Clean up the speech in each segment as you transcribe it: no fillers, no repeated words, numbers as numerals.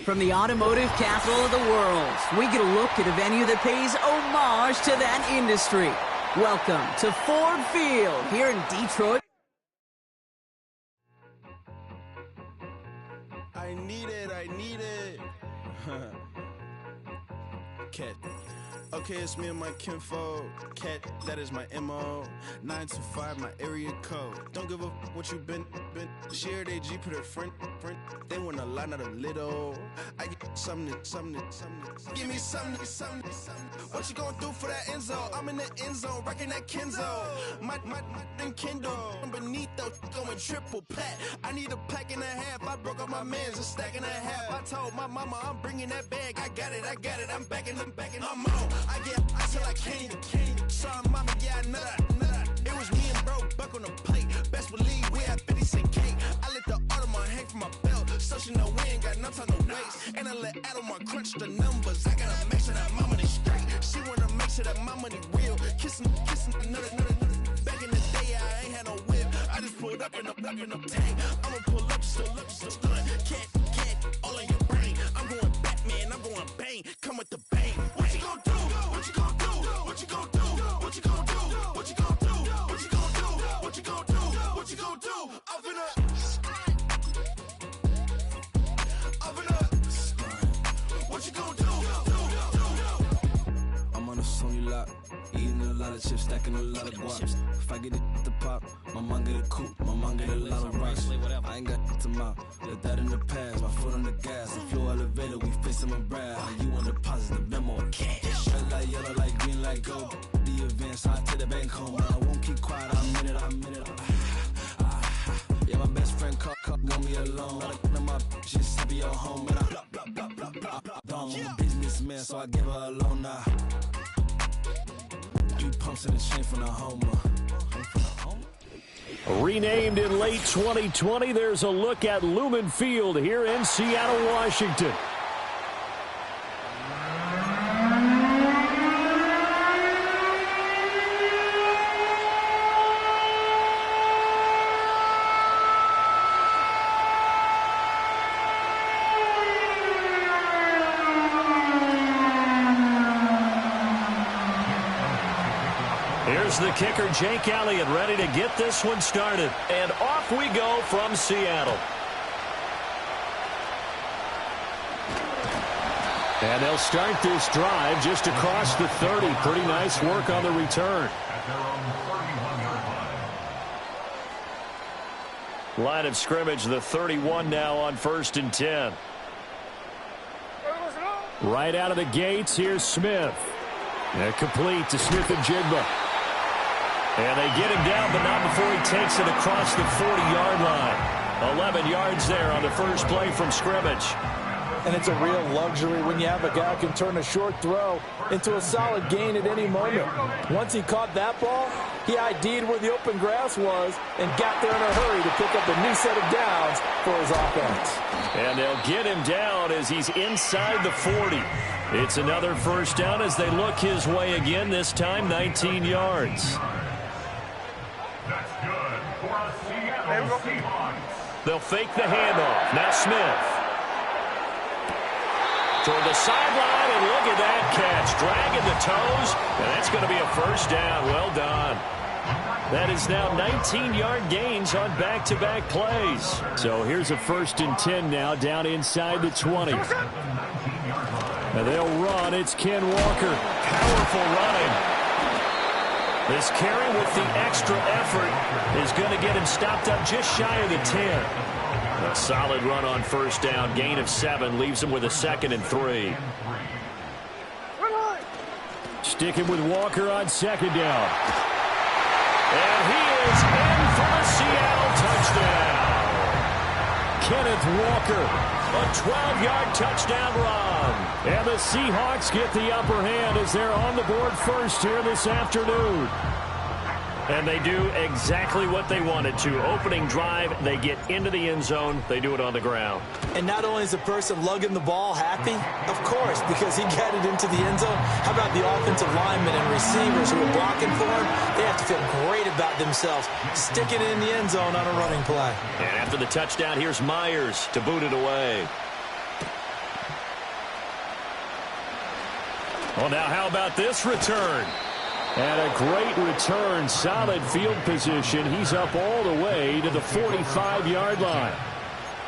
From the automotive capital of the world, we get a look at a venue that pays homage to that industry. Welcome to Ford Field here in Detroit. I need it. Cat. Okay, it's me and my kinfolk. Cat, that is my MO. 925, my area code. Don't give a what you been. Share they G, put her friend. They want a lot, not a little. I get something. Give me something. What you gonna do for that end zone? I'm in the end zone, rocking that Kenzo. My Kindle. Beneath though, going triple plat. I need a pack and a half. I broke up my man's a stack and a half. I told my mama I'm bringing that bag. I got it. I'm backing, I'm on. I get till I can't. Sorry, mama, yeah, I know that. It was me and bro, buck on the plate. Best believe we had 50 cent cake. I let the Audemars hang from my belt, so she know we ain't got no time to waste. And I let Audemars crunch the numbers. I gotta make sure that my money straight. She wanna make sure that my money real. Kissing another. Back in the day, I ain't had no whip. I just pulled up in the tank. I'ma pull up, just stun. Cat, all in your brain. I'm going Batman, I'm going bang. Come with the bang. What you gonna do? What you gonna do? What you gonna do? What you gonna do? What you gonna do? What you gonna do? What you gonna do? What you gonna do? I'm finna. What you gonna do? I'm on a Sony lot, eating a lot of chips, stacking a lot of guaps. If I get it at the pop, my mom get a coupe, my mom get a lot of rocks. I ain't got to mouth, let that in the past. My foot on the gas, the floor elevator, we facing my brad. You want the positive memo, cash. Red light, yellow light, green light, gold. The events, I take the bank home. I won't keep quiet, I'm in it. Yeah, my best friend caught want me alone. None of my just be at home, and I I'm a businessman, so I give her a loan now. 3 pumps in the chain from the Homer. Renamed in late 2020, there's a look at Lumen Field here in Seattle, Washington. Here's the kicker, Jake Elliott, ready to get this one started. And off we go from Seattle. And they'll start this drive just across the 30. Pretty nice work on the return. Line of scrimmage, the 31 now on 1st and 10. Right out of the gates, here's Smith. And complete to Smith and Jigba. And they get him down, but not before he takes it across the 40-yard line. 11 yards there on the first play from scrimmage. And it's a real luxury when you have a guy who can turn a short throw into a solid gain at any moment. Once he caught that ball, he ID'd where the open grass was and got there in a hurry to pick up a new set of downs for his offense. And they'll get him down as he's inside the 40. It's another first down as they look his way again, this time 19 yards. They'll fake the handoff. Now Smith. Toward the sideline, and look at that catch. Dragging the toes, and that's going to be a first down. Well done. That is now 19-yard gains on back-to-back plays. So here's a 1st and 10 now, down inside the 20. And they'll run. It's Ken Walker. Powerful running. This carry with the extra effort is going to get him stopped up just shy of the 10. A solid run on first down. Gain of 7 leaves him with a 2nd and 3. Sticking with Walker on 2nd down. And he is in for the Seattle touchdown. Kenneth Walker, a 12-yard touchdown run. And the Seahawks get the upper hand as they're on the board first here this afternoon. And they do exactly what they wanted to. Opening drive, they get into the end zone. They do it on the ground. And not only is the person lugging the ball happy, of course, because he got it into the end zone. How about the offensive linemen and receivers who are blocking for him? They have to feel great about themselves, sticking it in the end zone on a running play. And after the touchdown, here's Myers to boot it away. Well, now how about this return? And a great return, solid field position. He's up all the way to the 45-yard line.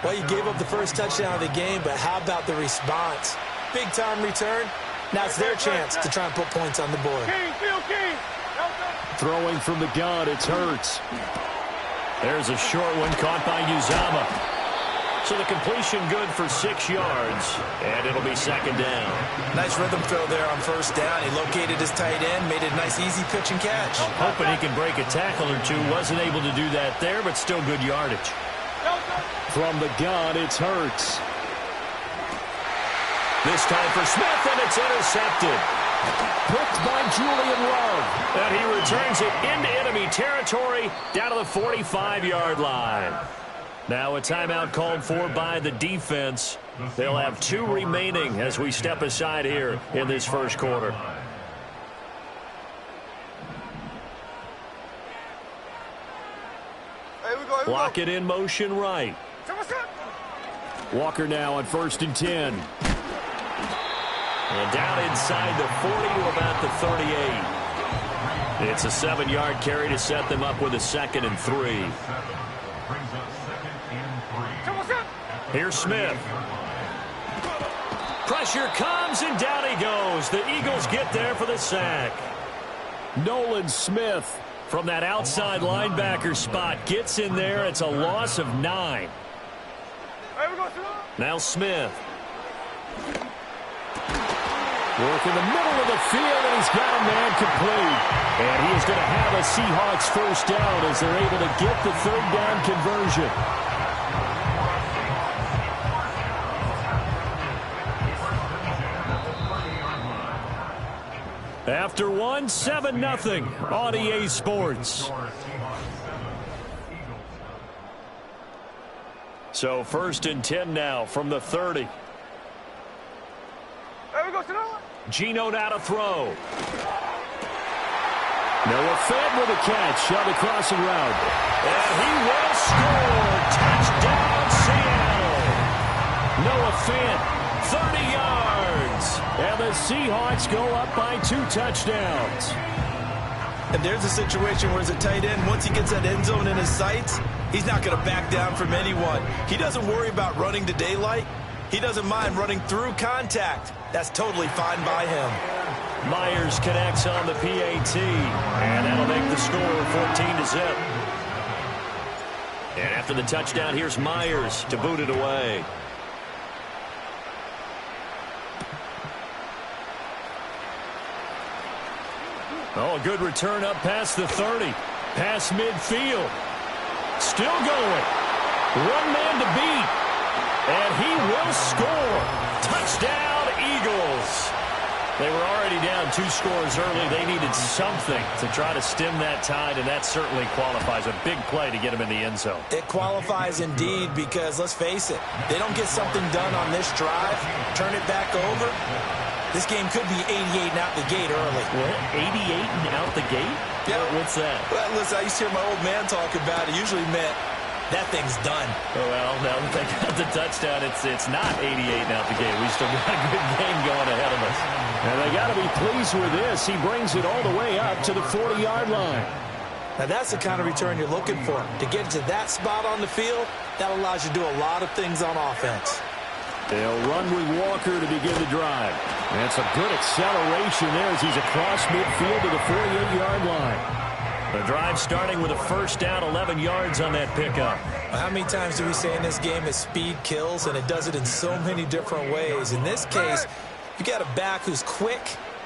Well, you gave up the first touchdown of the game, but how about the response? Big-time return. Now it's their chance to try and put points on the board. Throwing from the gun, it's Hurts. There's a short one caught by Uzama. So the completion good for 6 yards, and it'll be second down. Nice rhythm throw there on first down. He located his tight end, made it a nice easy pitch and catch. Hoping he can break a tackle or two. Wasn't able to do that there, but still good yardage. From the gun, it's Hurts. This time for Smith, and it's intercepted. Picked by Julian Love. And he returns it into enemy territory down to the 45-yard line. Now a timeout called for by the defense. They'll have 2 remaining as we step aside here in this first quarter. Lock it in motion right. Walker now on 1st and 10. And down inside the 40 to about the 38. It's a 7-yard carry to set them up with a 2nd and 3. Here's Smith. Pressure comes, and down he goes. The Eagles get there for the sack. Nolan Smith from that outside linebacker spot gets in there. It's a loss of 9. Now Smith. Work in the middle of the field, and he's got a man complete. And he is going to have a Seahawks first down as they're able to get the 3rd down conversion. After 1, 7-0 on EA Sports. So 1st and 10 now from the 30. Geno now to throw. Noah Fant with a catch on the crossing route. And he will score. Touchdown, Seattle. Noah Fant, 30 yards. And the Seahawks go up by 2 touchdowns. And there's a situation where as a tight end, once he gets that end zone in his sights, he's not going to back down from anyone. He doesn't worry about running to daylight. He doesn't mind running through contact. That's totally fine by him. Myers connects on the PAT, and that'll make the score 14-0. And after the touchdown, here's Myers to boot it away. Oh, a good return up past the 30. Past midfield. Still going. 1 man to beat. And he will score. Touchdown, Eagles. They were already down 2 scores early. They needed something to try to stem that tide, and that certainly qualifies. A big play to get him in the end zone. It qualifies indeed because, let's face it, they don't get something done on this drive, turn it back over. This game could be 88 and out the gate early. What? 88 and out the gate? Yeah. What's that? Well, listen, I used to hear my old man talk about it. Usually meant that thing's done. Well, now that they got the touchdown, it's not 88 and out the gate. We still got a good game going ahead of us. And they got to be pleased with this. He brings it all the way up to the 40-yard line. Now, that's the kind of return you're looking for. To get to that spot on the field, that allows you to do a lot of things on offense. They'll run with Walker to begin the drive. And it's a good acceleration there as he's across midfield to the 48-yard line. The drive starting with a first down, 11 yards on that pickup. How many times do we say in this game that speed kills, and it does it in so many different ways? In this case, you got a back who's quick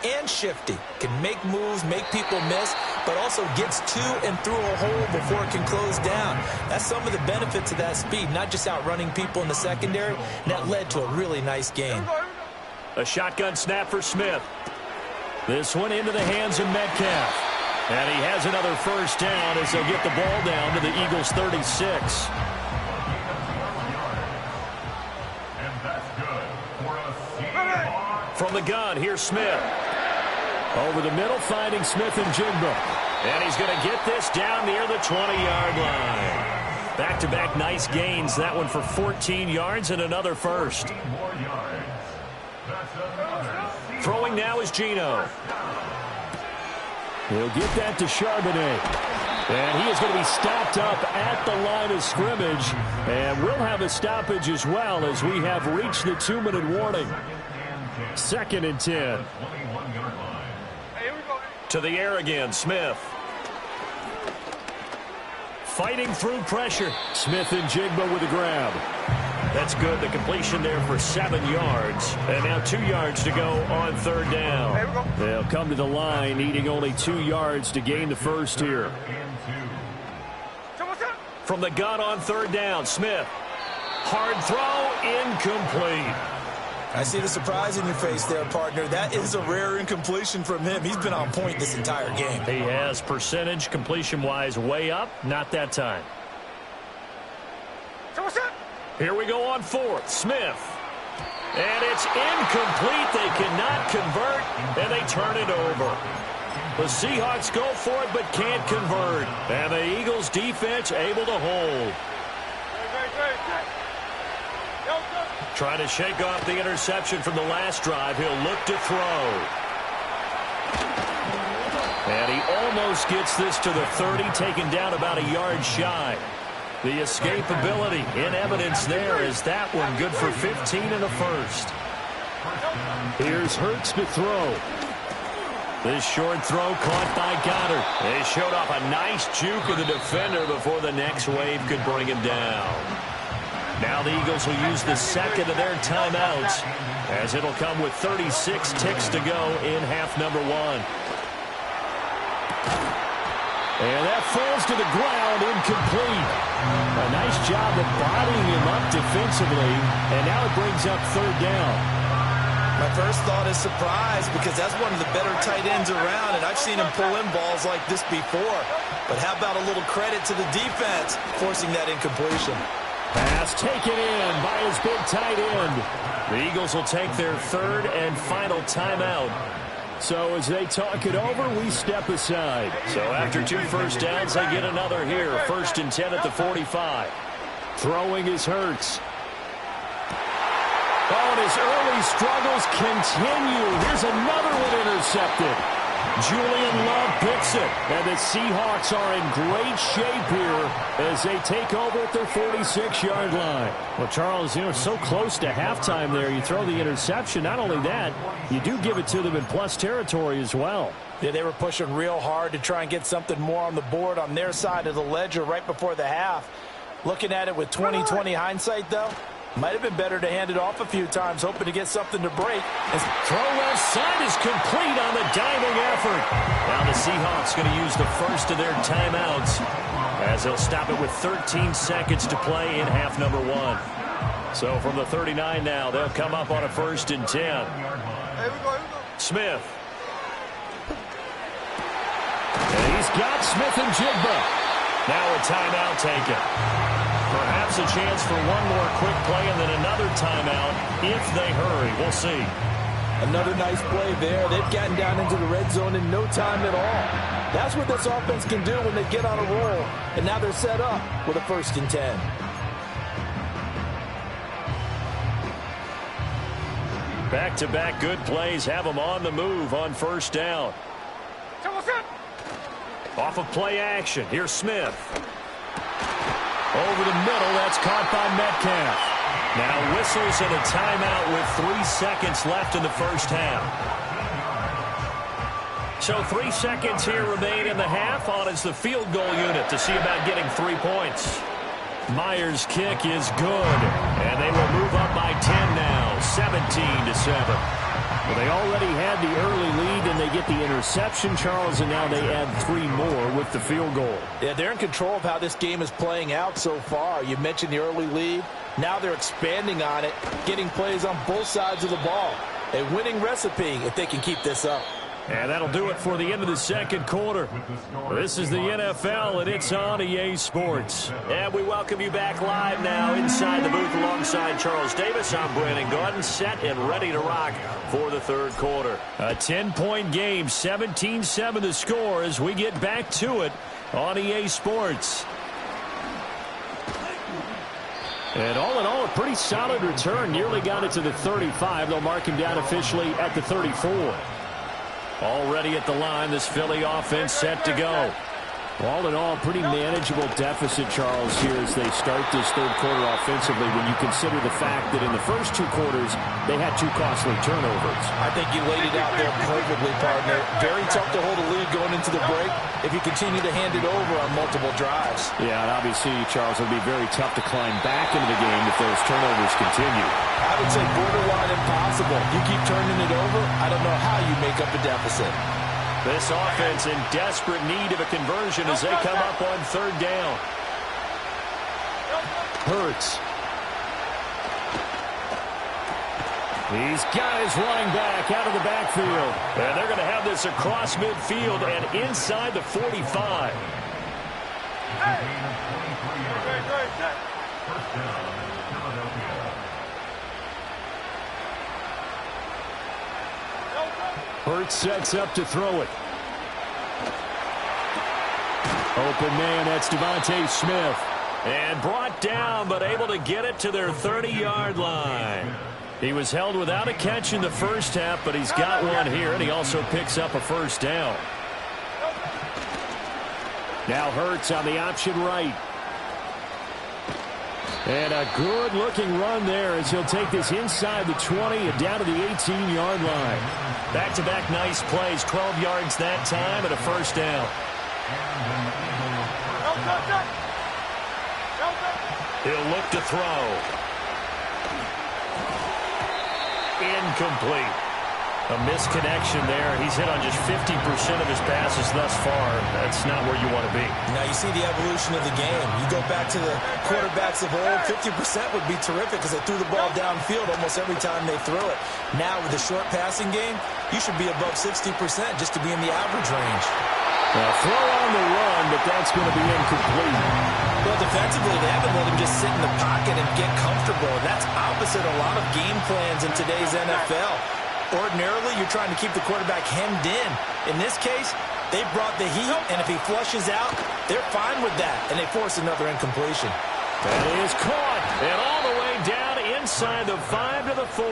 and shifty, can make moves, make people miss, but also gets to and through a hole before it can close down. That's some of the benefits of that speed, not just outrunning people in the secondary. And that led to a really nice game. A shotgun snap for Smith. This one into the hands of Metcalf. And he has another first down as they'll get the ball down to the Eagles' 36. From the gun, here's Smith. Over the middle, finding Smith and Jigba. And he's going to get this down near the 20-yard line. Back-to-back nice gains. That one for 14 yards and another first. Throwing now is Geno. He'll get that to Charbonnet. And he is going to be stopped up at the line of scrimmage. And we'll have a stoppage as well as we have reached the 2-minute warning. 2nd and 10. To the air again, Smith. Fighting through pressure. Smith and Jigba with a grab. That's good. The completion there for 7 yards. And now 2 yards to go on 3rd down. They'll come to the line needing only 2 yards to gain the first here. From the gun on 3rd down, Smith. Hard throw, incomplete. I see the surprise in your face there, partner. That is a rare incompletion from him. He's been on point this entire game. He has percentage completion-wise way up. Not that time. Here we go on 4th. Smith. And it's incomplete. They cannot convert, and they turn it over. The Seahawks go for it but can't convert. And the Eagles defense able to hold. Trying to shake off the interception from the last drive. He'll look to throw. And he almost gets this to the 30, taken down about a yard shy. The escapability in evidence there is that one good for 15 in the first. Here's Hurts to throw. This short throw caught by Goddard. They showed off a nice juke of the defender before the next wave could bring him down. Now the Eagles will use the second of their timeouts as it'll come with 36 ticks to go in half number 1. And that falls to the ground, incomplete. A nice job of bodying him up defensively, and now it brings up 3rd down. My first thought is surprise because that's one of the better tight ends around, and I've seen him pull in balls like this before. But how about a little credit to the defense forcing that incompletion? Pass taken in by his big tight end. The Eagles will take their 3rd and final timeout. So as they talk it over, we step aside. So after 2 first downs, they get another here. 1st and 10 at the 45. Throwing is Hurts. Oh, and his early struggles continue. Here's another one intercepted. Julian Love picks it. And the Seahawks are in great shape here as they take over at their 46-yard line. Well, Charles, so close to halftime there. You throw the interception. Not only that, you do give it to them in plus territory as well. Yeah, they were pushing real hard to try and get something more on the board on their side of the ledger right before the half. Looking at it with 20/20 hindsight, though, might have been better to hand it off a few times, hoping to get something to break. Throw left side is complete on the diving effort. Now the Seahawks going to use the first of their timeouts as they'll stop it with 13 seconds to play in half number 1. So from the 39 now, they'll come up on a 1st and 10. Smith. And he's got Smith and Jigba. Now a timeout taken. Perhaps a chance for one more quick play and then another timeout if they hurry. We'll see. Another nice play there. They've gotten down into the red zone in no time at all. That's what this offense can do when they get on a roll. And now they're set up with a 1st and 10. Back-to-back good plays have them on the move on 1st down. Off of play action. Here's Smith. Over the middle, that's caught by Metcalf. Now whistles and a timeout with 3 seconds left in the first half. So 3 seconds here remain in the half. On is the field goal unit to see about getting 3 points. Myers' kick is good, and they will move up by 10 now, 17-7. Well, they already had the early lead, and they get the interception, Charles, and now they add 3 more with the field goal. Yeah, they're in control of how this game is playing out so far. You mentioned the early lead. Now they're expanding on it, getting plays on both sides of the ball. A winning recipe if they can keep this up. And that'll do it for the end of the second quarter. This is the NFL, and it's on EA Sports. And we welcome you back live now inside the booth alongside Charles Davis. I'm Brandon Gordon, set and ready to rock for the 3rd quarter. A 10-point game, 17-7 the score as we get back to it on EA Sports. And all in all, a pretty solid return. Nearly got it to the 35. They'll mark him down officially at the 34. Already at the line, this Philly offense set to go. All in all, pretty manageable deficit, Charles, here as they start this third quarter offensively when you consider the fact that in the first 2 quarters, they had 2 costly turnovers. I think you laid it out there perfectly, partner. Very tough to hold a lead going into the break if you continue to hand it over on multiple drives. Yeah, and obviously, Charles, it'll be very tough to climb back into the game if those turnovers continue. I would say borderline impossible. You keep turning it over, I don't know how you make up a deficit. This offense in desperate need of a conversion as they come up on 3rd down. Hurts. He's got his running back out of the backfield. And they're going to have this across midfield and inside the 45. Hurts sets up to throw it. Open man, that's Devontae Smith. And brought down, but able to get it to their 30-yard line. He was held without a catch in the first half, but he's got one here, and he also picks up a first down. Now Hurts on the option right. And a good-looking run there as he'll take this inside the 20 and down to the 18-yard line. Back-to-back nice plays, 12 yards that time and a first down. He'll look to throw. Incomplete. A misconnection there. He's hit on just 50% of his passes thus far. That's not where you want to be. Now you see the evolution of the game. You go back to the quarterbacks of old, 50% would be terrific because they threw the ball downfield almost every time they threw it. Now with the short passing game, you should be above 60% just to be in the average range. Throw on the run, but that's going to be incomplete. Well, defensively, they haven't let him just sit in the pocket and get comfortable. That's opposite a lot of game plans in today's NFL. Ordinarily, you're trying to keep the quarterback hemmed in. In this case, they brought the heat, and if he flushes out, they're fine with that, and they force another incompletion. That is caught, and all the way down inside the 5 to the 4.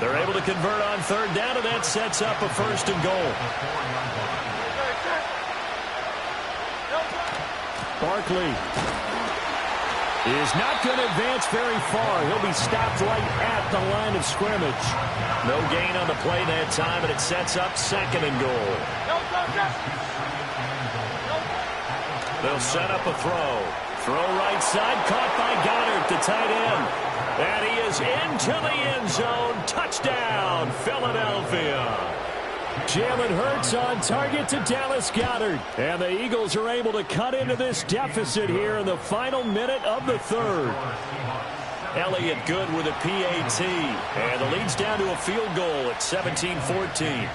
They're able to convert on 3rd down, and that sets up a 1st and goal. Barkley is not going to advance very far. He'll be stopped right at the line of scrimmage. No gain on the play that time, and it sets up 2nd and goal. They'll set up a throw. Throw right side, caught by Goddard, the tight end. And he is into the end zone. Touchdown, Philadelphia. Jalen Hurts on target to Dallas Goedert. And the Eagles are able to cut into this deficit here in the final minute of the 3rd. Elliott good with a PAT. And the lead's down to a field goal at 17-14.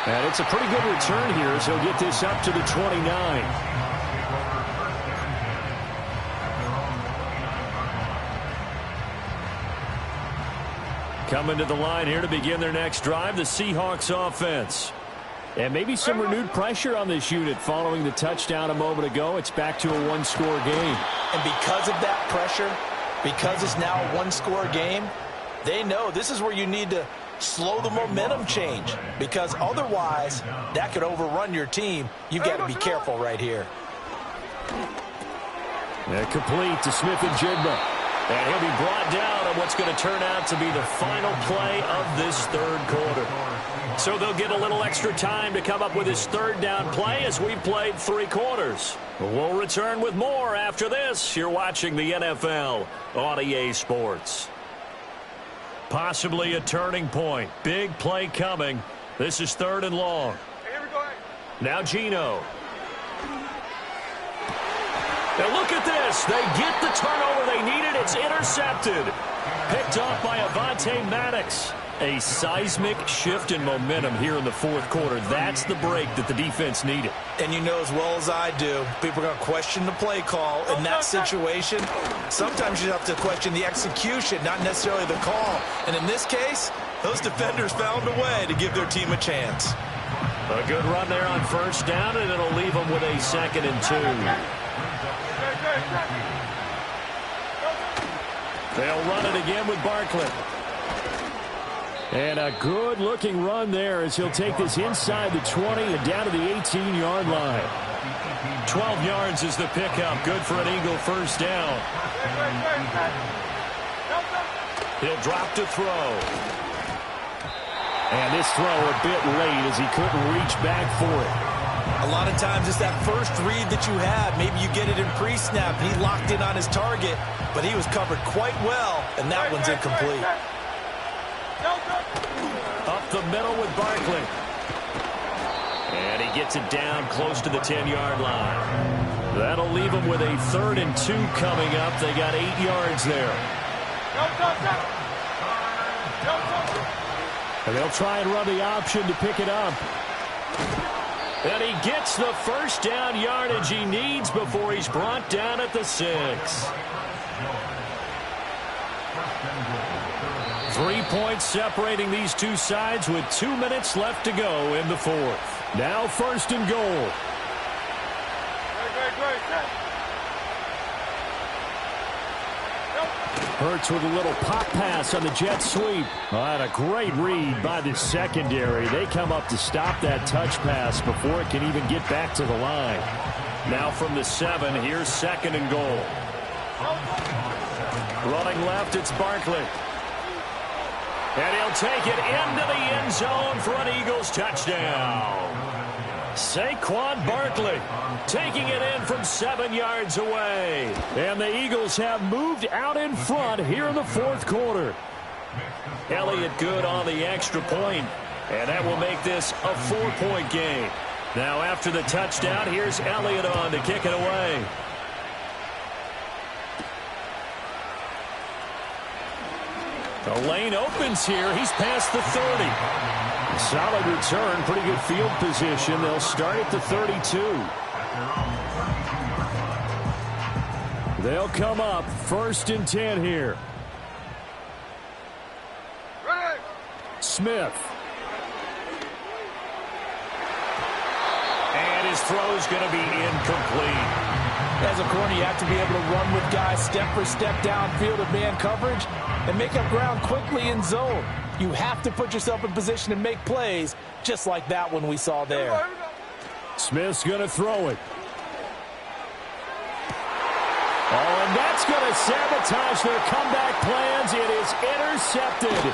And it's a pretty good return here as he'll get this up to the 29. Coming to the line here to begin their next drive, the Seahawks offense. And maybe some renewed pressure on this unit following the touchdown a moment ago. It's back to a 1-score game. And because of that pressure, because it's now a 1-score game, they know this is where you need to slow the momentum change. Because otherwise, that could overrun your team. You've got to be careful right here. And complete to Smith and Jigba. And he'll be brought down on what's going to turn out to be the final play of this 3rd quarter. So they'll get a little extra time to come up with his 3rd down play as we've played 3 quarters. We'll return with more after this. You're watching the NFL on EA Sports. Possibly a turning point. Big play coming. This is 3rd and long. Now Geno. Now look at this. They get the turnover they needed. It's intercepted. Picked off by Avonte Maddox. A seismic shift in momentum here in the 4th quarter. That's the break that the defense needed. And you know as well as I do, people are going to question the play call in that situation. Sometimes you have to question the execution, not necessarily the call. And in this case, those defenders found a way to give their team a chance. A good run there on first down, and it'll leave them with a 2nd and 2. They'll run it again with Barkley. And a good-looking run there as he'll take this inside the 20 and down to the 18-yard line. 12 yards is the pickup. Good for an Eagle first down. He'll drop to throw. And this throw a bit late as he couldn't reach back for it. A lot of times it's that first read that you have. Maybe you get it in pre-snap. He locked in on his target, but he was covered quite well, and that one's incomplete. Up the middle with Barkley. And he gets it down close to the 10-yard line. That'll leave him with a 3rd and 2 coming up. They got 8 yards there. And they'll try and run the option to pick it up. And he gets the first down yardage he needs before he's brought down at the 6. 3 points separating these two sides with 2 minutes left to go in the 4th. Now 1st and goal. Hurts with a little pop pass on the jet sweep. And a great read by the secondary. They come up to stop that touch pass before it can even get back to the line. Now from the 7, here's 2nd and goal. Running left, it's Barkley. And he'll take it into the end zone for an Eagles touchdown. Saquon Barkley taking it in from 7 yards away. And the Eagles have moved out in front here in the 4th quarter. Elliott good on the extra point, and that will make this a 4-point game. Now after the touchdown, here's Elliott on to kick it away. The lane opens here. He's past the 30. Solid return, pretty good field position. They'll start at the 32. They'll come up 1st and 10 here. Smith. And his throw's going to be incomplete. As a corner, you have to be able to run with guys step for step downfield of man coverage and make up ground quickly in zone. You have to put yourself in position to make plays just like that one we saw there. Smith's going to throw it. Oh, and that's going to sabotage their comeback plans. It is intercepted.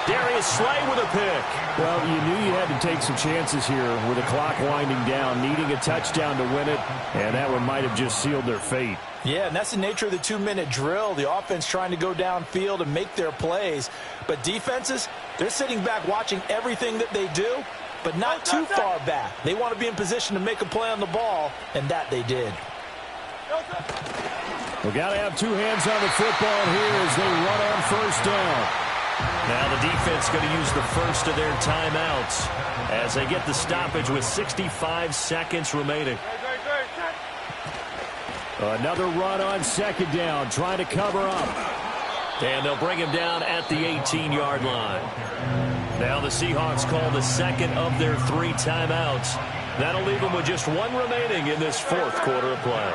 Darius Slay with a pick. Well, you knew you had to take some chances here with the clock winding down, needing a touchdown to win it, and that one might have just sealed their fate. Yeah, and that's the nature of the 2-minute drill. The offense trying to go downfield and make their plays. But defenses, they're sitting back watching everything that they do, but not too far back. They want to be in position to make a play on the ball, and that they did. We got to have 2 hands on the football here as they run on 1st down. Now the defense going to use the first of their timeouts as they get the stoppage with 65 seconds remaining. Another run on 2nd down, trying to cover up. And they'll bring him down at the 18-yard line. Now the Seahawks call the 2nd of their 3 timeouts. That'll leave them with just 1 remaining in this 4th quarter of play.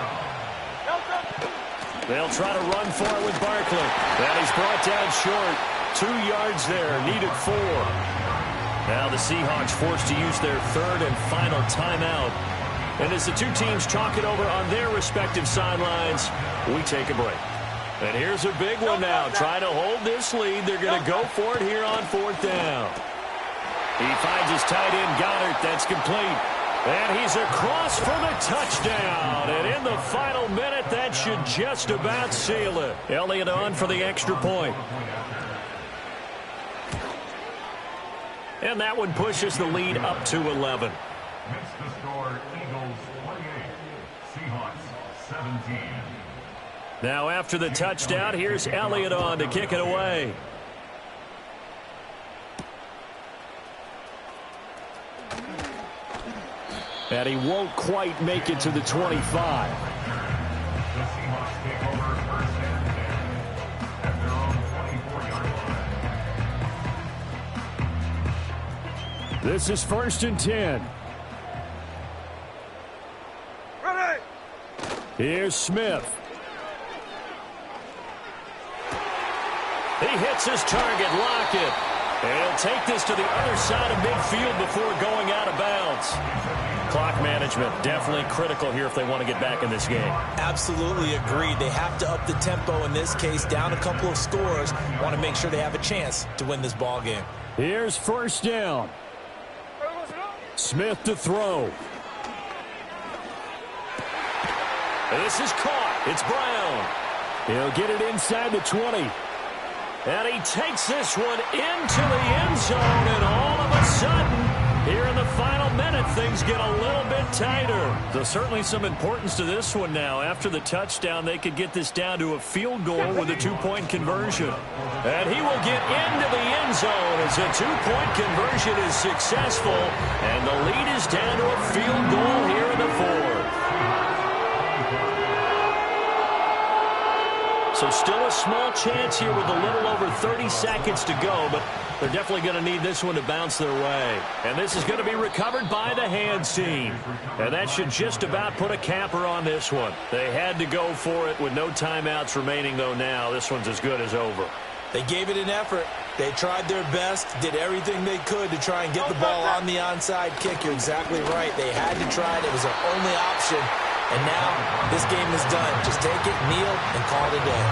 They'll try to run for it with Barkley. And he's brought down short. 2 yards there, needed 4. Now the Seahawks forced to use their 3rd and final timeout. And as the 2 teams talk it over on their respective sidelines, we take a break. And here's a big one now, trying to hold this lead. They're going to go for it here on 4th down. He finds his tight end, Goddard. That's complete. And he's across for the touchdown. And in the final minute, that should just about seal it. Elliott on for the extra point. And that one pushes the lead up to 11. Makes the score Eagles 48, Seahawks 17. Now after the touchdown, here's Elliott on to kick it away. And he won't quite make it to the 25. The Seahawks take over 1st and 10 at their own 24-yard This is 1st and 10. Ready. Here's Smith. He hits his target, Lockett. And he'll take this to the other side of midfield before going out of bounds. Clock management, definitely critical here if they want to get back in this game. Absolutely agreed. They have to up the tempo in this case, down a couple of scores. Want to make sure they have a chance to win this ball game. Here's 1st down. Smith to throw. This is caught. It's Brown. He'll get it inside the 20. And he takes this one into the end zone, and all of a sudden, here in the final minute, things get a little bit tighter. So certainly some importance to this one now. After the touchdown, they could get this down to a field goal with a 2-point conversion. And he will get into the end zone as a 2-point conversion is successful, and the lead is down to a field goal here in the 4th. So still a small chance here with a little over 30 seconds to go, but they're definitely going to need this one to bounce their way. And this is going to be recovered by the hands team. And that should just about put a capper on this one. They had to go for it with no timeouts remaining, though now. This one's as good as over. They gave it an effort. They tried their best, did everything they could to try and get the ball on the onside kick. You're exactly right. They had to try it. It was their only option. And now this game is done. Just take it, kneel, and call it a day.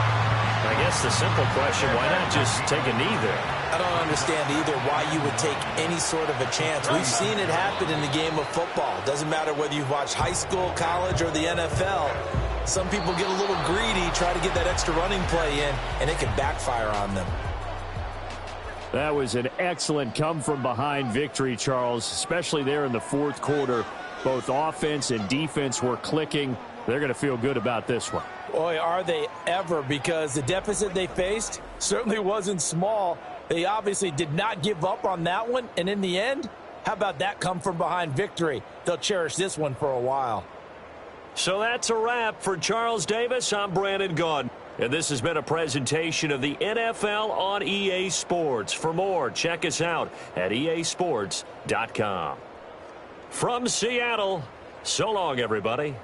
I guess the simple question, why not just take a knee there? I don't understand either why you would take any sort of a chance. We've seen it happen in the game of football. Doesn't matter whether you've watched high school, college, or the NFL. Some people get a little greedy, try to get that extra running play in, and it can backfire on them. That was an excellent come-from-behind victory, Charles, especially there in the 4th quarter. Both offense and defense were clicking. They're going to feel good about this one. Boy, are they ever, because the deficit they faced certainly wasn't small. They obviously did not give up on that one, and in the end, how about that come-from-behind victory? They'll cherish this one for a while. So that's a wrap for Charles Davis. I'm Brandon Gaudin. And this has been a presentation of the NFL on EA Sports. For more, check us out at easports.com. From Seattle, so long, everybody.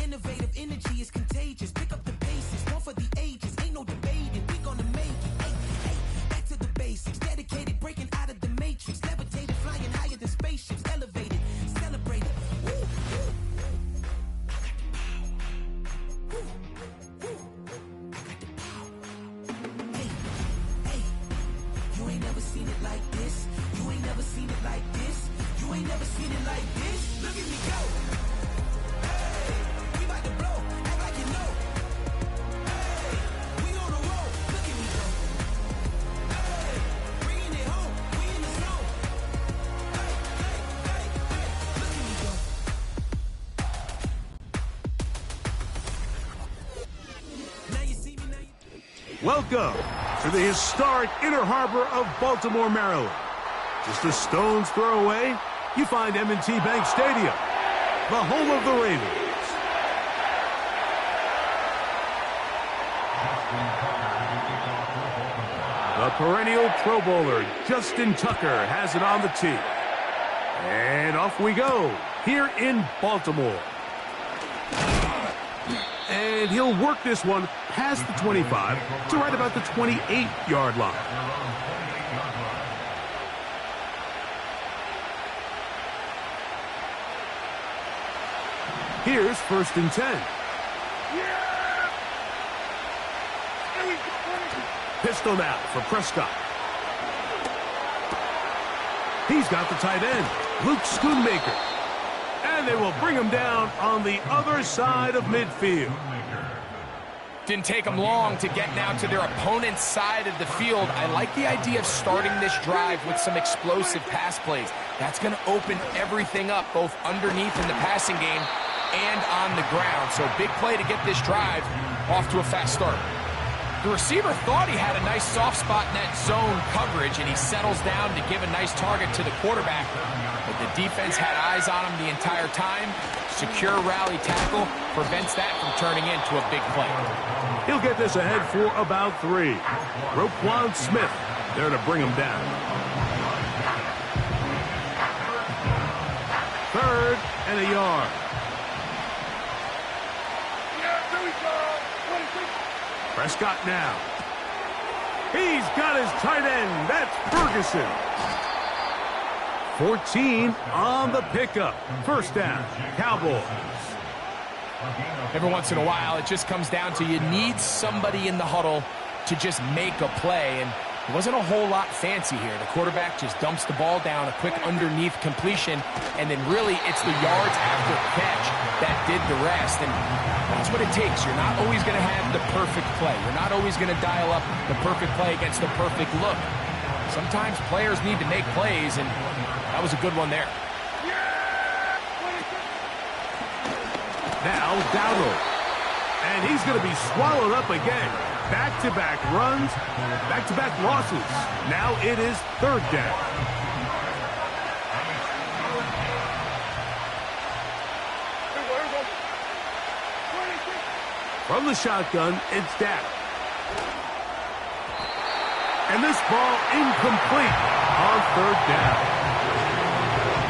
Innovative energy is contagious. Pick up the paces, one for the ages. Ain't no debating, we gonna make it. Hey, hey, back to the basics. Dedicated, breaking out of the matrix. Levitated, flying higher than spaceships. Elevated, celebrated. Woo, woo. Woo, woo. I got the power. Hey, hey, you ain't never seen it like this. You ain't never seen it like this. You ain't never seen it like this. Look at me go. Welcome to the historic Inner Harbor of Baltimore, Maryland. Just a stone's throw away, you find M&T Bank Stadium, the home of the Ravens. The perennial Pro Bowler, Justin Tucker, has it on the tee. And off we go, here in Baltimore. And he'll work this one past the 25 to right about the 28-yard line. Here's 1st and 10. Pistol now for Prescott. He's got the tight end, Luke Schoonmaker. And they will bring him down on the other side of midfield. Didn't take them long to get now to their opponent's side of the field. I like the idea of starting this drive with some explosive pass plays. That's going to open everything up, both underneath in the passing game and on the ground. So big play to get this drive off to a fast start. The receiver thought he had a nice soft spot in that zone coverage, and he settles down to give a nice target to the quarterback. But the defense had eyes on him the entire time. Secure rally tackle prevents that from turning into a big play. He'll get this ahead for about 3. Roquan Smith there to bring him down. 3rd and a yard. Prescott now. He's got his tight end. That's Ferguson. 14 on the pickup. First down, Cowboys. Every once in a while, it just comes down to you need somebody in the huddle to just make a play, and it wasn't a whole lot fancy here. The quarterback just dumps the ball down, a quick underneath completion, and then really it's the yards after catch that did the rest, and that's what it takes. You're not always going to have the perfect play. You're not always going to dial up the perfect play against the perfect look. Sometimes players need to make plays, and that was a good one there. Now Dowdle. And he's going to be swallowed up again. Back-to-back runs, back-to-back losses. Now it is 3rd down. From the shotgun, it's Dak. And this ball incomplete on 3rd down.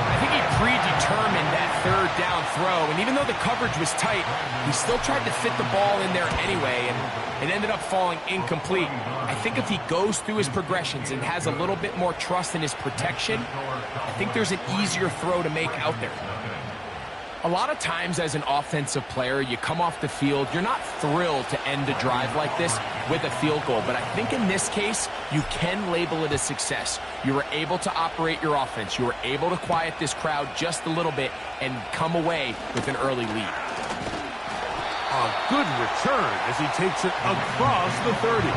I think he predetermined that 3rd down throw, and even though the coverage was tight, he still tried to fit the ball in there anyway, and it ended up falling incomplete. I think if he goes through his progressions and has a little bit more trust in his protection, I think there's an easier throw to make out there. A lot of times as an offensive player, you come off the field, you're not thrilled to end a drive like this with a field goal. But I think in this case, you can label it a success. You were able to operate your offense. You were able to quiet this crowd just a little bit and come away with an early lead. A good return as he takes it across the 30.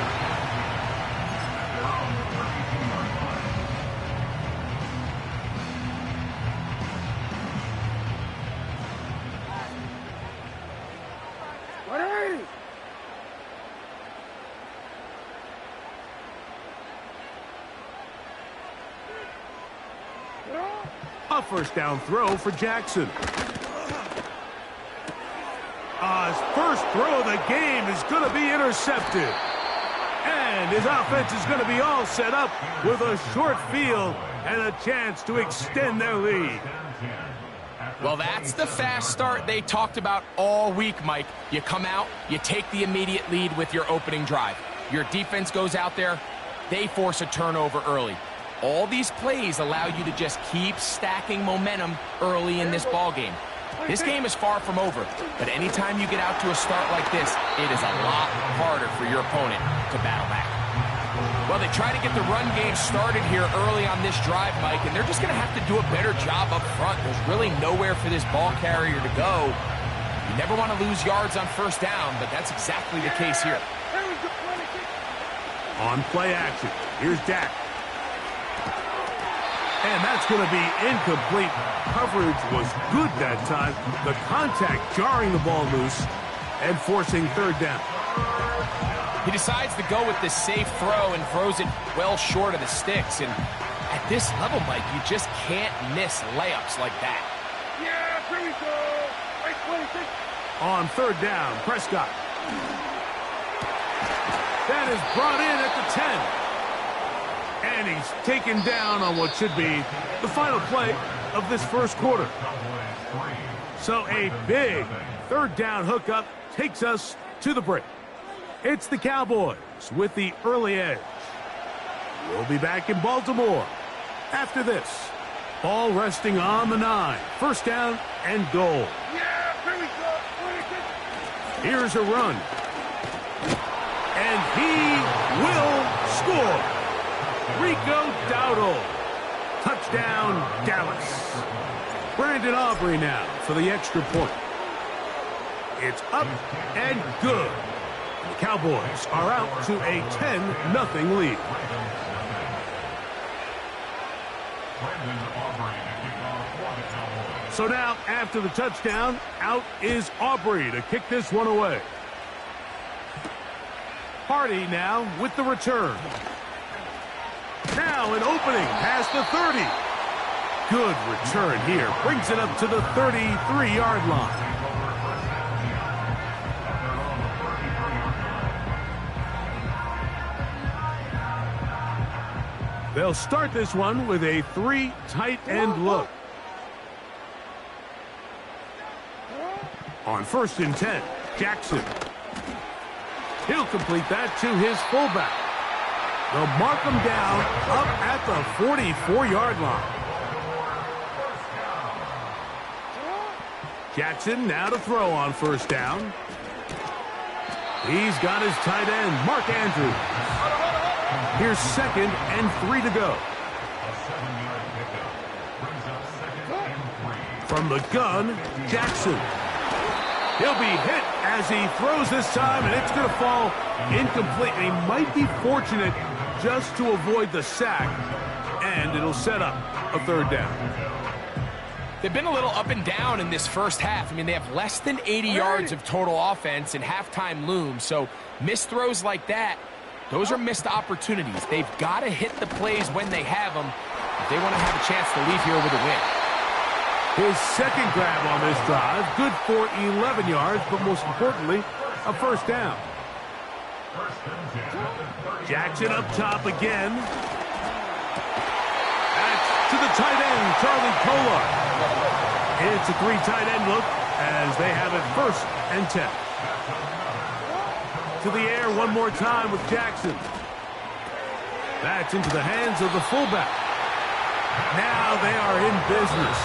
A first down throw for Jackson. His first throw of the game is going to be intercepted. And his offense is going to be all set up with a short field and a chance to extend their lead. Well, that's the fast start they talked about all week, Mike. You come out, you take the immediate lead with your opening drive. Your defense goes out there, they force a turnover early. All these plays allow you to just keep stacking momentum early in this ball game. This game is far from over, but anytime you get out to a start like this, it is a lot harder for your opponent to battle back. Well, they try to get the run game started here early on this drive, Mike, and they're just going to have to do a better job up front. There's really nowhere for this ball carrier to go. You never want to lose yards on first down, but that's exactly the case here. On play action, here's Dak. And that's going to be incomplete. Coverage was good that time. The contact jarring the ball loose and forcing 3rd down. He decides to go with this safe throw and throws it well short of the sticks. And at this level, Mike, you just can't miss layups like that. Yeah, here we go. On 3rd down, Prescott. That is brought in at the 10. And he's taken down on what should be the final play of this first quarter. So a big 3rd down hookup takes us to the break. It's the Cowboys with the early edge. We'll be back in Baltimore after this. Ball resting on the 9. First down and goal. Here's a run. And he will score. Rico Dowdle. Touchdown, Dallas. Brandon Aubrey now for the extra point. It's up and good. The Cowboys are out to a 10-0 lead. So now, after the touchdown, out is Aubrey to kick this one away. Hardy now with the return. Now an opening past the 30. Good return here. Brings it up to the 33-yard line. They'll start this one with a 3 tight end look. On 1st and 10, Jackson. He'll complete that to his fullback. They'll mark him down up at the 44-yard line. Jackson now to throw on 1st down. He's got his tight end, Mark Andrews. Here's 2nd and 3 to go. From the gun, Jackson. He'll be hit as he throws this time, and it's going to fall incomplete. He might be fortunate just to avoid the sack, and it'll set up a 3rd down. They've been a little up and down in this first half. I mean, they have less than 80 yards of total offense, and halftime looms. So missed throws like that, those are missed opportunities. They've got to hit the plays when they have them if they want to have a chance to leave here with a win. His 2nd grab on this drive, good for 11 yards, but most importantly, a 1st down. Jackson up top again. That's to the tight end, Charlie Kolar. It's a 3 tight end look as they have it 1st and 10. To the air one more time with Jackson. That's into the hands of the fullback. Now they are in business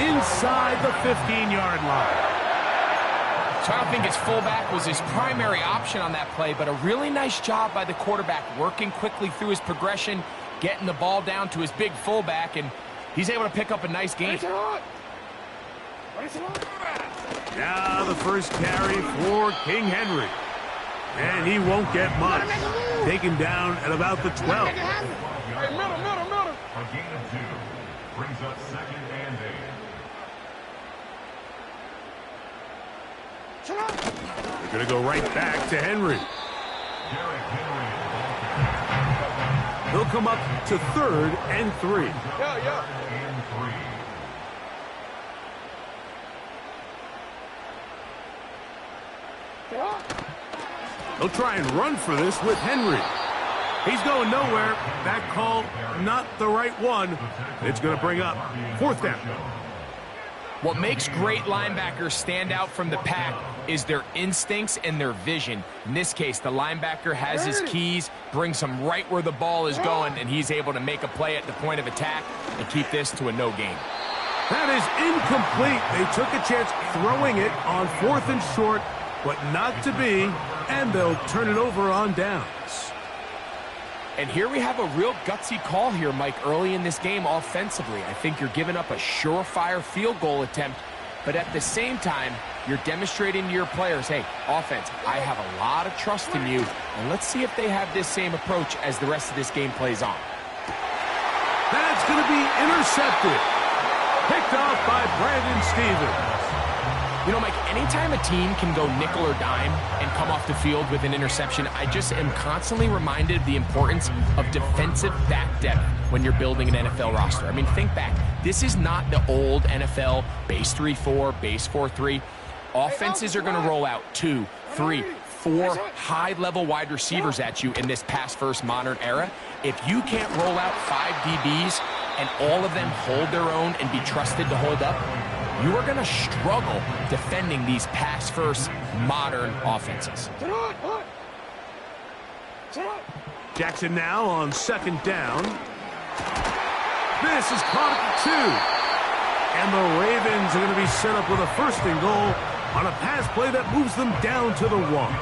inside the 15-yard line. So I don't think his fullback was his primary option on that play, but a really nice job by the quarterback working quickly through his progression, getting the ball down to his big fullback, and he's able to pick up a nice gain. Now the first carry for King Henry. And he won't get much. Taken down at about the 12. A gain of 2 brings up 2nd and 8. They're going to go right back to Henry. He'll come up to 3rd and 3. They'll try and run for this with Henry. He's going nowhere. That call, not the right one. It's going to bring up 4th down. What makes great linebackers stand out from the pack is their instincts and their vision. In this case, the linebacker has his keys, brings him right where the ball is going, and he's able to make a play at the point of attack and keep this to a no gain. That is incomplete. They took a chance throwing it on 4th and short, but not to be, and they'll turn it over on downs. And here we have a real gutsy call here, Mike, early in this game offensively. I think you're giving up a surefire field goal attempt, but at the same time, you're demonstrating to your players, hey, offense, I have a lot of trust in you, and let's see if they have this same approach as the rest of this game plays on. That's going to be intercepted. Picked off by Brandon Stevens. You know, Mike, anytime a team can go nickel or dime and come off the field with an interception, I just am constantly reminded of the importance of defensive back depth when you're building an NFL roster. I mean, think back. This is not the old NFL base 3-4, base 4-3. Offenses are going to roll out 2, 3, 4 high-level wide receivers at you in this pass-first modern era. If you can't roll out 5 DBs and all of them hold their own and be trusted to hold up, you are going to struggle defending these pass-first modern offenses. Jackson now on 2nd down. This is caught at the 2. And the Ravens are going to be set up with a 1st and goal on a pass play that moves them down to the 1.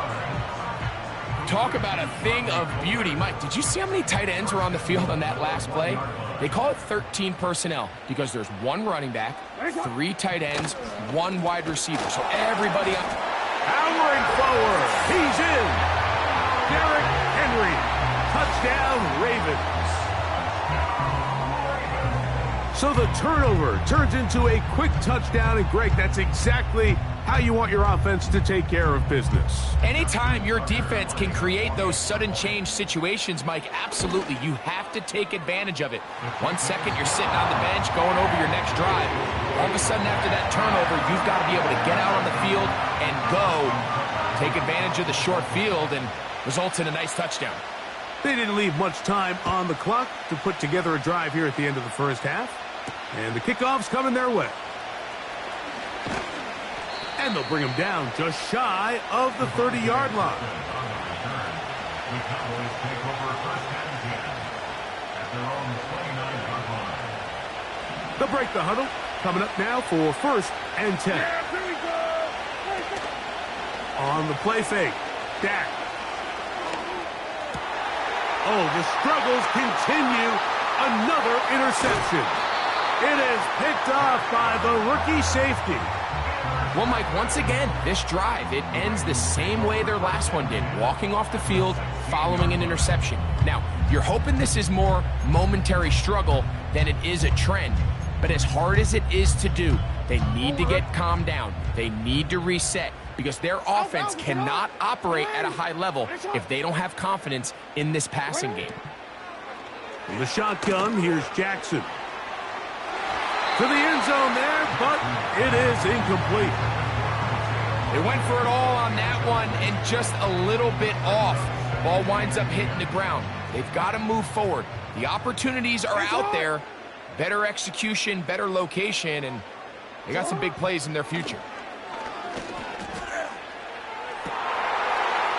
Talk about a thing of beauty. Mike, did you see how many tight ends were on the field on that last play? They call it 13 personnel because there's 1 running back, 3 tight ends, 1 wide receiver. So everybody up. Powering forward. He's in. Derrick Henry. Touchdown, Ravens. So the turnover turns into a quick touchdown, and Greg, that's exactly how you want your offense to take care of business. Anytime your defense can create those sudden change situations, Mike, absolutely, you have to take advantage of it. 1 second, you're sitting on the bench going over your next drive. All of a sudden, after that turnover, you've got to be able to get out on the field and go. Take advantage of the short field, and results in a nice touchdown. They didn't leave much time on the clock to put together a drive here at the end of the first half. And the kickoff's coming their way. And they'll bring him down just shy of the 30-yard line. The Cowboys take over first and 10 at their own 29-yard line. They'll break the huddle. Coming up now for first and 10. On the play fake, Dak. Oh, the struggles continue. Another interception. It is picked off by the rookie safety. Well, Mike, once again, this drive, it ends the same way their last one did, walking off the field, following an interception. Now, you're hoping this is more momentary struggle than it is a trend, but as hard as it is to do, they need to get calmed down. They need to reset because their offense cannot operate at a high level if they don't have confidence in this passing game. In the shotgun, here's Jackson. To the end zone there, but it is incomplete. They went for it all on that one and just a little bit off. Ball winds up hitting the ground. They've got to move forward. The opportunities are out there. Better execution, better location, and they got some big plays in their future.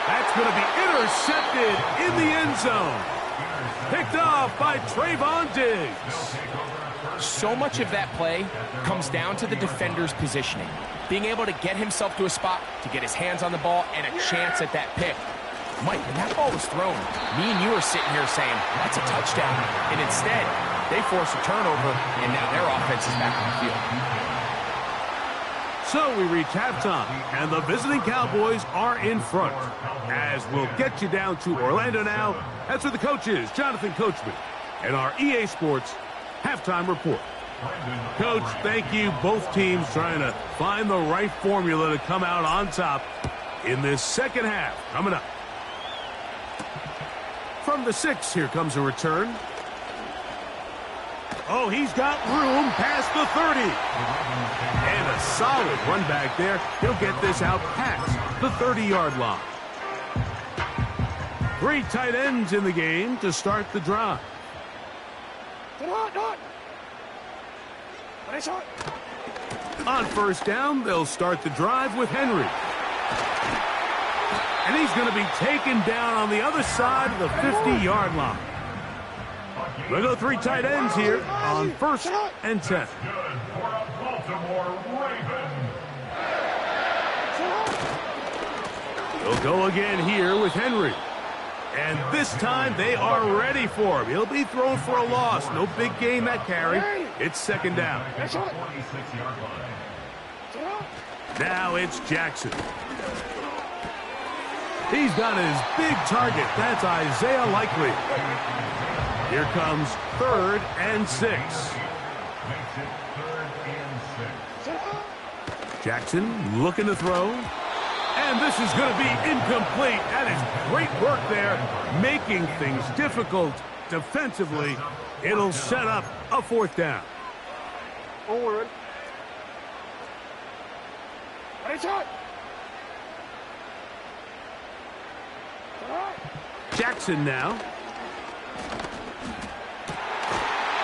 That's going to be intercepted in the end zone. Picked off by Trayvon Diggs. So much of that play comes down to the defender's positioning. Being able to get himself to a spot, to get his hands on the ball, and a chance at that pick. Mike, when that ball was thrown, me and you are sitting here saying, that's a touchdown. And instead, they force a turnover, and now their offense is back on the field. So we reach halftime, and the visiting Cowboys are in front. As we'll get you down to Orlando now, that's where the coach is, Jonathan Coachman, and our EA Sports halftime report. Coach, thank you. Both teams trying to find the right formula to come out on top in this second half. Coming up. From the 6, here comes a return. Oh, he's got room past the 30. And a solid run back there. He'll get this out past the 30-yard line. 3 tight ends in the game to start the drive. On first down, they'll start the drive with Henry. And he's going to be taken down on the other side of the 50-yard line. We'll go 3 tight ends here on first and 10. He'll go again here with Henry. And this time they are ready for him. He'll be thrown for a loss. No big gain that carry. It's second down. Now it's Jackson. He's got his big target. That's Isaiah Likely. Here comes 3rd and 6. Jackson looking to throw. And this is going to be incomplete. That is great work there, making things difficult defensively. It'll set up a 4th down. Forward. Jackson now.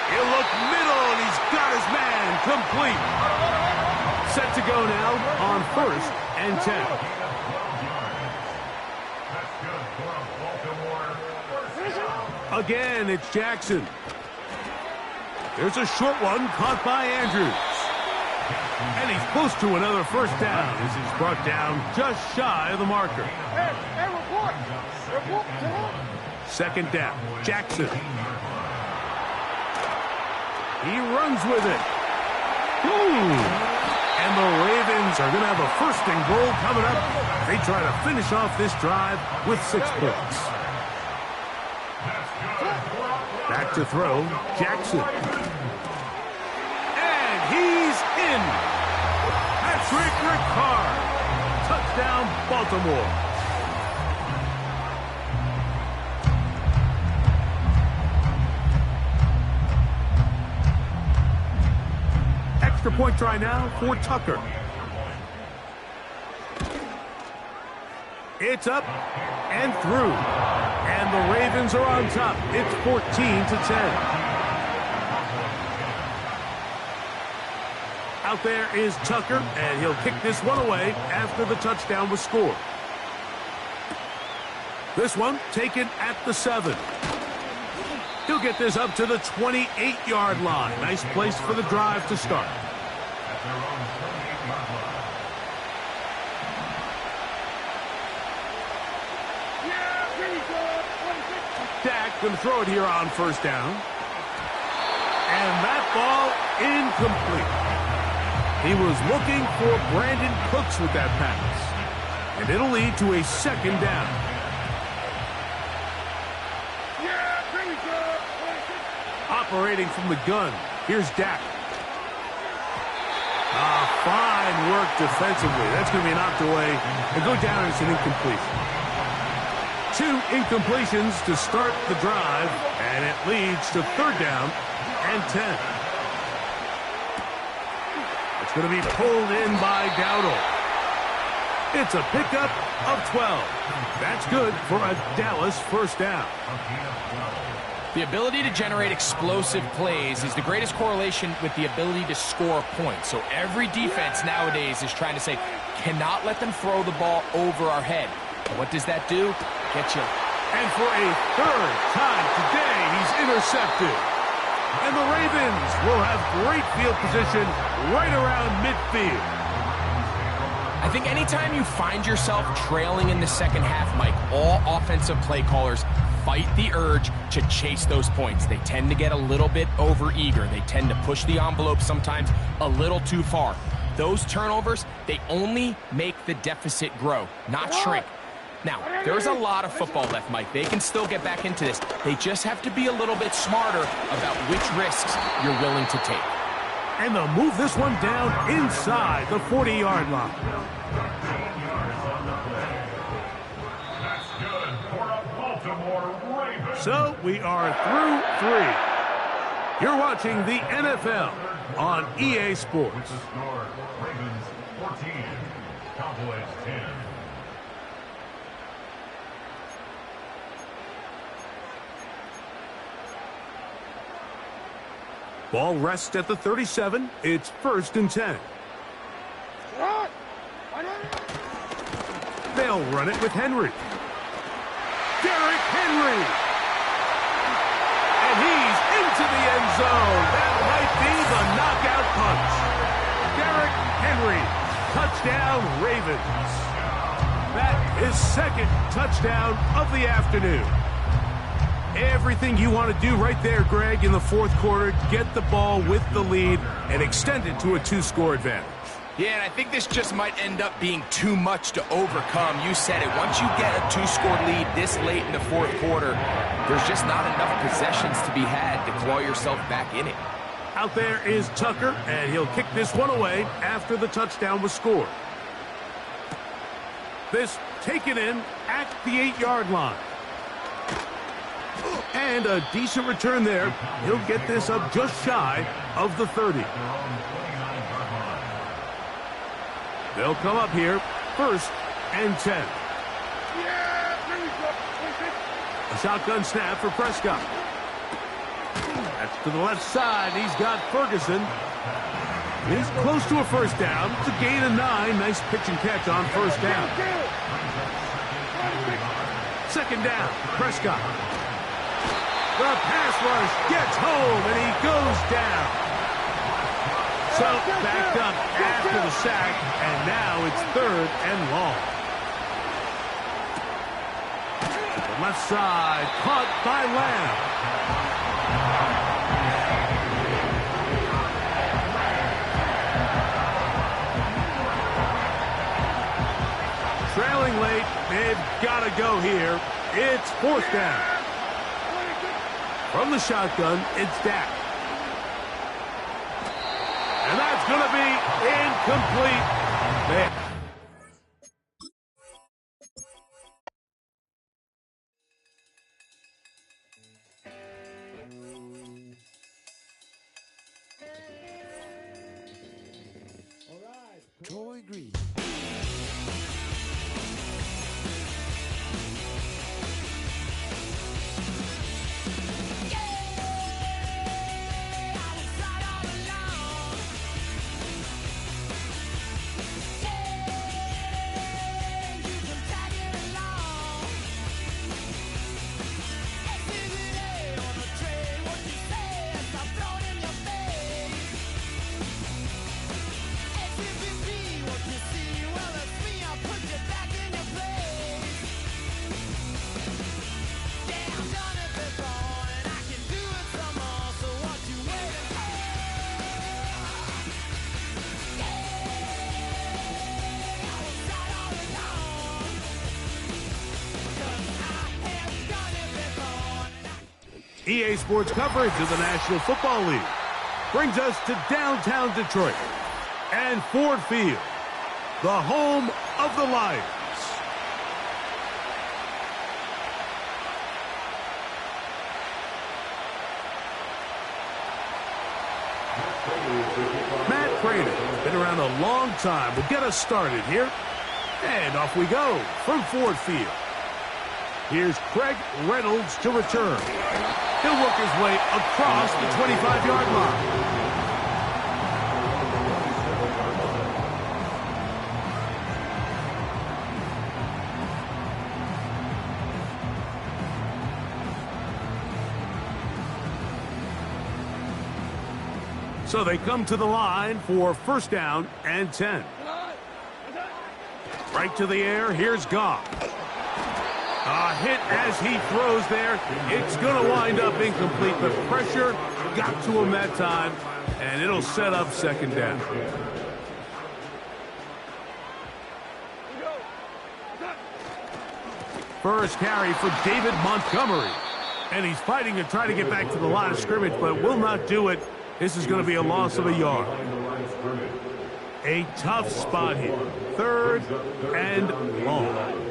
He'll look middle, and he's got his man complete. Set to go now on 1st and 10. Again, it's Jackson. There's a short one caught by Andrews. And he's close to another 1st down as he's brought down just shy of the marker. Second down, Jackson. He runs with it. And the Ravens are going to have a 1st and goal coming up. They try to finish off this drive with 6 points. Back to throw, Jackson. in. Patrick Ricard. Touchdown, Baltimore. Extra point try now for Tucker. It's up and through. And the Ravens are on top. It's 14-10. Out there is Tucker, and he'll kick this one away after the touchdown was scored. This one taken at the 7. He'll get this up to the 28-yard line. Nice place for the drive to start. Dak going to throw it here on first down. And that ball incomplete. He was looking for Brandon Cooks with that pass. And it'll lead to a second down. Operating from the gun, here's Dak. Fine work defensively. That's going to be knocked away and go down as an incompletion. 2 incompletions to start the drive, and it leads to third down and 10. It's going to be pulled in by Dowdle. It's a pickup of 12. That's good for a Dallas first down. The ability to generate explosive plays is the greatest correlation with the ability to score points. So every defense nowadays is trying to say, cannot let them throw the ball over our head. What does that do? Get you. And for a third time today, he's intercepted. And the Ravens will have great field position right around midfield. I think anytime you find yourself trailing in the second half, Mike, all offensive play callers fight the urge to chase those points. They tend to get a little bit overeager. They tend to push the envelope sometimes a little too far. Those turnovers, they only make the deficit grow, not shrink. Now, there's a lot of football left, Mike. They can still get back into this. They just have to be a little bit smarter about which risks you're willing to take. And they'll move this one down inside the 40-yard line. That's good for a Baltimore Ravens. So we are through 3. You're watching the NFL on EA Sports. The score, Ravens 14, Cowboys 10. Ball rests at the 37. It's 1st and 10. They'll run it with Henry. Derrick Henry. And he's into the end zone. That might be the knockout punch. Derrick Henry. Touchdown, Ravens. That is 2nd touchdown of the afternoon. Everything you want to do right there, Greg, in the 4th quarter, get the ball with the lead and extend it to a 2-score advantage. Yeah, and I think this just might end up being too much to overcome. You said it. Once you get a 2-score lead this late in the 4th quarter, there's just not enough possessions to be had to claw yourself back in it. Out there is Tucker, and he'll kick this one away after the touchdown was scored. This taken in at the 8-yard line. And a decent return there. He'll get this up just shy of the 30. They'll come up here, 1st and 10. A shotgun snap for Prescott. That's to the left side. He's got Ferguson. He's close to a first down. It's a gain of 9. Nice pitch and catch on first down. 2nd down, Prescott. The pass rush gets home, and he goes down. So backed up after the sack, and now it's 3rd and long. To the left side, caught by Lamb. Trailing late, they've got to go here. It's 4th down. From the shotgun, it's Dak. And that's going to be incomplete. Man. Troy Green. EA Sports coverage of the National Football League brings us to downtown Detroit and Ford Field, the home of the Lions. Matt Prater, been around a long time, will get us started here. And off we go from Ford Field. Here's Craig Reynolds to return. He'll work his way across the 25-yard line. So they come to the line for first down and 10. Right to the air, here's Goff. A hit as he throws there. It's going to wind up incomplete. The pressure got to him that time, and it'll set up second down. First carry for David Montgomery. And he's fighting to try to get back to the line of scrimmage, but will not do it. This is going to be a loss of a yard. A tough spot here. Third and long.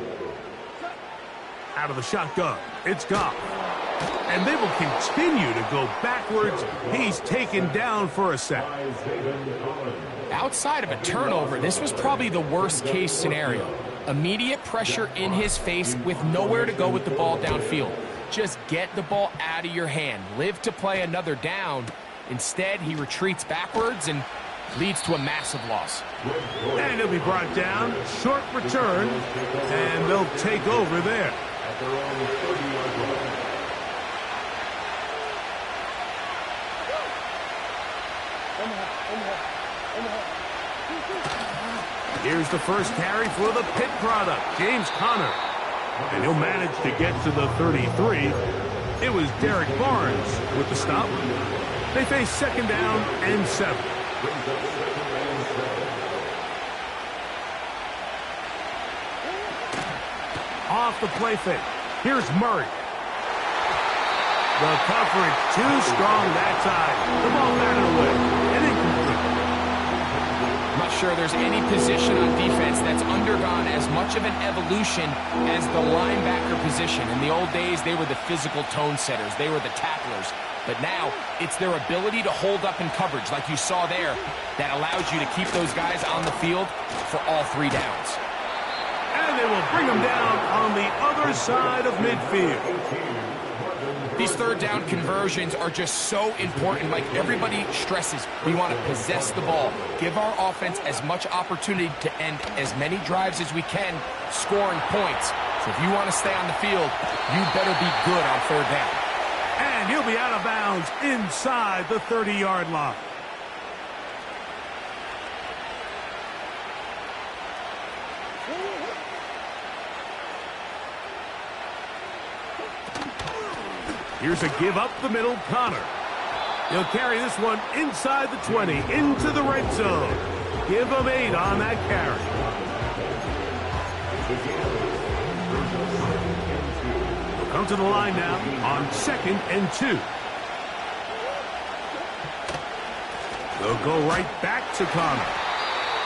Out of the shotgun, it's Goff. And they will continue to go backwards. He's taken down for a sack. Outside of a turnover, this was probably the worst-case scenario. Immediate pressure in his face with nowhere to go with the ball downfield. Just get the ball out of your hand. Live to play another down. Instead, he retreats backwards and leads to a massive loss. And he'll be brought down. Short return. And they'll take over there. Here's the first carry for the Pitt product, James Conner. And he'll manage to get to the 33. It was Derek Barnes with the stop. They face second down and 7. Off the play fake. Here's Murray. The coverage too strong that time. The ball batted away and incomplete. I'm not sure there's any position on defense that's undergone as much of an evolution as the linebacker position. In the old days, they were the physical tone setters. They were the tacklers. But now, it's their ability to hold up in coverage, like you saw there, that allows you to keep those guys on the field for all 3 downs. And they will bring them down on the other side of midfield. These third down conversions are just so important. Like everybody stresses, we want to possess the ball, give our offense as much opportunity to end as many drives as we can, scoring points. So if you want to stay on the field, you better be good on third down. And he'll be out of bounds inside the 30-yard line. Here's a give up the middle, Connor. He'll carry this one inside the 20, into the red zone. Give him 8 on that carry. We'll come to the line now on 2nd and 2. They'll go right back to Connor.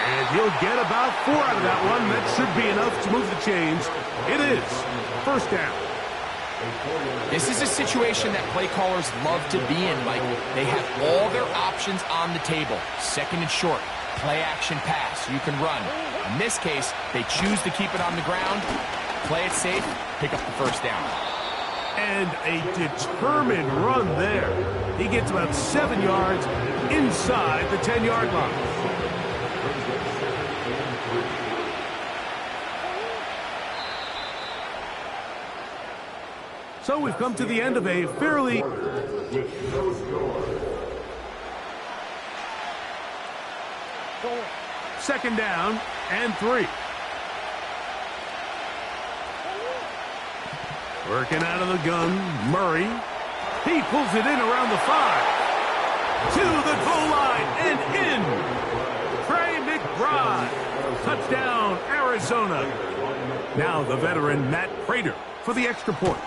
And he'll get about 4 out of that one. That should be enough to move the chains. It is first down. This is a situation that play callers love to be in, Mike. They have all their options on the table. Second and short, play action pass. You can run. In this case, they choose to keep it on the ground, play it safe, pick up the first down. And a determined run there. He gets about 7 yards inside the 10-yard line. So we've come to the end of a fairly... Second down and 3. Working out of the gun, Murray. He pulls it in around the 5. To the goal line and in. Trey McBride. Touchdown, Arizona. Now the veteran Matt Prater for the extra point.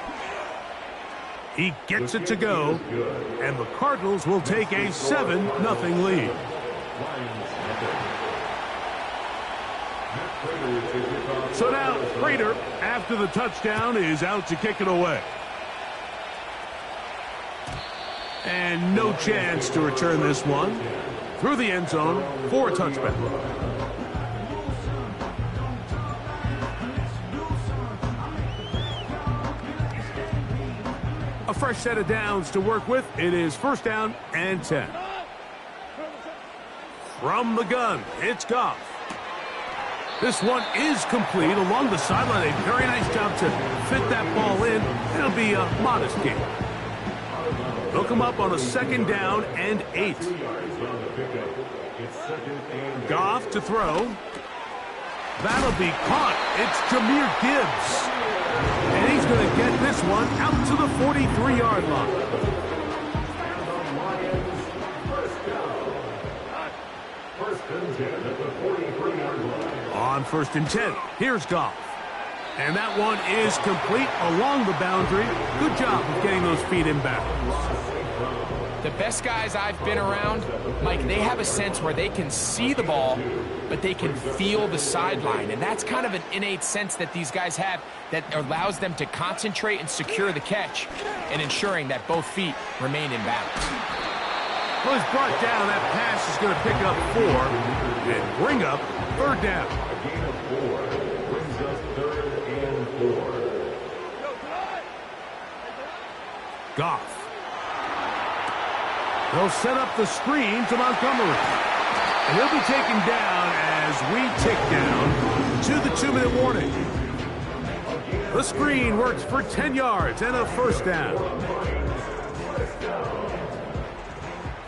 He gets it to go, and the Cardinals will take a 7-0 lead. So now Prater, after the touchdown, is out to kick it away. And no chance to return this one. Through the end zone for a touchback. A fresh set of downs to work with. It is first down and 10. From the gun, it's Goff. This one is complete along the sideline. A very nice job to fit that ball in. It'll be a modest gain. They'll come up on a second down and 8. Goff to throw. That'll be caught. It's Jahmyr Gibbs. And he's going to get this one out to the 43-yard line. On first and 10, here's Goff. And that one is complete along the boundary. Good job of getting those feet in bounds. The best guys I've been around, Mike, they have a sense where they can see the ball, but they can feel the sideline. And that's kind of an innate sense that these guys have that allows them to concentrate and secure the catch and ensuring that both feet remain in bounds. Well, he's brought down. That pass is going to pick up 4 and bring up third down. Brings us 3rd and 4. Goff. They'll set up the screen to Montgomery. And he'll be taken down as we tick down to the 2-minute warning. The screen works for 10 yards and a first down.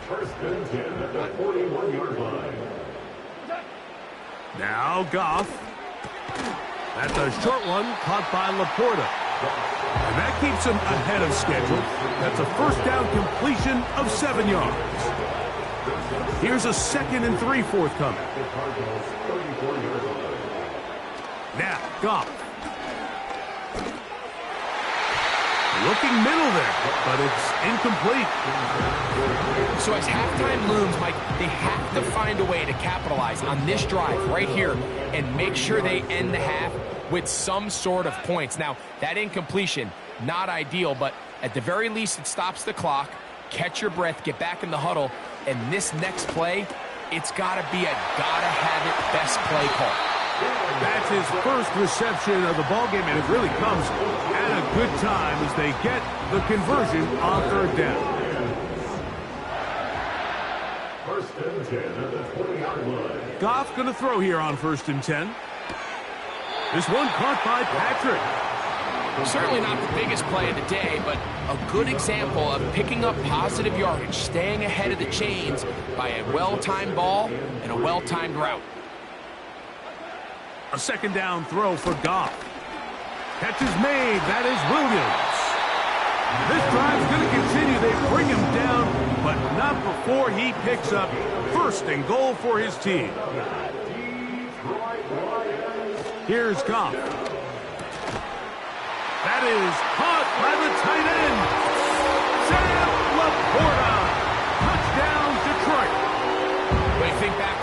First and 10 at the 41-yard line. Now Goff. That's a short one caught by Laporta. And that keeps him ahead of schedule. That's a first down completion of 7 yards. Here's a 2nd and 3 forthcoming. Now, Goff. Looking middle there, but it's incomplete. So as halftime looms, Mike, they have to find a way to capitalize on this drive right here and make sure they end the half with some sort of points. Now, that incompletion, not ideal, but at the very least, it stops the clock. Catch your breath, get back in the huddle, and this next play, it's got to be a gotta-have-it best play call. That's his first reception of the ballgame, and it really comes at a good time as they get the conversion on third down. First and 10 at the 20-yard line. Goff going to throw here on first and 10. This one caught by Patrick. Certainly not the biggest play of the day, but a good example of picking up positive yardage, staying ahead of the chains by a well-timed ball and a well-timed route. A second down throw for Goff. Catch is made. That is Williams. This drive's going to continue. They bring him down, but not before he picks up first and goal for his team. Here's Goff. That is caught by the tight end, Sam Laporta. Touchdown, Detroit.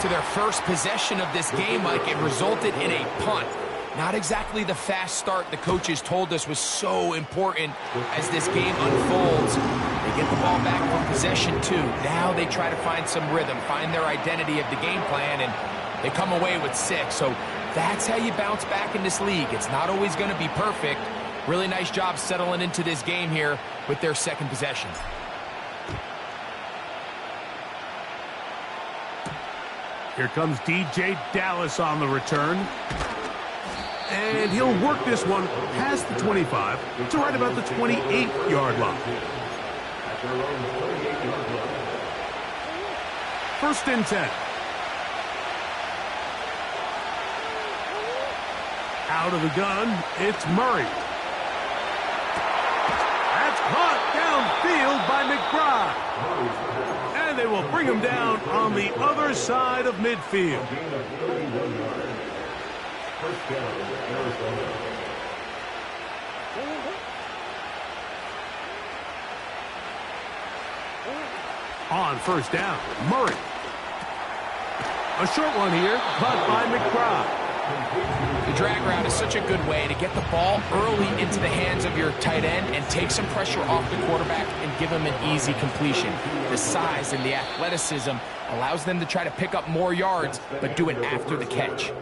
to their first possession of this game, Mike. It resulted in a punt. Not exactly the fast start the coaches told us was so important as this game unfolds. They get the ball back from possession 2. Now they try to find some rhythm, find their identity of the game plan, and they come away with 6. So that's how you bounce back in this league. It's not always going to be perfect. Really nice job settling into this game here with their second possession. Here comes DJ Dallas on the return. And he'll work this one past the 25 to right about the 28-yard line. First and 10. Out of the gun, it's Murray. That's caught downfield by McBride. And they will bring him down on the other side of midfield. On first down, Murray. A short one here, caught by McBride. The drag route is such a good way to get the ball early into the hands of your tight end and take some pressure off the quarterback and give him an easy completion. The size and the athleticism allows them to try to pick up more yards, but do it after the catch.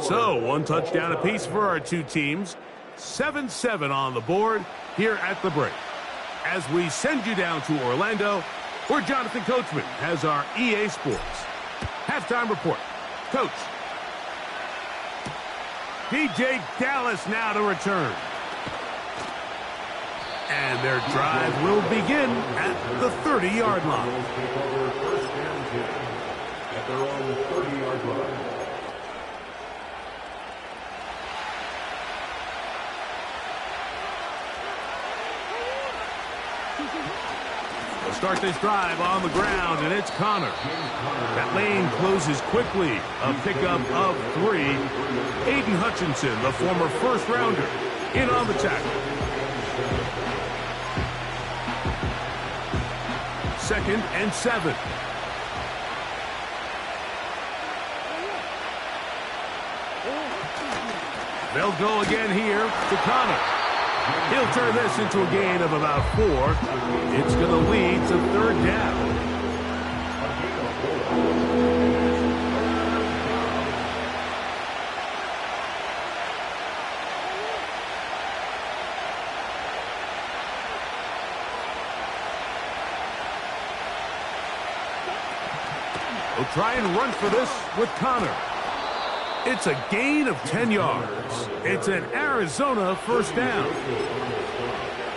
So, one touchdown apiece for our two teams. 7-7 on the board here at the break. As we send you down to Orlando, where Jonathan Coachman has our EA Sports halftime report. Coach. DJ Dallas now to return. And their drive will begin at the 30-yard line. At their own 30-yard line. They'll start this drive on the ground, and it's Connor. That lane closes quickly. A pickup of 3. Aiden Hutchinson, the former first-rounder, in on the tackle. Second and 7. They'll go again here to Connor. He'll turn this into a gain of about 4. It's going to lead to third down. We'll try and run for this with Connor. It's a gain of 10 yards. It's an Arizona first down.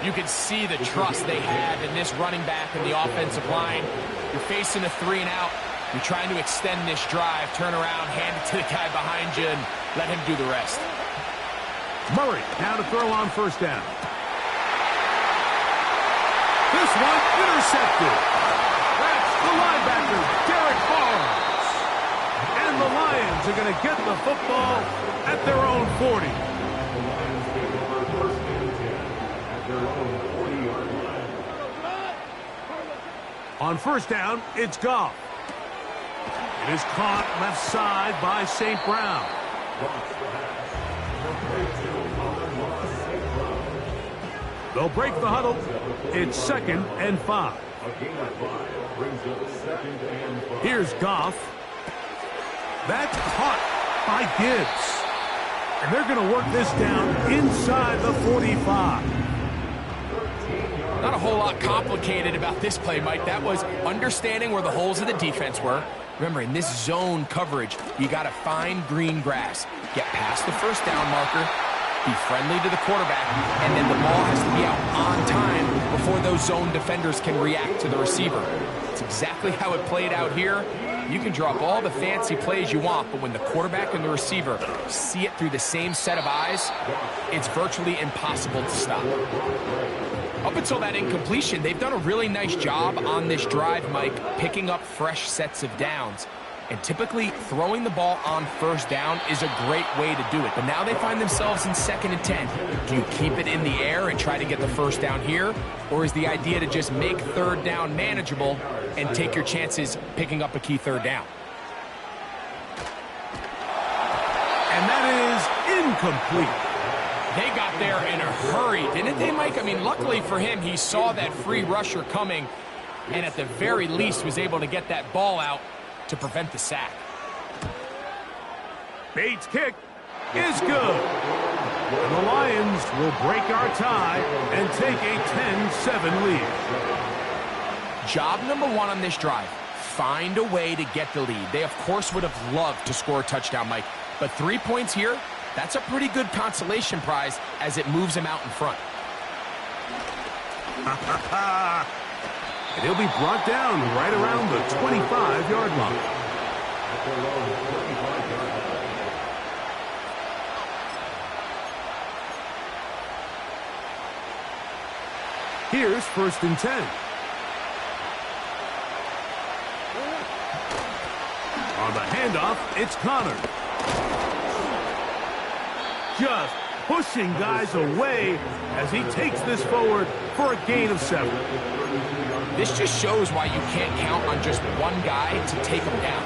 You can see the trust they have in this running back and the offensive line. You're facing a 3 and out. You're trying to extend this drive, turn around, hand it to the guy behind you, and let him do the rest. Murray now to throw on first down. This one intercepted. That's the linebacker, Derek Barnes. And the Lions are going to get the football at their own 40. On first down, it's Goff. It is caught left side by St. Brown. They'll break the huddle. It's 2nd and 5. Here's Goff. That's caught by Gibbs. And they're going to work this down inside the 45. Not a whole lot complicated about this play, Mike. That was understanding where the holes of the defense were. Remember, in this zone coverage, you got to find green grass. Get past the first down marker, be friendly to the quarterback, and then the ball has to be out on time before those zone defenders can react to the receiver. It's exactly how it played out here. You can draw up all the fancy plays you want, but when the quarterback and the receiver see it through the same set of eyes, it's virtually impossible to stop. Up until that incompletion, they've done a really nice job on this drive, Mike, picking up fresh sets of downs. And typically, throwing the ball on first down is a great way to do it. But now they find themselves in 2nd and 10. Do you keep it in the air and try to get the first down here? Or is the idea to just make third down manageable and take your chances picking up a key third down? incomplete. They got there in a hurry, didn't they, Mike? I mean, luckily for him, he saw that free rusher coming and at the very least was able to get that ball out to prevent the sack. Bates' kick is good. And the Lions will break our tie and take a 10-7 lead. Job number one on this drive, find a way to get the lead. They, of course, would have loved to score a touchdown, Mike. But 3 points here, that's a pretty good consolation prize as it moves them out in front. And he'll be brought down right around the 25-yard line. Here's 1st and 10. On the handoff, it's Connor. Just pushing guys away as he takes this forward for a gain of 7. This just shows why you can't count on just one guy to take him down.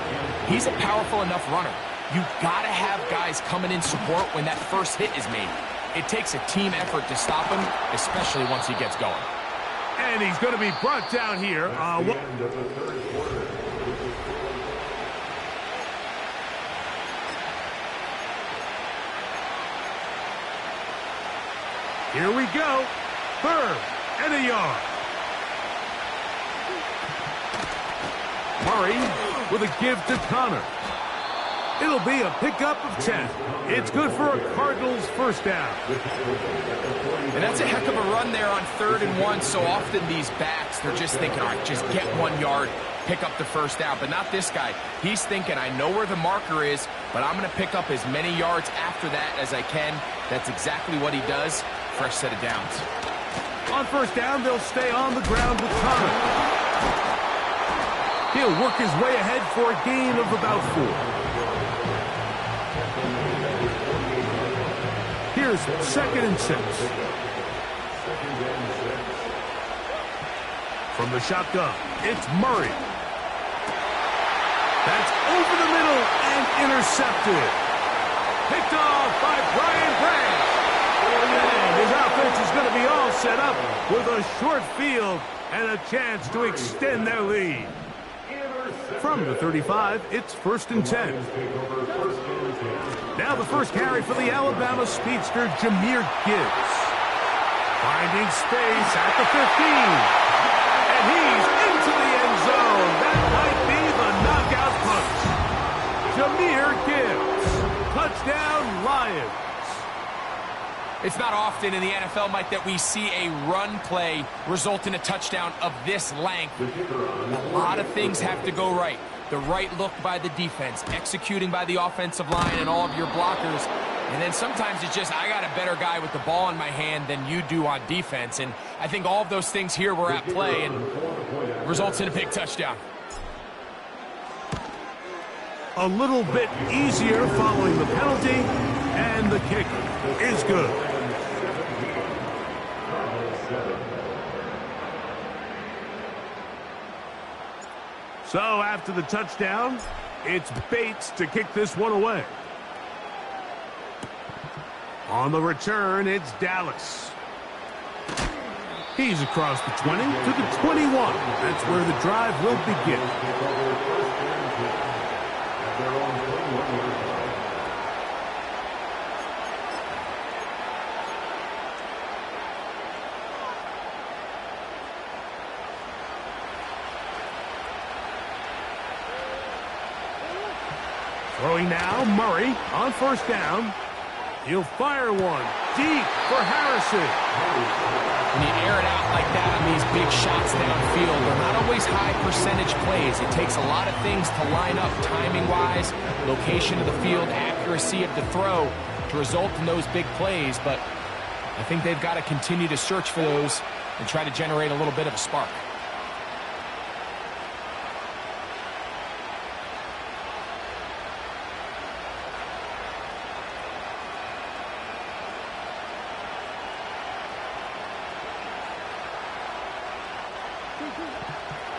He's a powerful enough runner. You've got to have guys coming in support when that first hit is made. It takes a team effort to stop him, especially once he gets going. And he's going to be brought down here. Here we go. 3rd and a yard. Murray with a give to Connor. It'll be a pickup of 10. It's good for a Cardinals first down. And that's a heck of a run there on 3rd and 1. So often these backs, they're just thinking, all right, just get 1 yard, pick up the first down. But not this guy. He's thinking, I know where the marker is, but I'm going to pick up as many yards after that as I can. That's exactly what he does. Fresh set of downs. On first down, they'll stay on the ground with Connor. He'll work his way ahead for a gain of about 4. Here's 2nd and 6. From the shotgun, it's Murray. That's over the middle and intercepted. Picked off by Brian Branch. And his offense is going to be all set up with a short field and a chance to extend their lead. From the 35, it's 1st and 10. Now the first carry for the Alabama speedster, Jahmyr Gibbs. Finding space at the 15. And he's into the end zone. That might be the knockout punch. Jahmyr Gibbs. Touchdown, Lions. It's not often in the NFL, Mike, that we see a run play result in a touchdown of this length. A lot of things have to go right. The right look by the defense, executing by the offensive line and all of your blockers. And then sometimes it's just, I got a better guy with the ball in my hand than you do on defense. And I think all of those things here were at play and results in a big touchdown. A little bit easier following the penalty, and the kick is good. So after the touchdown, it's Bates to kick this one away. On the return, it's Dallas. He's across the 20 to the 21. That's where the drive will begin. Throwing now, Murray on first down. He'll fire one deep for Harrison. When you air it out like that on these big shots downfield, they're not always high percentage plays. It takes a lot of things to line up timing-wise, location of the field, accuracy of the throw to result in those big plays. But I think they've got to continue to search for those and try to generate a little bit of a spark.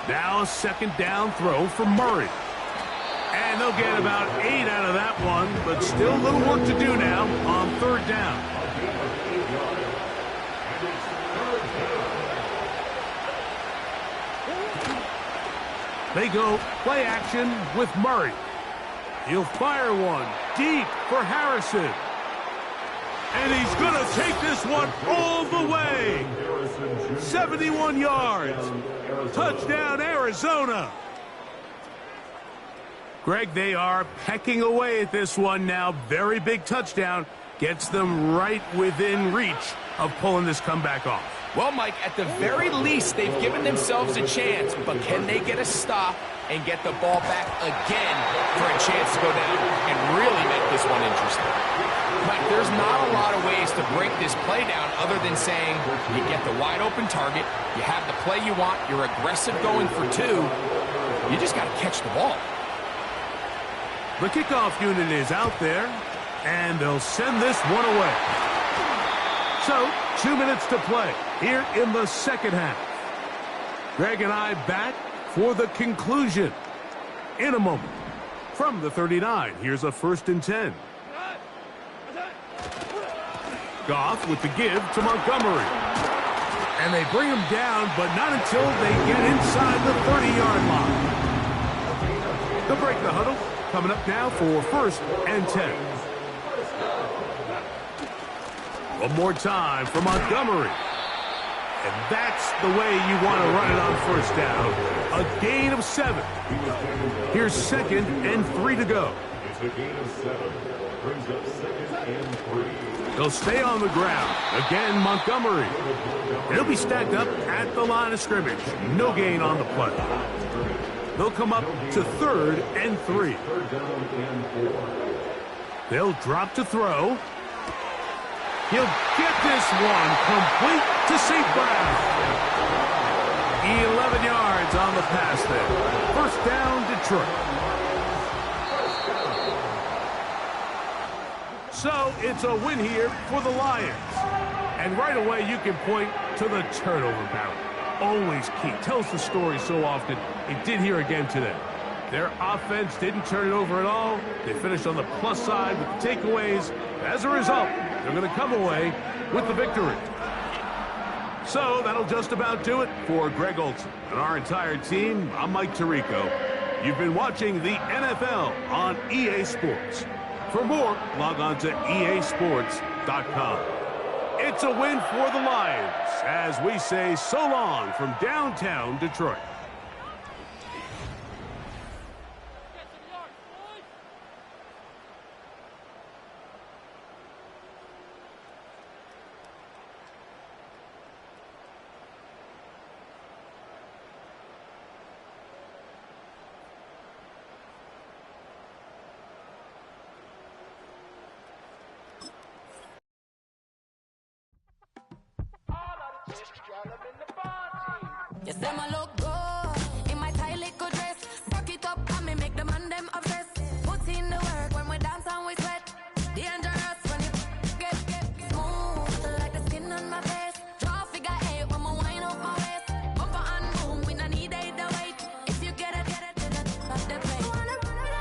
Now a second down throw for Murray. And they'll get about 8 out of that one, but still a little work to do now on 3rd down. They go play action with Murray. He'll fire one deep for Harrison. And he's going to take this one all the way. 71 yards. Touchdown, Arizona. Greg, they are pecking away at this one now. Very big touchdown. Gets them right within reach of pulling this comeback off. Well, Mike, at the very least, they've given themselves a chance, but can they get a stop and get the ball back again for a chance to go down and really make this one interesting? Mike, there's not a lot of ways to break this play down other than saying you get the wide open target, you have the play you want, you're aggressive going for 2, you just got to catch the ball. The kickoff unit is out there, and they'll send this one away. So, 2 minutes to play here in the second half. Greg and I back for the conclusion in a moment. From the 39, here's a 1st and 10. Goff with the give to Montgomery. And they bring him down, but not until they get inside the 30-yard line. They'll break the huddle. Coming up now for 1st and 10. One more time for Montgomery. And that's the way you want to run it on 1st down. A gain of 7. Here's 2nd and 3 to go. It's a gain of 7. Brings up 2nd and 3. They'll stay on the ground. Again, Montgomery. They'll be stacked up at the line of scrimmage. No gain on the play. They'll come up to 3rd and 3. They'll drop to throw. He'll get this one complete to St. Brown. 11 yards on the pass there. 1st down, Detroit. So it's a win here for the Lions. And right away you can point to the turnover battle. Always key. Tells the story so often. It did here again today. Their offense didn't turn it over at all. They finished on the plus side with the takeaways. As a result, they're going to come away with the victory. So that'll just about do it for Greg Olson and our entire team. I'm Mike Tirico. You've been watching the NFL on EA Sports. For more, log on to easports.com. It's a win for the Lions as we say so long from downtown Detroit. Yes, them a look good in my tight little dress. Rock it up and me make the man them obsessed. Put in the work when we dance and we sweat. Dangerous when you get smooth like the skin on my face. Draw figure 8 when I wind up my waist. Bumper and boom, we no need either wait. If you get it, then that's the play. You wanna run it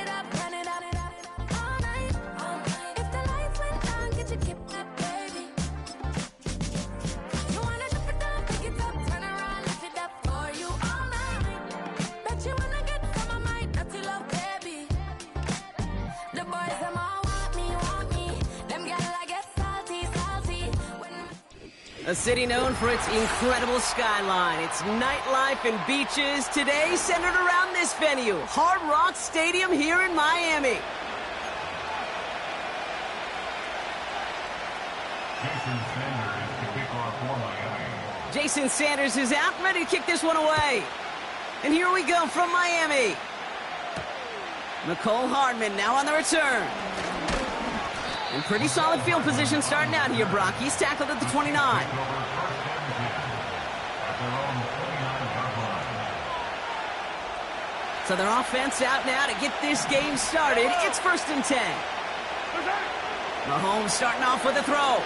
up, run it up all night. If the lights went down, get your kip up, baby. You wanna jump it down, pick it up, turn around, lift it up for you all night. Bet you wanna get some of my dirty love, baby. The boys them all want me. Them gyal I get salty. A city known for its incredible skyline, its nightlife and beaches, today centered around this venue, Hard Rock Stadium here in Miami. Jason Sanders is Jason Sanders is the kickoff for Miami. out, ready to kick this one away. And here we go from Miami. Nicole Hardman now on the return. In pretty solid field position starting out here, Brock. He's tackled at the 29. At their own 29-yard line. So their offense out now to get this game started. It's 1st and 10. Mahomes starting off with a throw.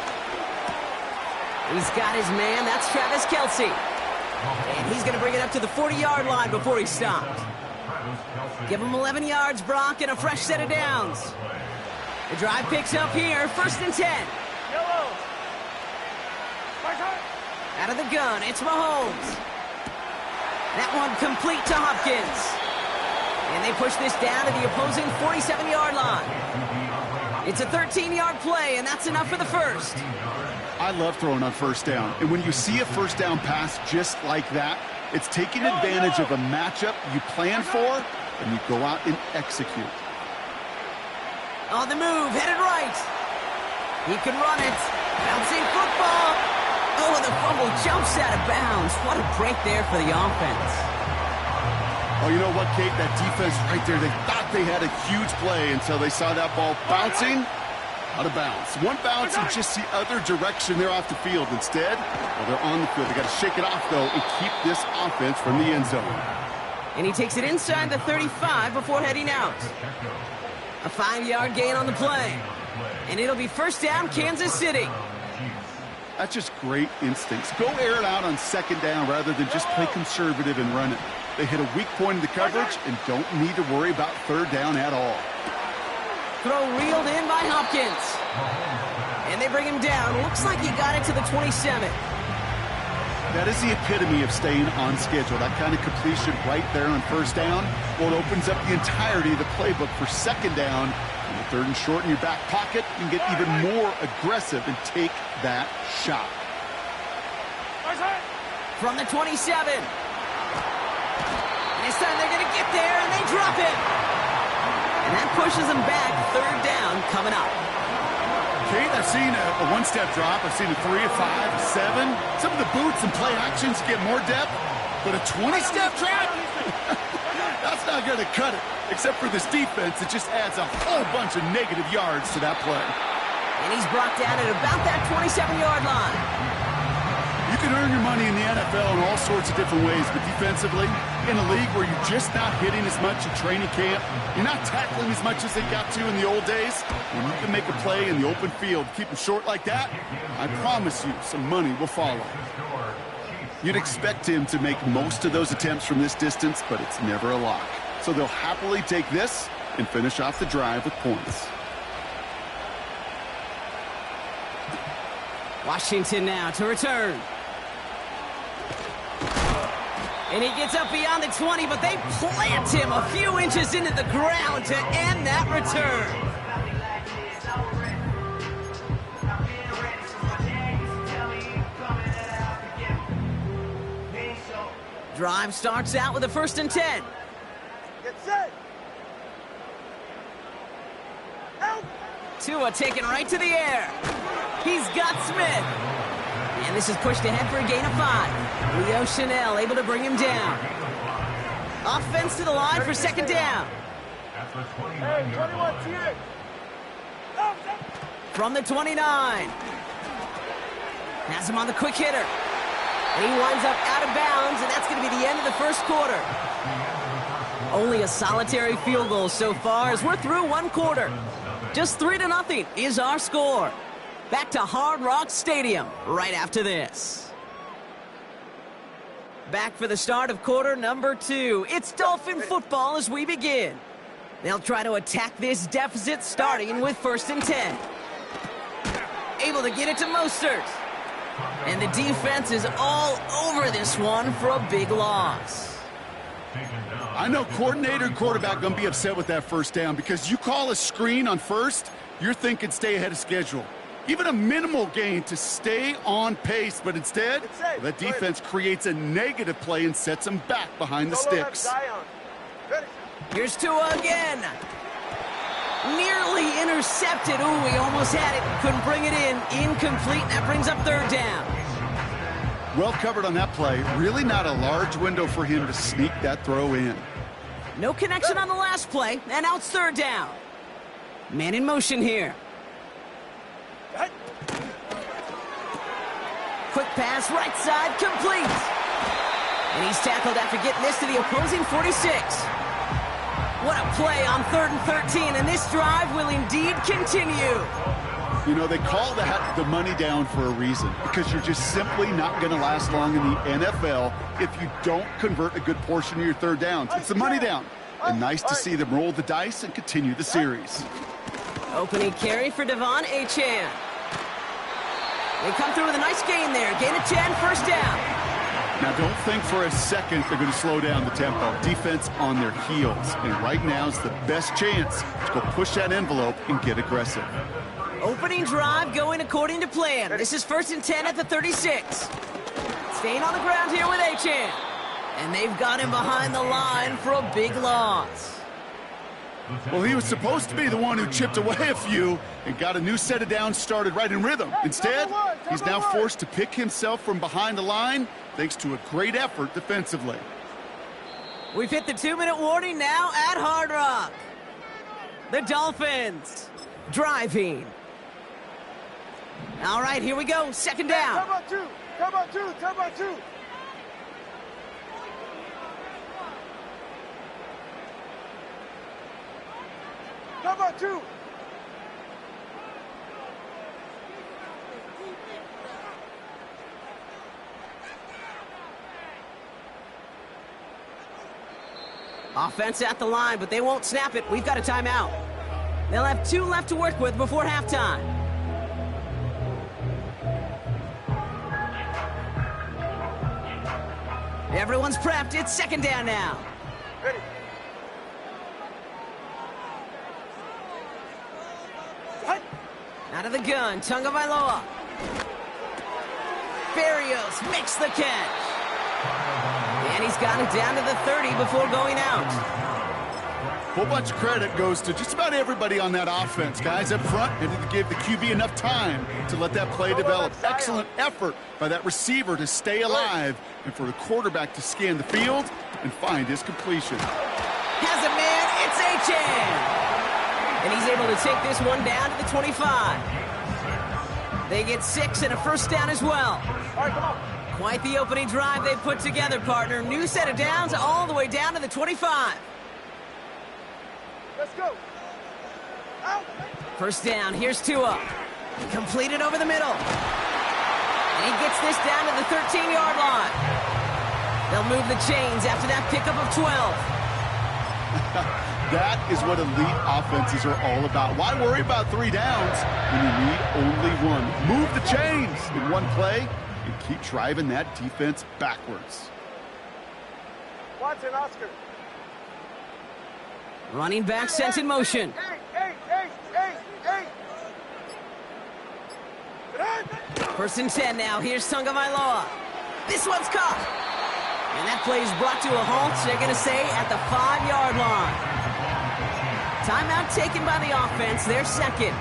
He's got his man. That's Travis Kelce. And he's going to bring it up to the 40-yard line before he stopped. Give them 11 yards, Brock, and a fresh set of downs. The drive picks up here, 1st and 10. Out of the gun, it's Mahomes. That one complete to Hopkins. And they push this down to the opposing 47-yard line. It's a 13-yard play, and that's enough for the first. I love throwing on 1st down. And when you see a 1st down pass just like that, it's taking advantage of a matchup you plan for, and you go out and execute. On the move, headed right. He can run it. Bouncing football. Oh, the fumble jumps out of bounds. What a break there for the offense. Oh, you know what, Kate? That defense right there, they thought they had a huge play until they saw that ball bouncing out of bounds. One bounce and just the other direction. They're off the field. Instead, well, they're on the field. They got to shake it off, though, and keep this offense from the end zone. And he takes it inside the 35 before heading out. A 5-yard gain on the play. And it'll be 1st down, Kansas City. That's just great instincts. Go air it out on 2nd down rather than just play conservative and run it. They hit a weak point in the coverage and don't need to worry about 3rd down at all. Throw reeled in by Hopkins. And they bring him down. Looks like he got it to the 27. That is the epitome of staying on schedule. That kind of completion right there on 1st down. Well, it opens up the entirety of the playbook for 2nd down. And the 3rd and short in your back pocket, you can get even more aggressive and take that shot. From the 27. This time they're going to get there, and they drop it. And that pushes them back. 3rd down coming up. Kate, I've seen a one-step drop. I've seen a 3, a 5, a 7. Some of the boots and play actions get more depth. But a 20-step drop? That's not going to cut it. Except for this defense, it just adds a whole bunch of negative yards to that play. And he's brought down at about that 27-yard line. You can earn your money in the NFL in all sorts of different ways, but defensively, in a league where you're just not hitting as much in training camp, you're not tackling as much as they got to in the old days, when you can make a play in the open field, keep them short like that, I promise you some money will follow. You'd expect him to make most of those attempts from this distance, but it's never a lock. So they'll happily take this and finish off the drive with points. Washington now to return. And he gets up beyond the 20, but they plant him a few inches into the ground to end that return. Drive starts out with a 1st and 10. Get set. Tua taken right to the air. He's got Smith. And this is pushed ahead for a gain of 5. Leo Chanel able to bring him down. Offense to the line for 2nd down. Hey, 21, T.A. From the 29. Has him on the quick hitter. And he winds up out of bounds, and that's going to be the end of the 1st quarter. Only a solitary field goal so far as we're through 1 quarter. Just 3-0 is our score. Back to Hard Rock Stadium right after this. Back for the start of quarter number 2. It's Dolphin football as we begin. They'll try to attack this deficit starting with 1st and 10. Able to get it to Mostert. And the defense is all over this one for a big loss. I know coordinator and quarterback going to be upset with that 1st down because you call a screen on 1st, you're thinking stay ahead of schedule. Even a minimal gain to stay on pace, but instead, that defense creates a negative play and sets them back behind the sticks. Here's Tua again. Nearly intercepted. Ooh, he almost had it. Couldn't bring it in. Incomplete. That brings up 3rd down. Well covered on that play. Really not a large window for him to sneak that throw in. No connection on the last play, and now it's 3rd down. Man in motion here. Quick pass, right side, complete. And he's tackled after getting this to the opposing 46. What a play on 3rd and 13, and this drive will indeed continue. You know, they call that the money down for a reason, because you're just simply not going to last long in the NFL if you don't convert a good portion of your 3rd downs. It's the money down. and nice to see them roll the dice and continue the series. Opening carry for Devon Achane. They come through with a nice gain there. Gain of 10, first down. Now, don't think for a second they're going to slow down the tempo. Defense on their heels. And right now is the best chance to go push that envelope and get aggressive. Opening drive going according to plan. This is 1st and 10 at the 36. Staying on the ground here with Achane. And they've got him behind the line for a big loss. Well, he was supposed to be the one who chipped away a few and got a new set of downs started right in rhythm. Instead, he's now forced to pick himself from behind the line thanks to a great effort defensively. We've hit the 2-minute warning now at Hard Rock. The Dolphins driving. All right, here we go. Second down. Come on, two. Come on, two. Come on, two. Come on, two. Offense at the line, but they won't snap it. We've got a timeout. They'll have 2 left to work with before halftime. Everyone's prepped. It's second down now. Ready. Out of the gun, Tagovailoa. Barrios makes the catch. And he's got it down to the 30 before going out. Whole bunch of credit goes to just about everybody on that offense. Guys up front and to give the QB enough time to let that play develop. Excellent effort by that receiver to stay alive and for the quarterback to scan the field and find his completion. Has a man, it's Achane. And he's able to take this one down to the 25. They get 6 and a first down as well. All right, come on. Quite the opening drive they put together, partner. New set of downs all the way down to the 25. Let's go. Out. First down, here's Tua. Completed over the middle. And he gets this down to the 13-yard line. They'll move the chains after that pickup of 12. That is what elite offenses are all about. Why worry about 3 downs when you need only 1? Move the chains in one play and keep driving that defense backwards. Watson, Oscar. Running back sent in motion. Hey. First and 10 now. Here's Tagovailoa. This one's caught. And that play is brought to a halt, they're going to say, at the 5-yard line. Timeout taken by the offense. They're second.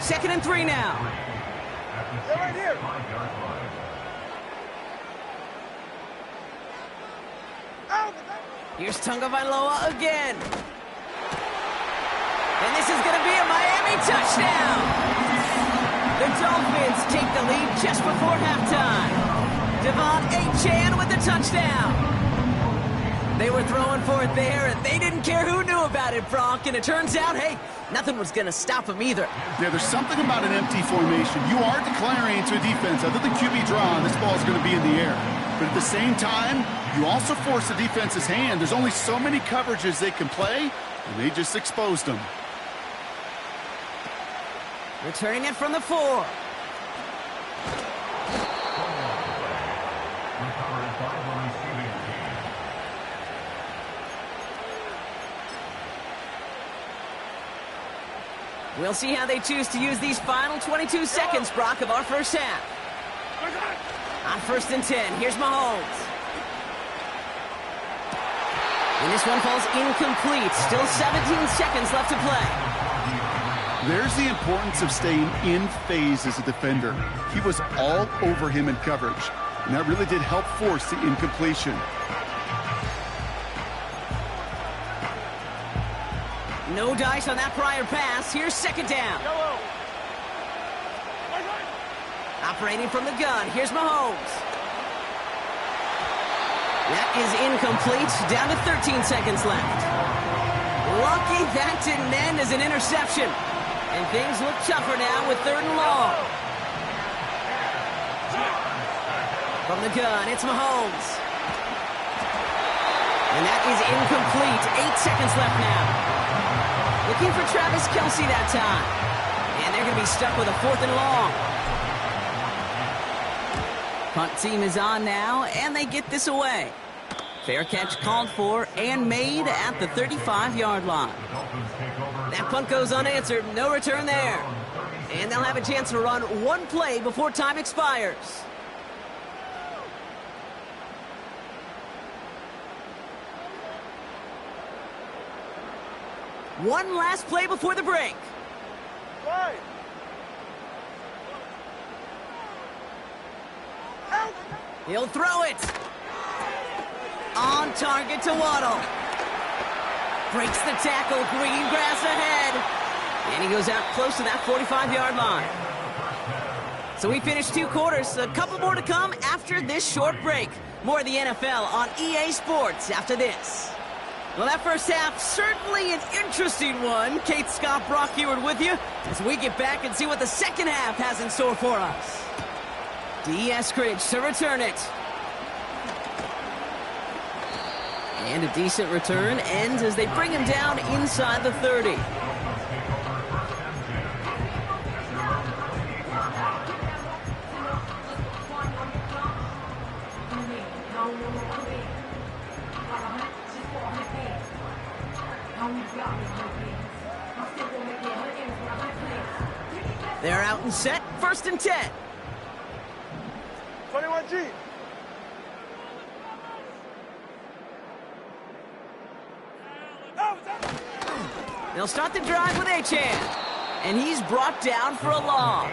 2nd and 3 now. They're right here. Out. Here's Tagovailoa again. And this is going to be a Miami touchdown. The Dolphins take the lead just before halftime. Devon Achane with the touchdown. They were throwing for it there, and they didn't care who knew about it, Brock. And it turns out, hey, nothing was going to stop them either. Yeah, there's something about an empty formation. You are declaring to a defense, other than QB draw, this ball is going to be in the air. But at the same time, you also force the defense's hand. There's only so many coverages they can play, and they just exposed them. Returning it from the 4. We'll see how they choose to use these final 22 seconds, Brock, of our first half. On 1st and 10, here's Mahomes. And this one falls incomplete. Still 17 seconds left to play. There's the importance of staying in phase as a defender. He was all over him in coverage, and that really did help force the incompletion. No dice on that prior pass. Here's 2nd down. Operating from the gun. Here's Mahomes. That is incomplete. Down to 13 seconds left. Lucky that didn't end as an interception. And things look tougher now with 3rd and long. From the gun, it's Mahomes. And that is incomplete. 8 seconds left now. Looking for Travis Kelce that time. And they're going to be stuck with a 4th and long. Punt team is on now, and they get this away. Fair catch called for and made at the 35-yard line. That punt goes unanswered. No return there. And they'll have a chance to run one play before time expires. One last play before the break. Right. He'll throw it. On target to Waddle. Breaks the tackle. Green grass ahead. And he goes out close to that 45-yard line. So we finished 2 quarters. A couple more to come after this short break. More of the NFL on EA Sports after this. Well, that first half, certainly an interesting one. Kate Scott, Brock Heward with you as we get back and see what the second half has in store for us. D. Eskridge to return it. And a decent return ends as they bring him down inside the 30. They're out and set. 1st and 10. 21G. They'll start the drive with Achane. And he's brought down for a loss.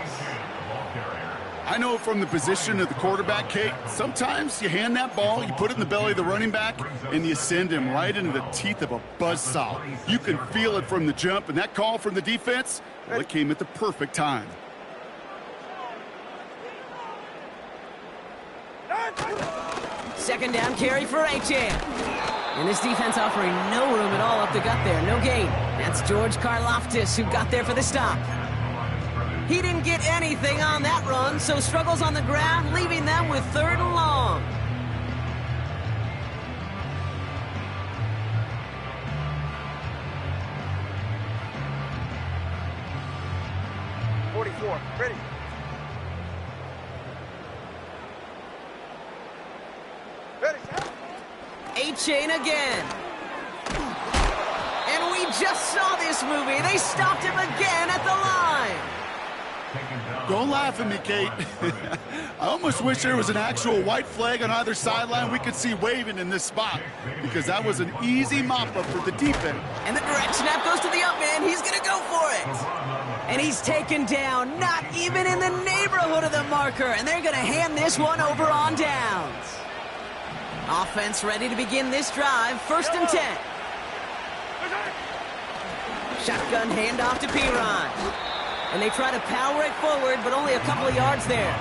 I know from the position of the quarterback, Kate, sometimes you hand that ball, you put it in the belly of the running back, and you send him right into the teeth of a buzzsaw. You can feel it from the jump, and that call from the defense, well, it came at the perfect time. Second down carry for Achane. And this defense offering no room at all up the gut there. No gain. That's George Karlaftis who got there for the stop. He didn't get anything on that run, so struggles on the ground, leaving them with 3rd and long. Ready. Ready, set. Achane again. And we just saw this movie. They stopped him again at the line. Don't laugh at me, Kate. I almost wish there was an actual white flag on either sideline we could see waving in this spot, because that was an easy mop-up for the defense. And the direct snap goes to the up man. He's going to go for it. And he's taken down, not even in the neighborhood of the marker. And they're going to hand this one over on downs. Offense ready to begin this drive. 1st and 10. Shotgun handoff to Piron. And they try to power it forward, but only a couple of yards there.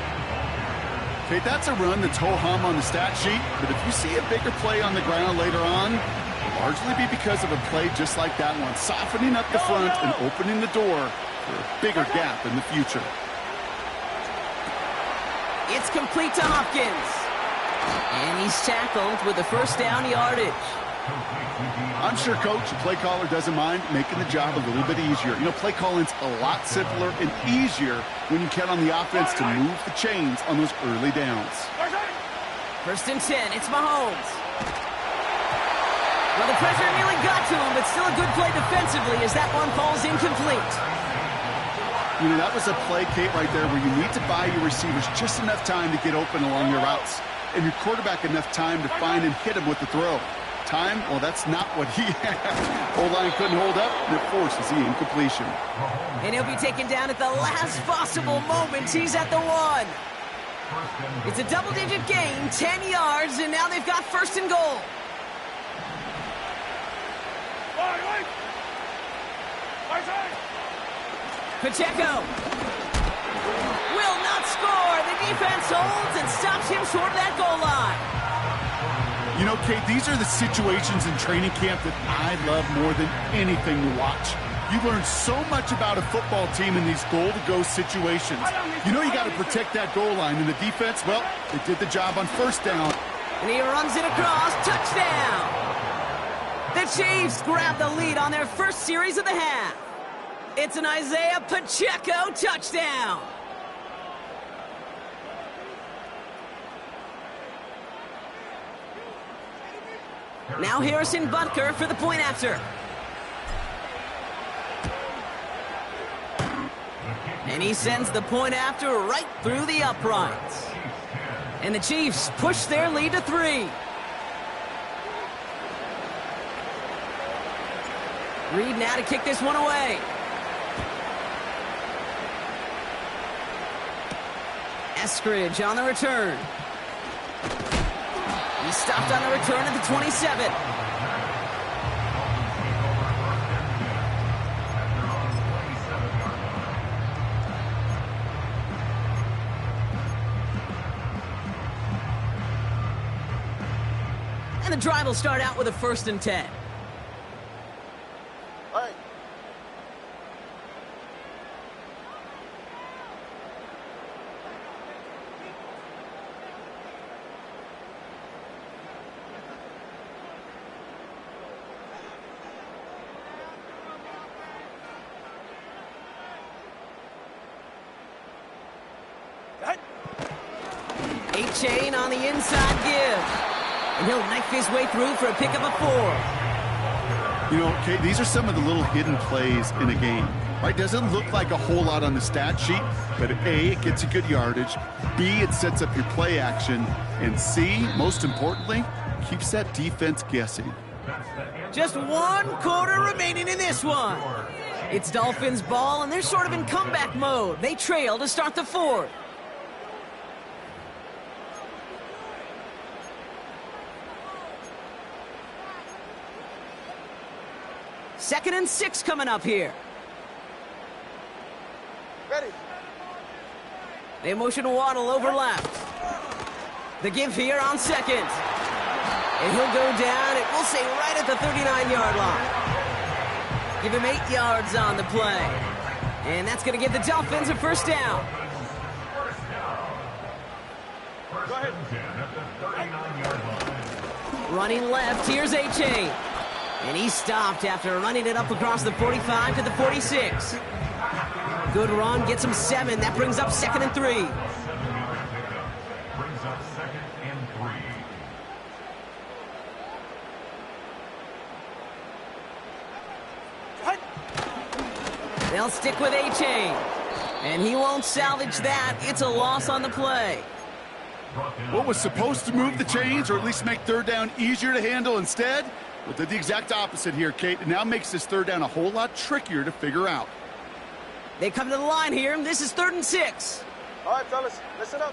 Okay, that's a run that's ho-hum on the stat sheet, but if you see a bigger play on the ground later on, it'll largely be because of a play just like that one, softening up the front and opening the door for a bigger gap in the future. It's complete to Hopkins. And he's tackled with the 1st down yardage. I'm sure Coach, the play caller, doesn't mind making the job a little bit easier. You know, play calling's a lot simpler and easier when you count on the offense to move the chains on those early downs. 1st and 10, it's Mahomes. Well, the pressure nearly got to him, but still a good play defensively as that one falls incomplete. You know, that was a play, Kate, right there where you need to buy your receivers just enough time to get open along your routes, and your quarterback enough time to find and hit him with the throw. Time, well, that's not what he had. O-line couldn't hold up, and it forces the incompletion. And he'll be taken down at the last possible moment. He's at the 1. It's a double-digit gain, 10 yards, and now they've got 1st and goal. Pacheco will not score. The defense holds and stops him short of that goal line. You know, Kate, these are the situations in training camp that I love more than anything to watch. You learn so much about a football team in these goal-to-go situations. You know you got to protect that goal line, and the defense, well, they did the job on 1st down. And he runs it across. Touchdown. The Chiefs grab the lead on their first series of the half. It's an Isaiah Pacheco touchdown. Now Harrison Butker for the point after. And he sends the point after right through the uprights. And the Chiefs push their lead to 3. Reed now to kick this one away. Eskridge on the return. He stopped on the return at the 27. And the drive will start out with a 1st and 10. All right. A-Chain on the inside give. And he'll knife his way through for a pickup of 4. You know, Kate, these are some of the little hidden plays in a game, right? Doesn't look like a whole lot on the stat sheet, but A, it gets you good yardage. B, it sets up your play action. And C, most importantly, keeps that defense guessing. Just 1 quarter remaining in this one. It's Dolphins ball, and they're sort of in comeback mode. They trail to start the 4th. Second and 6 coming up here. Ready. They motion Waddle over left. The give here on 2nd. And he'll go down, and we'll say right at the 39-yard line. Give him 8 yards on the play. And that's going to give the Dolphins a 1st down. Go ahead. Running left, here's A-Chain. And he stopped after running it up across the 45 to the 46. Good run, gets him 7. That brings up 2nd and 3. Brings up 2nd and 3. They'll stick with A-Chain. And he won't salvage that. It's a loss on the play. What was supposed to move the chains, or at least make 3rd down easier to handle instead? Well, did the exact opposite here, Kate. It now makes this 3rd down a whole lot trickier to figure out. They come to the line here. This is 3rd and 6. All right, fellas, listen up.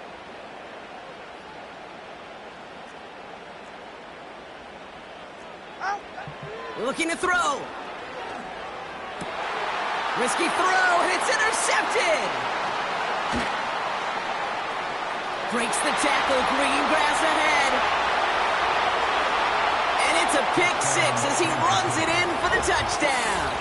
Out. Looking to throw. Risky throw, and it's intercepted. Breaks the tackle, green grass ahead. And it's a pick 6 as he runs it in for the touchdown.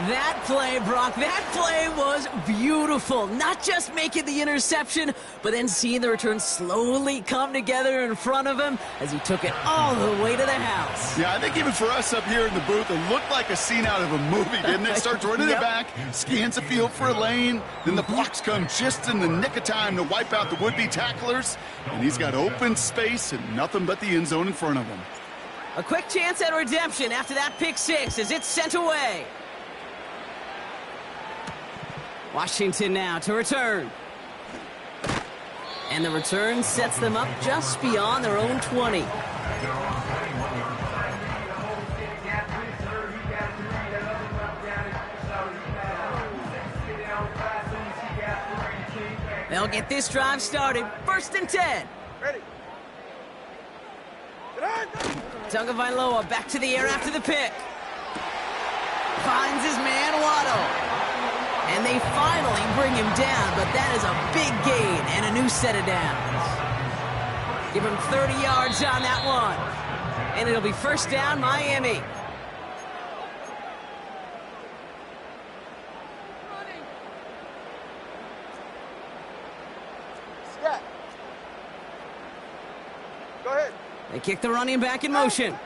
That play, Brock, that play was beautiful. Not just making the interception, but then seeing the return slowly come together in front of him as he took it all the way to the house. Yeah, I think even for us up here in the booth, it looked like a scene out of a movie, didn't it? Starts running it back, scans the field for a lane, then the blocks come just in the nick of time to wipe out the would-be tacklers, and he's got open space and nothing but the end zone in front of him. A quick chance at redemption after that pick 6 as it's sent away. Washington now to return. And the return sets them up just beyond their own 20. They'll get this drive started. 1st and 10. Ready. Tagovailoa back to the air after the pick. Finds his man Waddle. And they finally bring him down, but that is a big gain and a new set of downs. Give him 30 yards on that one. And it'll be 1st down, Miami. Scat. Go ahead. They kick the running back in motion.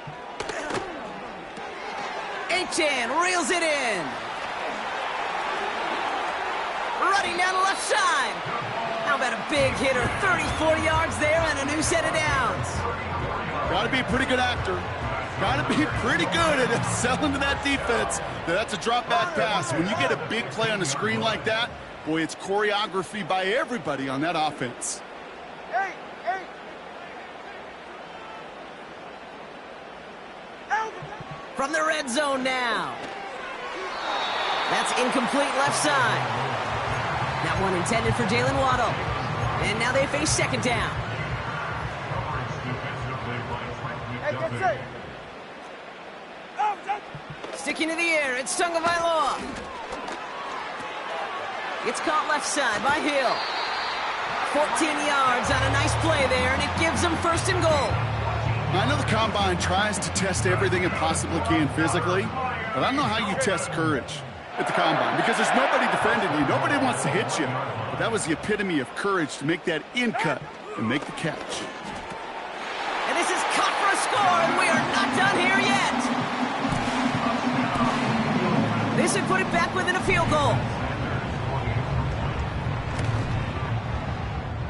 Reach in, reels it in. Running down the left side. How about a big hitter, 30, 40 yards there and a new set of downs. Got to be a pretty good actor. Got to be pretty good at selling to that defense. That's a drop back pass. When you get a big play on the screen like that, boy, it's choreography by everybody on that offense. Hey, hey. From the red zone now. That's incomplete left side. That one intended for Jalen Waddle. And now they face second down. Hey, get set. Sticking to the air, it's Tagovailoa. It's caught left side by Hill. 14 yards on a nice play there, and it gives them first and goal. I know the Combine tries to test everything it possibly can physically, but I don't know how you test courage at the Combine, because there's nobody defending you. Nobody wants to hit you. But that was the epitome of courage to make that in cut and make the catch. And this is cut for a score, and we are not done here yet. This would put it back within a field goal.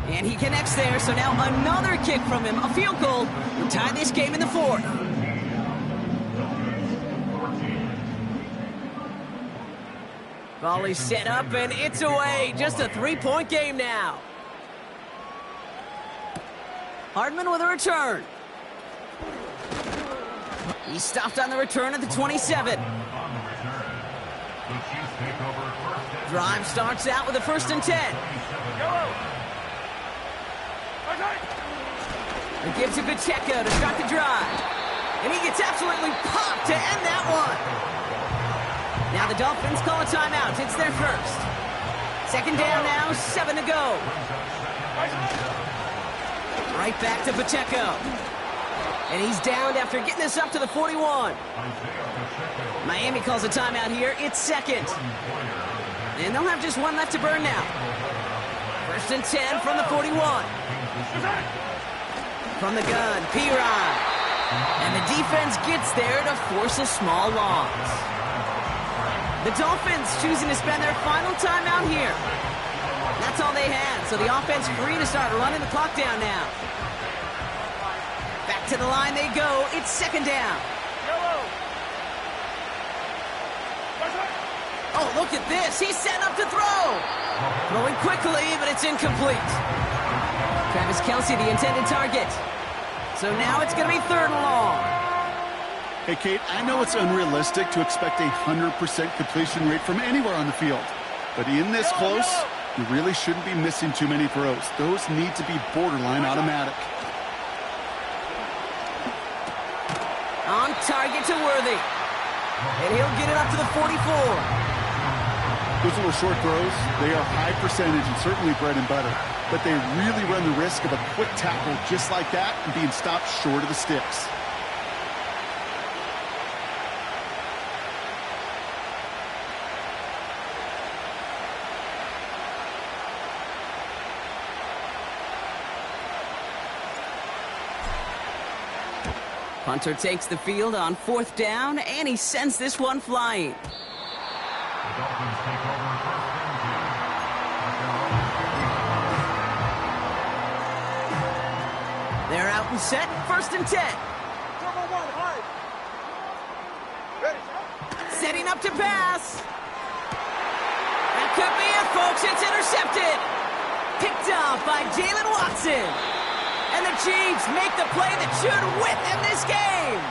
And he connects there, so now another kick from him. A field goal will tie this game in the fourth. Volley set up, and it's away. Just a three-point game now. Hardman with a return. He stopped on the return at the 27. Drive starts out with a 1st and 10. It gives to Pacheco to start the drive. And he gets absolutely popped to end that one. Now the Dolphins call a timeout. It's their first. Second down now, 7 to go. Right back to Pacheco. And he's downed after getting this up to the 41. Miami calls a timeout here. It's second. And they'll have just one left to burn now. 1st and 10 from the 41. From the gun, P-Rod. And the defense gets there to force a small loss. The Dolphins choosing to spend their final timeout here. That's all they had, so the offense free to start running the clock down now. Back to the line they go. It's second down. Oh, look at this. He's set up to throw. Throwing quickly, but it's incomplete. Travis Kelce, the intended target. So now it's going to be 3rd and long. Hey, Kate, I know it's unrealistic to expect a 100% completion rate from anywhere on the field. But in this close, you really shouldn't be missing too many throws. Those need to be borderline automatic. On target to Worthy. And he'll get it up to the 44. Those little short throws, they are high percentage and certainly bread and butter. But they really run the risk of a quick tackle just like that and being stopped short of the sticks. Punter takes the field on 4th down, and he sends this one flying. They're out and set, 1st and 10. Setting up to pass. That could be it, folks. It's intercepted. Picked off by Jalen Watson. And the Chiefs make the play that should win them this game.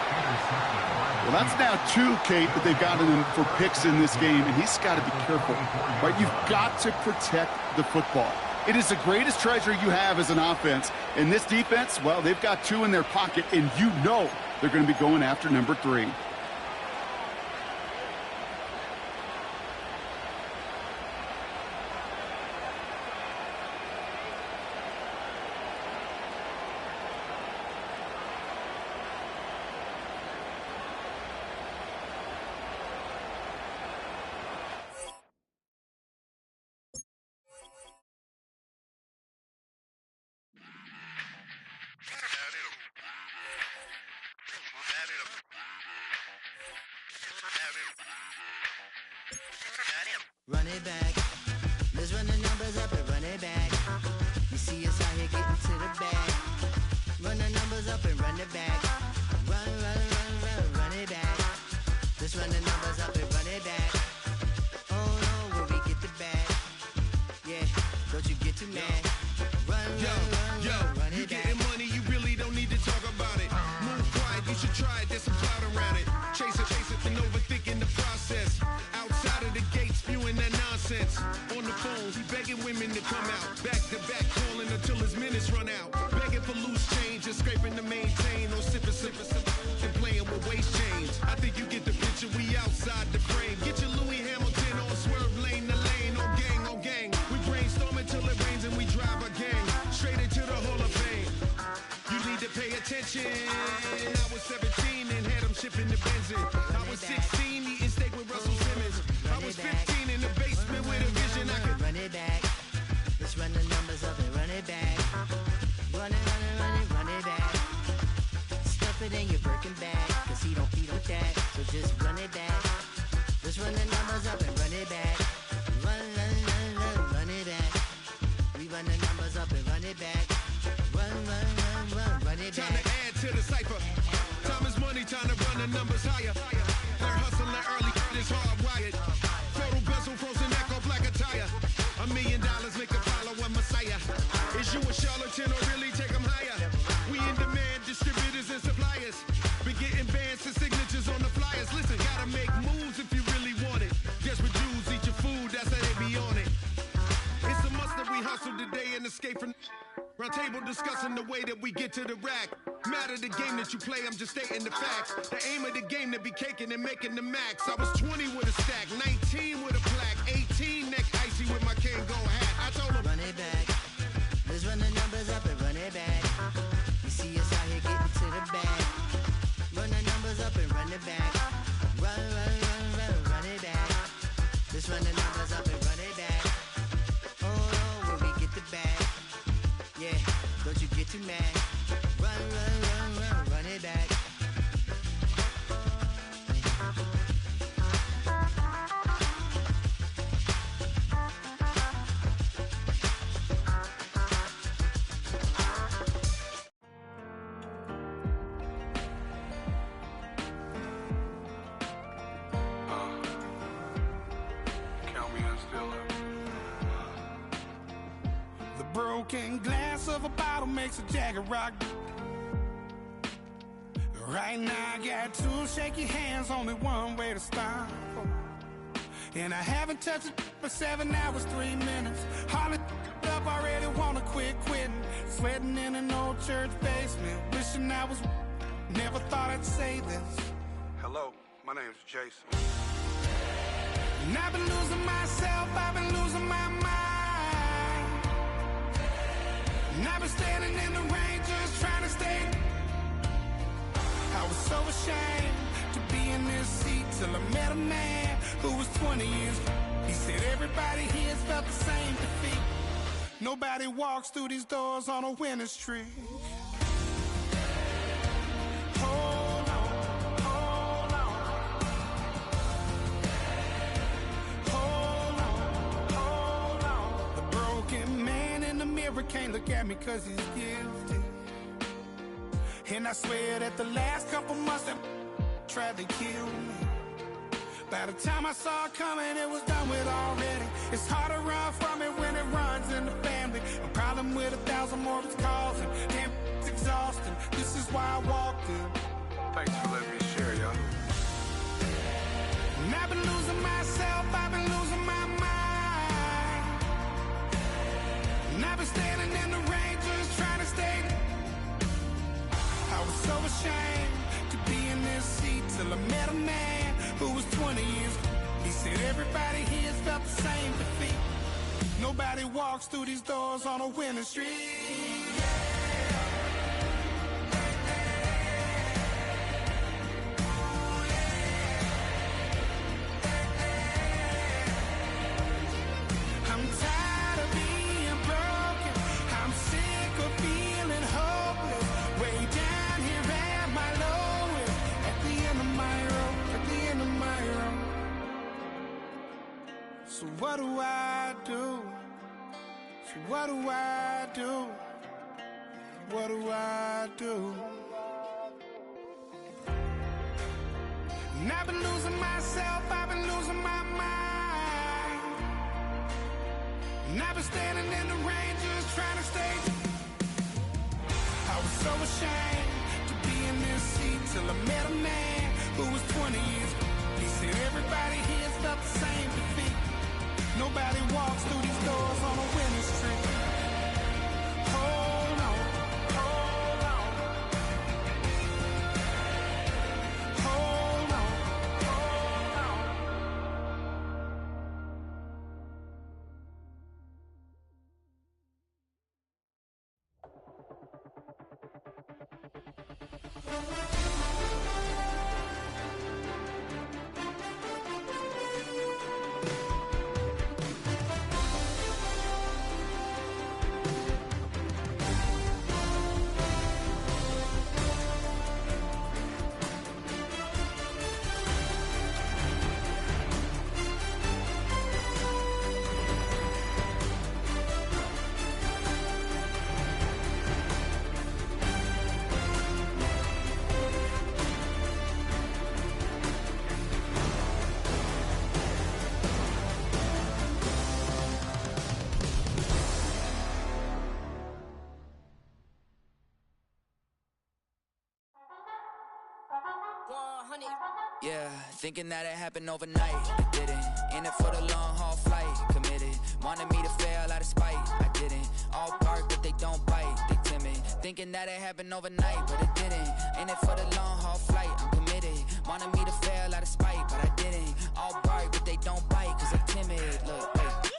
Well, that's now 2, Kate, that they've gotten him for picks in this game, and he's got to be careful. Right? You've got to protect the football. It is the greatest treasure you have as an offense. And this defense, well, they've got 2 in their pocket, and you know they're going to be going after number 3. back. Run, run you it back. getting money, you really don't need to talk about it. Move quiet, you should try it, there's some clout around it. Chase it, and overthinking the process. Outside of the gates, spewing that nonsense. On the phone, he begging women to come out. Back to back, calling until his minutes run out. Begging for loose change and scraping to maintain. No sipping, and playing with waist chains. I think you get the picture, we outside the frame. Get your Louis Hamilton on swerve lane to lane. On gang. We brainstorm until it rains and we drive a gang. Straight into the Hall of Fame. You need to pay attention. I was 17 and had them shipping the Benzin. I was 16 eating steak with Russell Simmons. I was 15 in the basement with a vision. I could run it back. Let's run the numbers up and run it back. Run it back. Stuff it in your Birkin bag, cause he don't eat with that. So just run it back. Let's run the numbers up and run it back. Run it back. We run the numbers up and run it back. Run it back. time to add to the cipher. Time is money, time to run the numbers higher. They're hustling early, it's hardwired. Photo bezel, frozen echo, black attire. $1 million make a follow a messiah. Is you a charlatan or really take them higher? We in demand, distributors and suppliers. Been getting bands and signatures on the flyers. Listen, gotta make moves if you really want it. Desperate Jews eat your food, that's how they be on it. It's a must that we hustle today and escape from round table discussing the way that we get to the rack. Matter the game that you play, I'm just stating the facts. The aim of the game to be caking and making the max. I was 20 with a stack, 19 with a plaque, 18 neck icy with my Kango hat. I told him, run it back. Let's run the numbers up and run it back. You see us out here getting to the bag. Run the numbers up and run it back. Run it back. Let's run the numbers up and run it back. Oh, when we get the bag. Yeah, don't you get too mad. Run it back. Count me in still up. The broken glass of a bottle makes a Jagger rock. Right now I got two shaky hands, only one way to stop. And I haven't touched it for 7 hours, 3 minutes. Hardly up, already wanna quit quitting. Sweating in an old church basement, wishing I was. Never thought I'd say this. Hello, my name's Jason. And I've been losing myself, I've been losing my mind. And I've been standing in the rain just trying to stay. I was so ashamed to be in this seat till I met a man who was 20 years. He said everybody here's felt the same defeat. Nobody walks through these doors on a winning streak. Hold on, hold on. Hold on, hold on. The broken man in the mirror can't look at me 'cause he's guilty. And I swear that the last couple months that tried to kill me. By the time I saw it coming, it was done with already. It's hard to run from it when it runs in the family. A problem with 1,000 more it's causing. Damn, it's exhausting. This is why I walked in. Thanks for letting me share, y'all. And I've been losing myself, I've been losing my mind. And I've been standing in the rain just trying to stay. I was so ashamed to be in this seat till I met a man who was 20 years. He said everybody here's felt the same defeat. Nobody walks through these doors on a winning streak. I'm tired of being broken. I'm sick of feeling hopeless. Way down here at my lowest. At the end of my road. At the end of my road. So what do I do? So what do I do? What do I do? And I've been losing myself, I've been losing my mind. And I've I've been standing in the rain just trying to stay. I was so ashamed to be in this seat till I met a man who was 20 years. He said everybody here's felt the same defeat. Nobody walks through these doors on a winning streak. Hold on, hold on. Hold on, hold on. Yeah, thinking that it happened overnight, it didn't. In it for the long haul flight, committed. Wanted me to fail out of spite, I didn't. All bark but they don't bite, they timid. Thinking that it happened overnight, but it didn't. In it for the long haul flight, I'm committed. Wanted me to fail out of spite, but I didn't. All bark but they don't bite, cause I'm timid. Look, wait.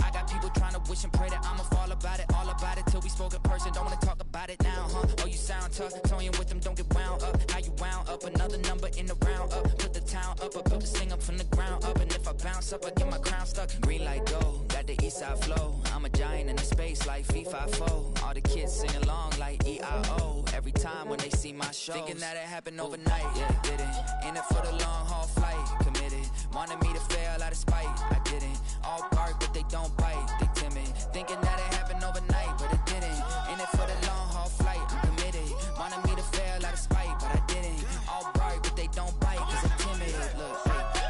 I got people trying to wish and pray that I'ma fall about it, all about it till we spoke in person. Don't wanna talk about it now, huh? Oh, you sound tough, toying with them, don't get wound up. How you wound up? Another number in the round up. Put the town up, I built this thing up from the ground up. And if I bounce up, I get my crown stuck. Green light go, got the east side flow. I'm a giant in the space like FIFA4. All the kids sing along like E-I-O. Every time when they see my show, thinking that it happened overnight, yeah, it didn't. In it for the long haul flight, committed. Wanted me to fail out of spite, I didn't. All bark but they don't bite, they timid. Thinking that it happened overnight, but it didn't. In it for the long haul flight, I'm committed. Wanted me to fail out of spite, but I didn't. All bark but they don't bite, cause I'm timid. Look,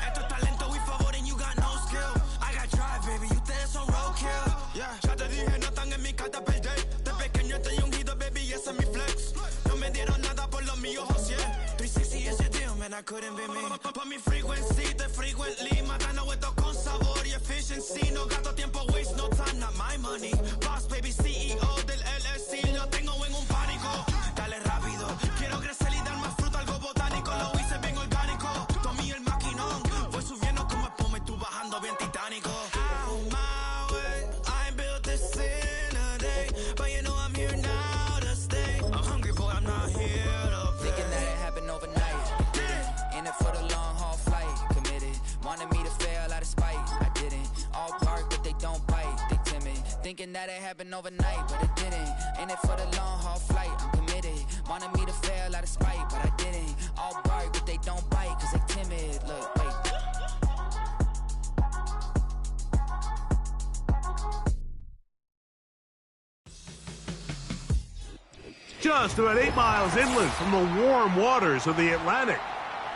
Esto es talento y favor and you got no skill. I got drive, baby, ustedes son roadkill. Yeah, ya te dije, no están en mi carta perder. De pequeño estoy ungido, baby, ese es mi flex. No me dieron nada por lo mío, José. 360 is your deal, man, I couldn't be me. Pa' mi frequency, te frequently. Matando esto con sabor y efficiency. No gasto tiempo, waste no time, not my money. Boss, baby, CEO del LLC. Lo tengo en un pánico. Dale rápido, quiero crecer y dar más fruto, algo botánico. Lo hice bien orgánico. Tomé el maquinón. Voy subiendo como espuma y tú bajando bien titánico. Out my way, I ain't built this in a day. But you know I'm here now to stay. I'm hungry, boy, I'm not here to play. thinking that it happened overnight, didn't. In it for the long haul flight, committed. Wanted me to fail out of spite, I didn't. All bark but they don't bite, they timid. Thinking that it happened overnight, but it didn't. In it for the long haul flight, I'm committed. Wanted me to fail out of spite, but I didn't. All bark but they don't bite, cause they timid. Look, wait. Just about 8 miles inland from the warm waters of the Atlantic,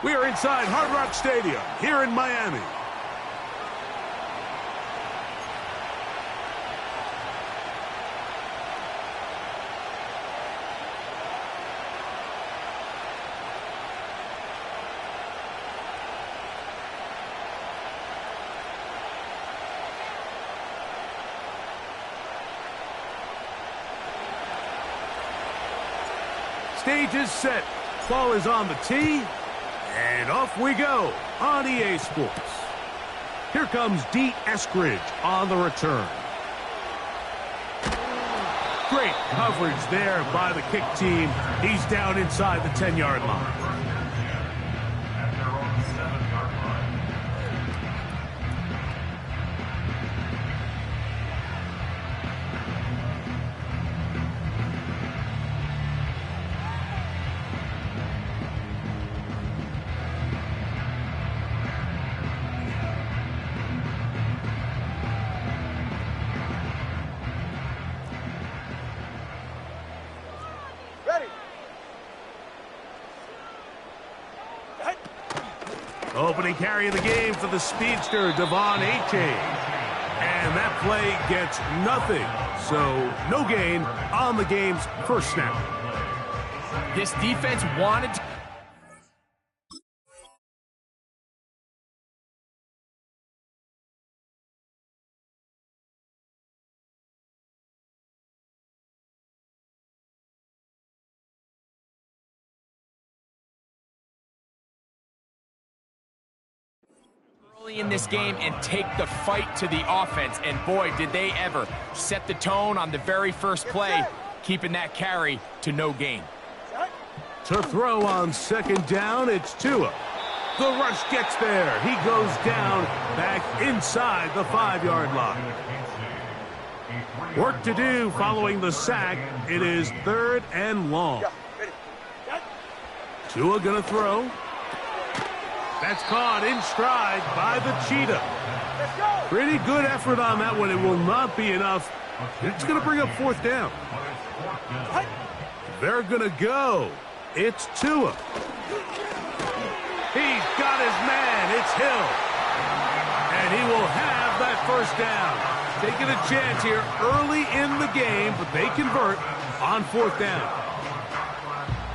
we are inside Hard Rock Stadium here in Miami. Stage is set. Ball is on the tee. And off we go on EA Sports. Here comes D. Eskridge on the return. Great coverage there by the kick team. He's down inside the 10-yard line. At their own 7-yard line. Opening carry of the game for the speedster, Devon Achane. And that play gets nothing. So no gain on the game's first snap. This defense wanted to... in this game and take the fight to the offense, and boy, did they ever set the tone on the very first play, keeping that carry to no gain. To throw on second down, it's Tua. The rush gets there. He goes down back inside the 5-yard line. Work to do following the sack. It is 3rd and long. Tua gonna throw. That's caught in stride by the Cheetah. Pretty good effort on that one. It will not be enough. It's going to bring up 4th down. They're going to go. It's Tua. He's got his man. It's Hill. And he will have that 1st down. Taking a chance here early in the game, but they convert on 4th down.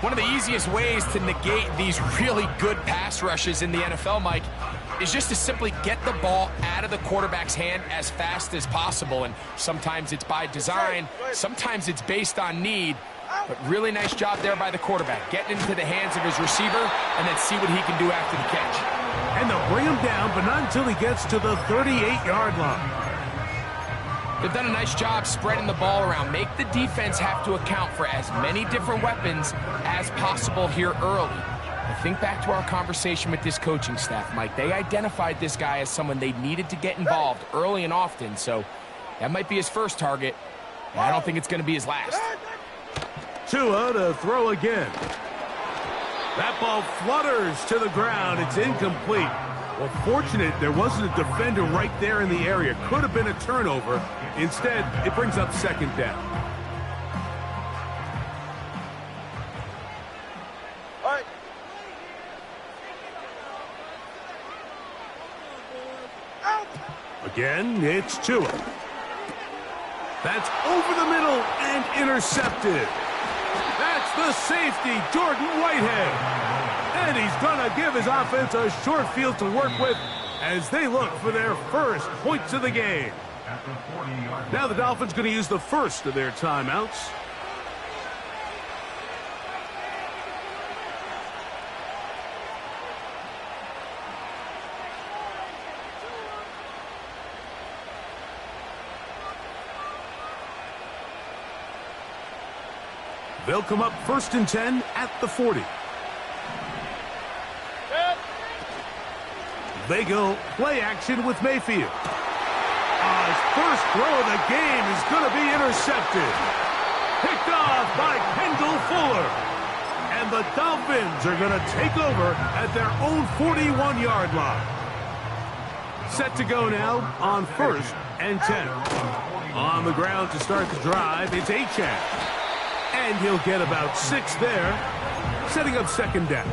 One of the easiest ways to negate these really good pass rushes in the NFL, Mike, is just to simply get the ball out of the quarterback's hand as fast as possible. And sometimes it's by design, sometimes it's based on need. But really nice job there by the quarterback, getting into the hands of his receiver and then see what he can do after the catch. And they'll bring him down, but not until he gets to the 38-yard line. They've done a nice job spreading the ball around. Make the defense have to account for as many different weapons as possible here early. I think back to our conversation with this coaching staff, Mike. They identified this guy as someone they needed to get involved early and often, so that might be his first target. And I don't think it's going to be his last. Tua to throw again. That ball flutters to the ground. It's incomplete. Well, fortunate there wasn't a defender right there in the area. Could have been a turnover. Instead, it brings up 2nd down. All right. Again, it's Tua. That's over the middle and intercepted. That's the safety, Jordan Whitehead. And he's going to give his offense a short field to work with as they look for their first points of the game. Now the Dolphins going to use the first of their timeouts. They'll come up 1st and 10 at the 40. They go play action with Mayfield. His first throw of the game is going to be intercepted. Picked off by Kendall Fuller. And the Dolphins are going to take over at their own 41-yard line. Set to go now on 1st and 10. On the ground to start the drive, it's Achane. And he'll get about 6 there, setting up 2nd down.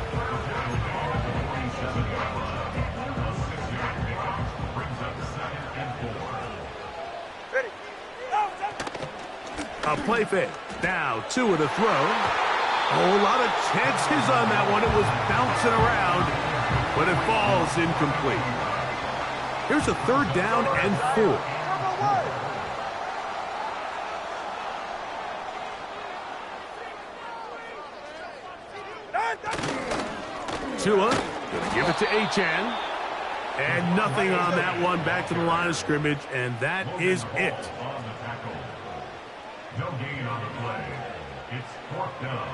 A play fake. Now Tua to throw. A whole lot of chances on that one. It was bouncing around, but it falls incomplete. Here's a 3rd down and 4. Tua gonna give it to Achane. And nothing on that one. Back to the line of scrimmage, and that is it. No gain on the play. It's 4th down.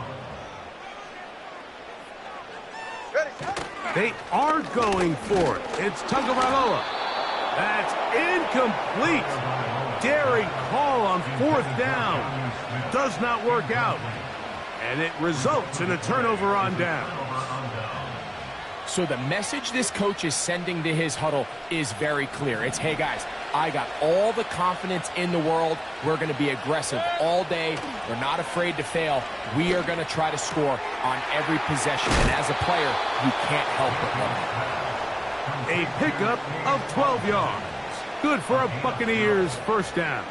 They are going for it. It's Tagovailoa. That's incomplete. Daring call on 4th down. Does not work out. And it results in a turnover on down. So the message this coach is sending to his huddle is very clear. It's, hey guys, I got all the confidence in the world. We're going to be aggressive all day. We're not afraid to fail. We are going to try to score on every possession. And as a player, you can't help but love it. A pickup of 12 yards. Good for a Buccaneers first down.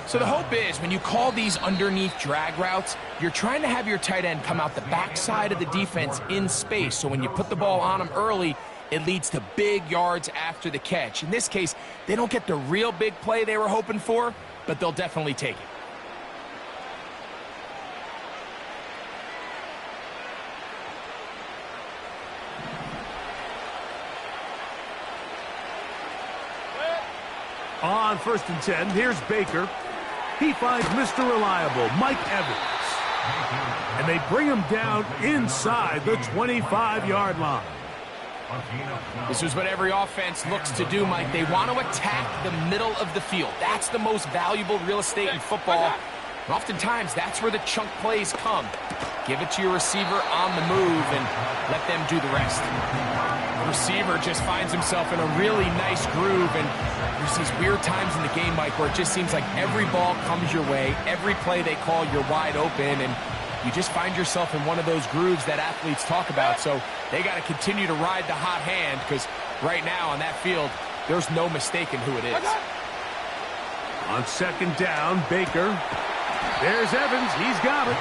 So the hope is when you call these underneath drag routes, you're trying to have your tight end come out the backside of the defense in space. So when you put the ball on him early, it leads to big yards after the catch. In this case, they don't get the real big play they were hoping for, but they'll definitely take it. On 1st and 10, here's Baker. He finds Mr. Reliable, Mike Evans. And they bring him down inside the 25-yard line. This is what every offense looks to do, Mike. They want to attack the middle of the field. That's the most valuable real estate in football. And oftentimes, that's where the chunk plays come. Give it to your receiver on the move and let them do the rest. The receiver just finds himself in a really nice groove, and there's these weird times in the game, Mike, where it just seems like every ball comes your way, every play they call, you're wide open, and you just find yourself in one of those grooves that athletes talk about. So they got to continue to ride the hot hand, because right now on that field, there's no mistaking who it is. On 2nd down, Baker. There's Evans. He's got it.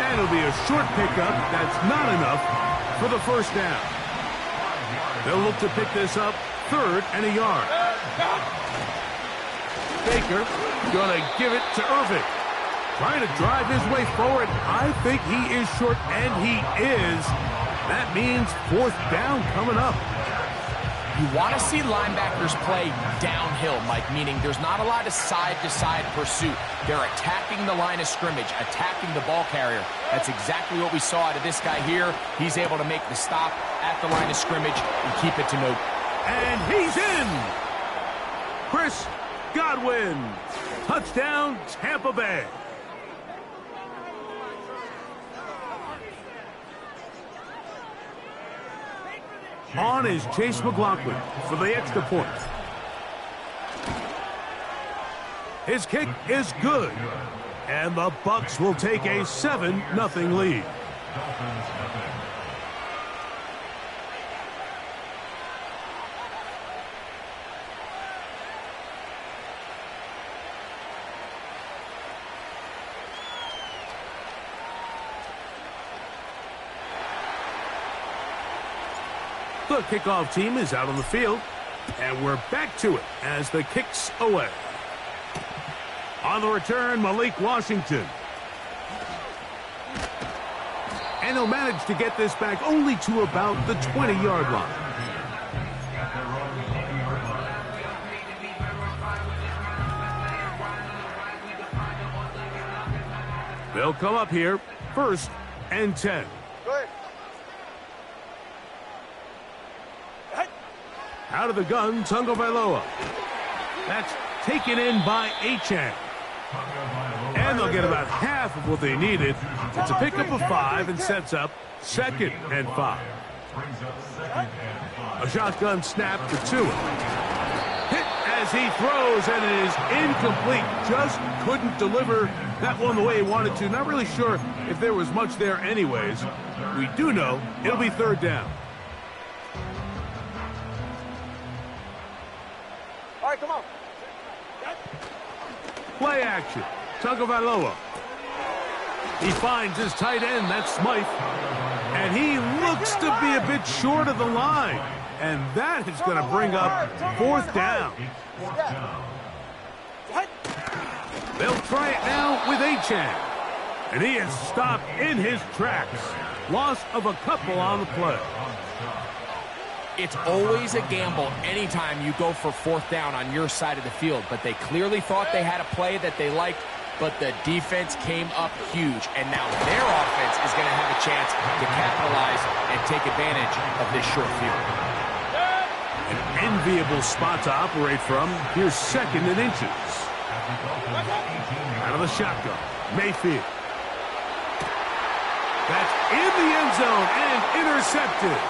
And it'll be a short pickup. That's not enough for the first down. They'll look to pick this up 3rd and a yard. Baker gonna give it to Irving. Trying to drive his way forward. I think he is short, and he is. That means 4th down coming up. You want to see linebackers play downhill, Mike, meaning there's not a lot of side-to-side pursuit. They're attacking the line of scrimmage, attacking the ball carrier. That's exactly what we saw out of this guy here. He's able to make the stop at the line of scrimmage and keep it to no. And he's in! Chris Godwin. Touchdown, Tampa Bay. On is Chase McLaughlin for the extra point. His kick is good. And the Bucs will take a 7-0 lead. The kickoff team is out on the field, and we're back to it as the kick's away. On the return, Malik Washington. And he'll manage to get this back only to about the 20-yard line. They'll come up here, 1st and 10. Out of the gun, Tagovailoa. That's taken in by Achane. And they'll get about half of what they needed. It's a pickup of 5 and sets up 2nd and 5. A shotgun snap to Tua. Hit as he throws, and it is incomplete. Just couldn't deliver that one the way he wanted to. Not really sure if there was much there anyways. We do know it'll be 3rd down. All right, come on. Play action. Tagovailoa. He finds his tight end, that's Smythe. And he looks to be a bit short of the line. And that is going to bring up 4th down. They'll try it now with Achane. And he is stopped in his tracks. Loss of a couple on the play. It's always a gamble anytime you go for 4th down on your side of the field, but they clearly thought they had a play that they liked, but the defense came up huge, and now their offense is going to have a chance to capitalize and take advantage of this short field. An enviable spot to operate from. Here's 2nd and inches. Out of the shotgun, Mayfield. That's in the end zone and intercepted.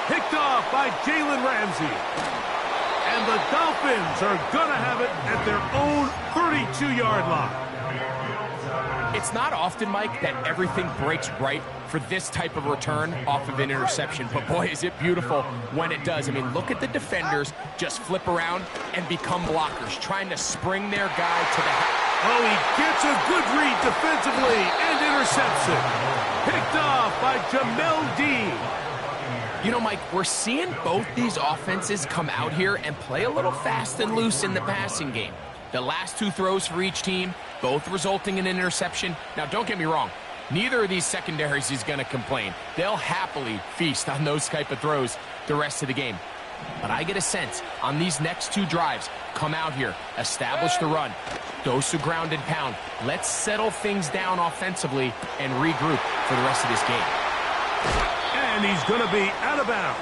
Picked off by Jalen Ramsey. And And the Dolphins are going to have it at their own 32-yard line. It's not often, Mike, that everything breaks right for this type of return off of an interception. But boy, is it beautiful when it does. I mean, look at the defenders just flip around and become blockers, trying to spring their guy to the head. Oh, he gets a good read defensively and intercepts it. Picked off by Jamel Dean. You know, Mike, we're seeing both these offenses come out here and play a little fast and loose in the passing game. The last two throws for each team, both resulting in an interception. Now, don't get me wrong. Neither of these secondaries is going to complain. They'll happily feast on those type of throws the rest of the game. But I get a sense on these next two drives, come out here, establish the run, dose of ground and pound. Let's settle things down offensively and regroup for the rest of this game. And he's going to be out of bounds.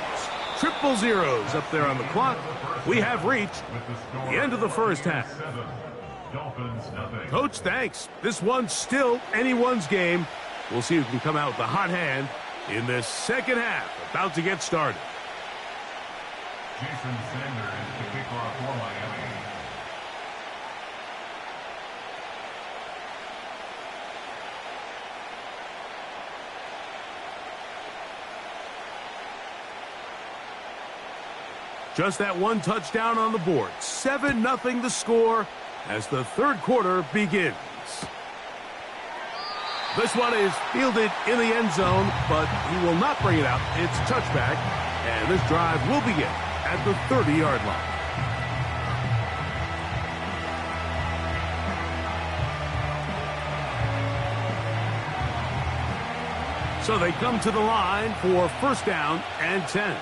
000 up there on the clock. We have reached the end of the first half. Coach, thanks. This one's still anyone's game. We'll see who can come out with the hot hand in this second half. About to get started. Jason Sanders, the kickoff for Miami. Just that one touchdown on the board. 7-0 the score as the third quarter begins. This one is fielded in the end zone, but he will not bring it out. It's touchback, and this drive will begin at the 30-yard line. So they come to the line for first down and 10.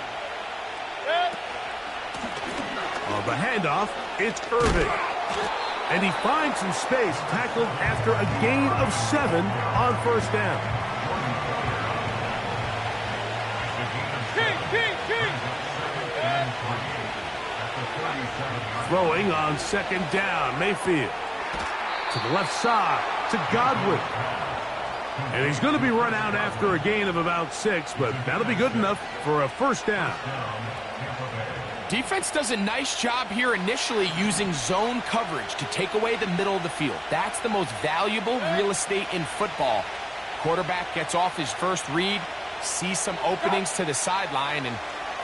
On the handoff, it's Irving. And he finds some space, tackled after a gain of 7 on first down. Throwing on second down, Mayfield. To the left side, to Godwin. And he's going to be run out after a gain of about 6, but that'll be good enough for a first down. Defense does a nice job here initially using zone coverage to take away the middle of the field. That's the most valuable real estate in football. Quarterback gets off his first read, sees some openings to the sideline, and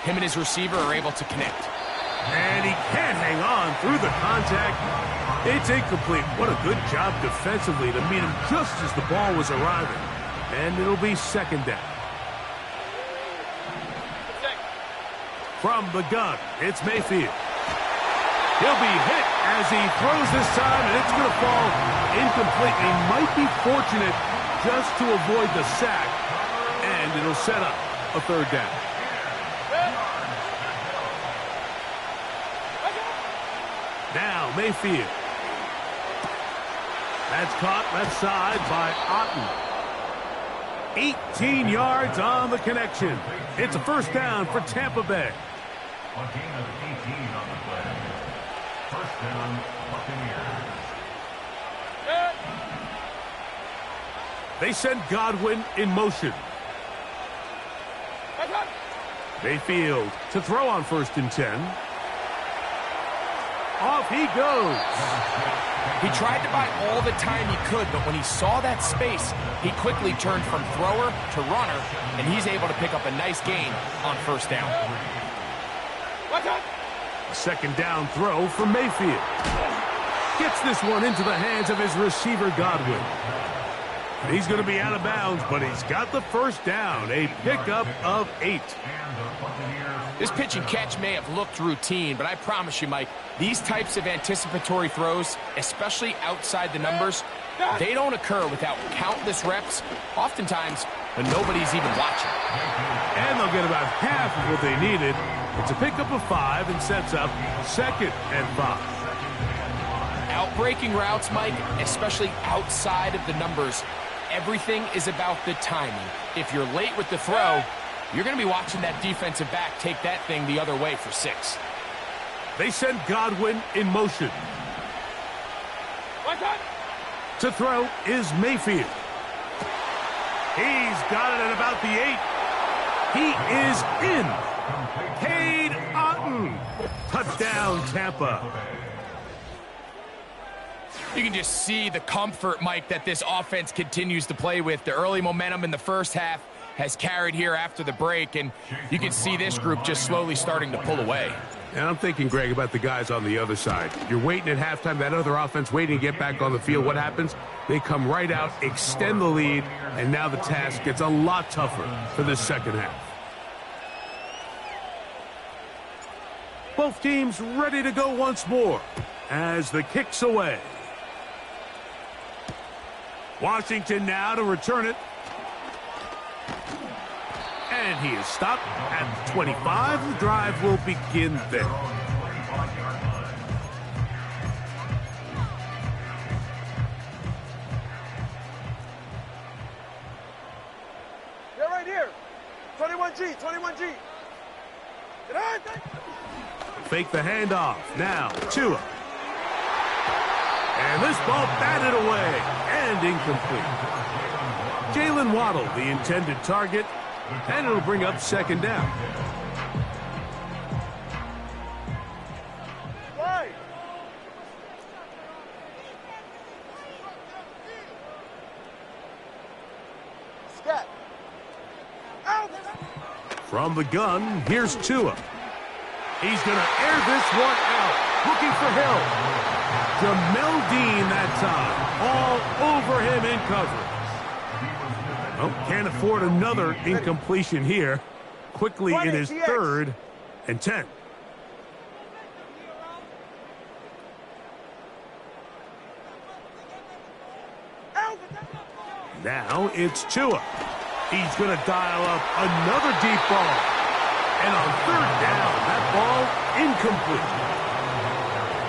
him and his receiver are able to connect. And he can't hang on through the contact. It's incomplete. What a good job defensively to meet him just as the ball was arriving. And it'll be second down. From the gun, it's Mayfield. He'll be hit as he throws this time, and it's going to fall incomplete. He might be fortunate just to avoid the sack, and it'll set up a third down. Now Mayfield. That's caught left side by Otten. 18 yards on the connection. It's a first down for Tampa Bay. A gain of 18 on the play. First down, Buccaneers. They send Godwin in motion. Mayfield to throw on first and 10. Off he goes. He tried to buy all the time he could, but when he saw that space, he quickly turned from thrower to runner, and he's able to pick up a nice gain on first down. A second down throw for Mayfield. Gets this one into the hands of his receiver, Godwin. And he's going to be out of bounds, but he's got the first down. A pickup of 8. This pitch and catch may have looked routine, but I promise you, Mike, these types of anticipatory throws, especially outside the numbers, they don't occur without countless reps, oftentimes when nobody's even watching. And they'll get about half of what they needed. It's a pickup of 5 and sets up second and 5. Outbreaking routes, Mike, especially outside of the numbers, everything is about the timing. If you're late with the throw, you're going to be watching that defensive back take that thing the other way for 6. They send Godwin in motion. To throw is Mayfield. He's got it at about the 8. He is in. Cade Otten Touchdown, Tampa. You can just see the comfort, Mike, that this offense continues to play with. The early momentum in the first half has carried here after the break, and you can see this group just slowly starting to pull away. And I'm thinking, Greg, about the guys on the other side. You're waiting at halftime, that other offense waiting to get back on the field. What happens? They come right out, extend the lead, and now the task gets a lot tougher for this second half. Both teams ready to go once more as the kick's away. Washington now to return it. And he is stopped at the 25. The drive will begin there. They're right here. 21G, 21G. Get on. Fake the handoff. Now, Tua. And this ball batted away and incomplete. Jalen Waddle, the intended target, and it'll bring up second down. Why? Scat. Out. From the gun, here's Tua. He's going to air this one out. Looking for Hill. Jamel Dean that time. All over him in coverage. Oh, can't afford another incompletion here. Quickly, it is 3rd and 10. Now it's Tua. He's going to dial up another deep ball. And on 3rd down, that ball incomplete.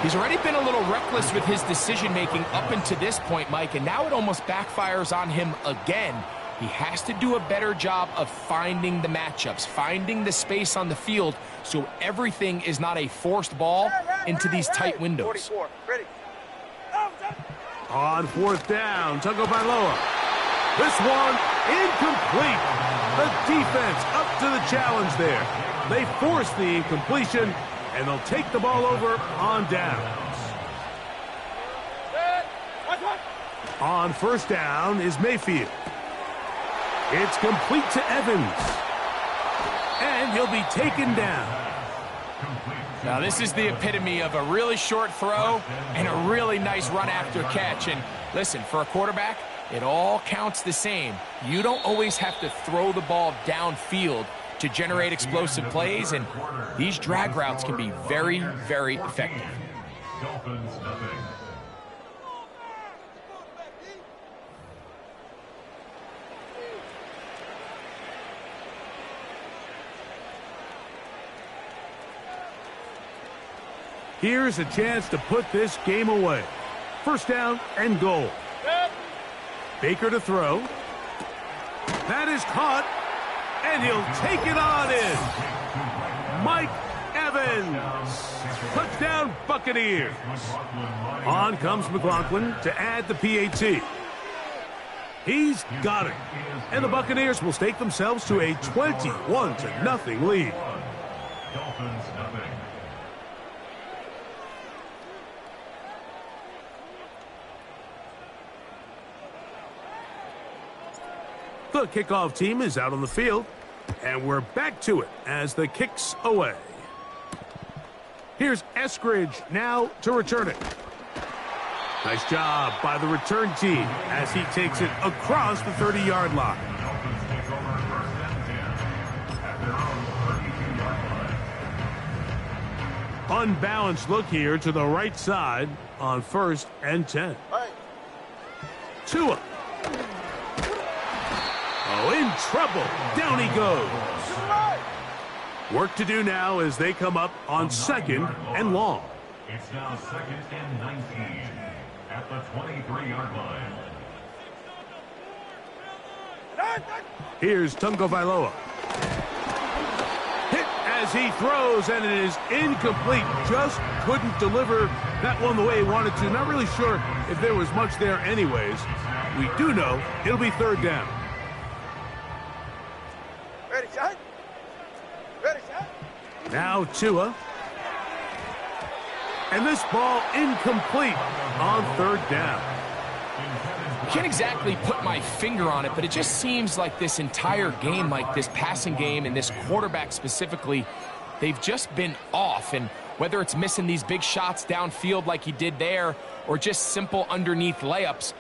He's already been a little reckless with his decision-making up until this point, Mike, and now it almost backfires on him again. He has to do a better job of finding the matchups, finding the space on the field so everything is not a forced ball into these tight windows. 44, ready. On 4th down, Tagovailoa. This one incomplete. The defense up to the challenge there. They force the incompletion, and they'll take the ball over on downs. On 1st down is Mayfield. It's complete to Evans. And he'll be taken down. Now, this is the epitome of a really short throw and a really nice run after catch. And listen, for a quarterback, it all counts the same. You don't always have to throw the ball downfield to generate explosive plays, and these drag routes can be very, very effective. Here's a chance to put this game away. 1st down and goal. Baker to throw. That is caught, and he'll take it on in. Mike Evans. Touchdown, Buccaneers. On comes McLaughlin to add the PAT. He's got it. And the Buccaneers will stake themselves to a 21-0 lead. The kickoff team is out on the field, and we're back to it as the kick's away. Here's Eskridge now to return it. Nice job by the return team as he takes it across the 30-yard line. Unbalanced look here to the right side on 1st and 10. Tua. Oh, in trouble. Down he goes. Work to do now as they come up on 2nd and long. It's now 2nd and 19 at the 23-yard line. Here's Tagovailoa. Hit as he throws, and it is incomplete. Just couldn't deliver that one the way he wanted to. Not really sure if there was much there anyways. We do know it'll be 3rd down. Ready, shot. Ready, shot. Now Tua. And this ball incomplete on third down. I can't exactly put my finger on it, but it just seems like this entire game, like this passing game and this quarterback specifically, they've just been off. And whether it's missing these big shots downfield like he did there or just simple underneath layups,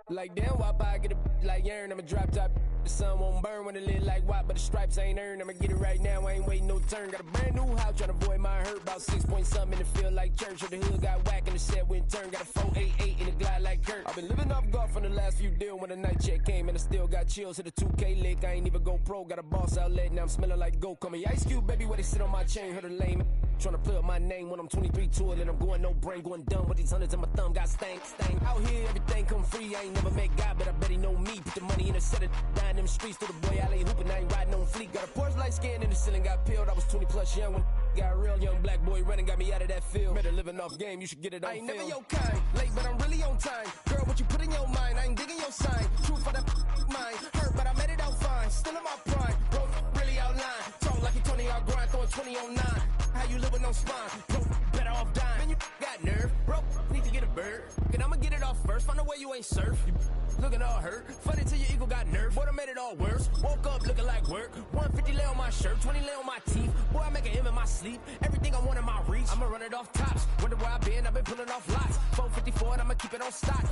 like damn, wop, I get a like urn, I'ma drop top. The sun won't burn when it lit like wop, but the stripes ain't earned. I'ma get it right now, I ain't waiting no turn. Got a brand new house, tryna avoid my hurt. About 6 point something in the field like church. Or the hood got whack and the set went turn. Got a 488 in the glide like Kurt. I've been living off golf on the last few deals. When the night check came and I still got chills. Hit a 2K lick, I ain't even go pro. Got a boss outlet, now I'm smelling like gold. Call me Ice Cube, baby, where they sit on my chain. Heard a lame tryna play up my name when I'm 23 to it. And I'm going no brain, going dumb with these hundreds in my thumb. Got stank. Out here, everything come free. I ain't never met God, but I bet he know me. Put the money in a set of down them streets to the boy alley hooping. I ain't riding on fleek. Got a Porsche light scan in the ceiling, got peeled. I was 20 plus young when got real. Young black boy running, got me out of that field. Better living off game, you should get it on film. I ain't never your kind, late but I'm really on time. Girl, what you put in your mind, I ain't digging your sign. True for that mine, hurt but I made it out fine. Still in my prime, bro, really outline. Talk like you Tony out grind, throwing 20 on 9. How you living on spine, bro, better off dying. Man, you got nerve, bro, need to get a bird. And I'ma get it off first, find a way you ain't surf. You looking all hurt, funny till your ego got nerve. Boy, I made it all worse, woke up looking like work. 150 lay on my shirt, 20 lay on my teeth. Boy, I make an M in my sleep, everything I want in my reach. I'ma run it off tops, wonder where I've been pulling off lots. 454 and I'ma keep it on stock.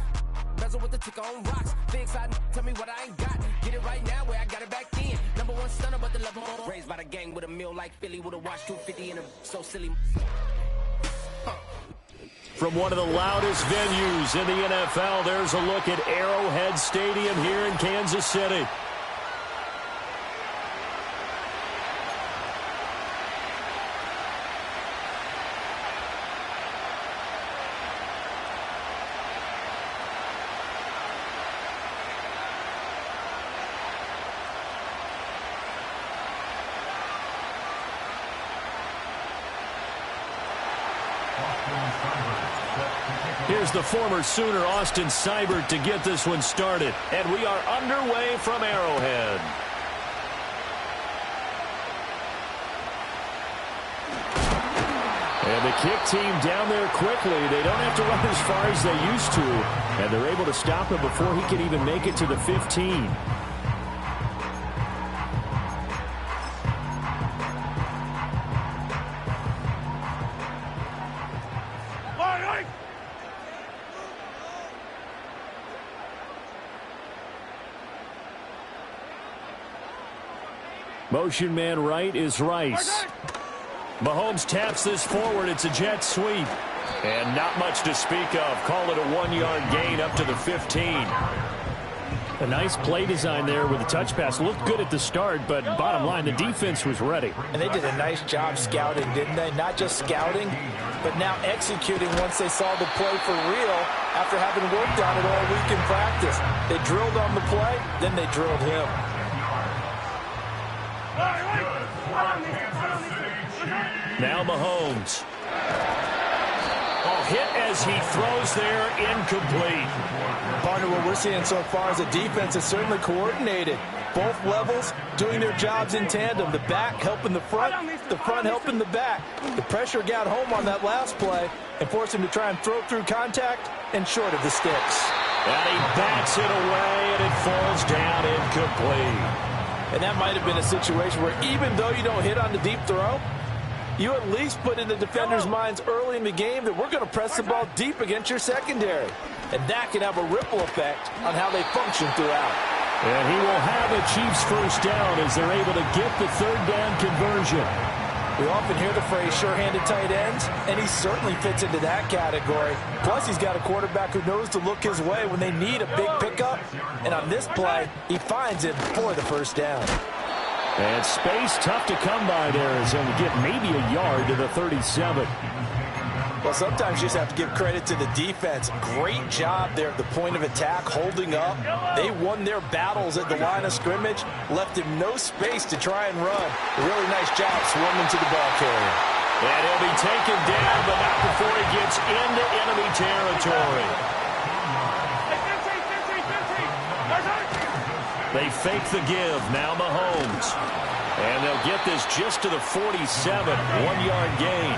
Bezel with the ticker on rocks. Big side, tell me what I ain't got. Get it right now where I got it back then. Number one stunner, but the level more. Raised by the gang with a meal like Philly with a watch 250 and a so silly. From one of the loudest venues in the NFL, there's a look at Arrowhead Stadium here in Kansas City. Here's the former Sooner, Austin Seibert, to get this one started. And we are underway from Arrowhead. And the kick team down there quickly. They don't have to run as far as they used to. And they're able to stop him before he can even make it to the 15. Motion man right is Rice. Mahomes taps this forward. It's a jet sweep. And not much to speak of. Call it a 1-yard gain up to the 15. A nice play design there with the touch pass. Looked good at the start, but bottom line, the defense was ready. And they did a nice job scouting, didn't they? Not just scouting, but now executing once they saw the play for real after having worked on it all week in practice. They drilled on the play, then they drilled him. Now Mahomes. Oh, hit as he throws there, incomplete. Partner, what we're seeing so far is the defense is certainly coordinated. Both levels doing their jobs in tandem. The back helping the front helping the back. The pressure got home on that last play and forced him to try and throw through contact and short of the sticks. And he bats it away, and it falls down incomplete. And that might have been a situation where even though you don't hit on the deep throw, you at least put in the defenders' minds early in the game that we're going to press the ball deep against your secondary. And that can have a ripple effect on how they function throughout. And he will have a Chiefs first down as they're able to get the third down conversion. We often hear the phrase sure-handed tight ends, and he certainly fits into that category. Plus, he's got a quarterback who knows to look his way when they need a big pickup. And on this play, he finds it for the first down. And space tough to come by there as he'll get maybe a yard to the 37. Well, sometimes you just have to give credit to the defense. Great job there at the point of attack, holding up. They won their battles at the line of scrimmage, left him no space to try and run. A really nice job swarming to the ball carrier. And he'll be taken down, but not before he gets into enemy territory. They fake the give. Now Mahomes. And they'll get this just to the 47. 1-yard gain.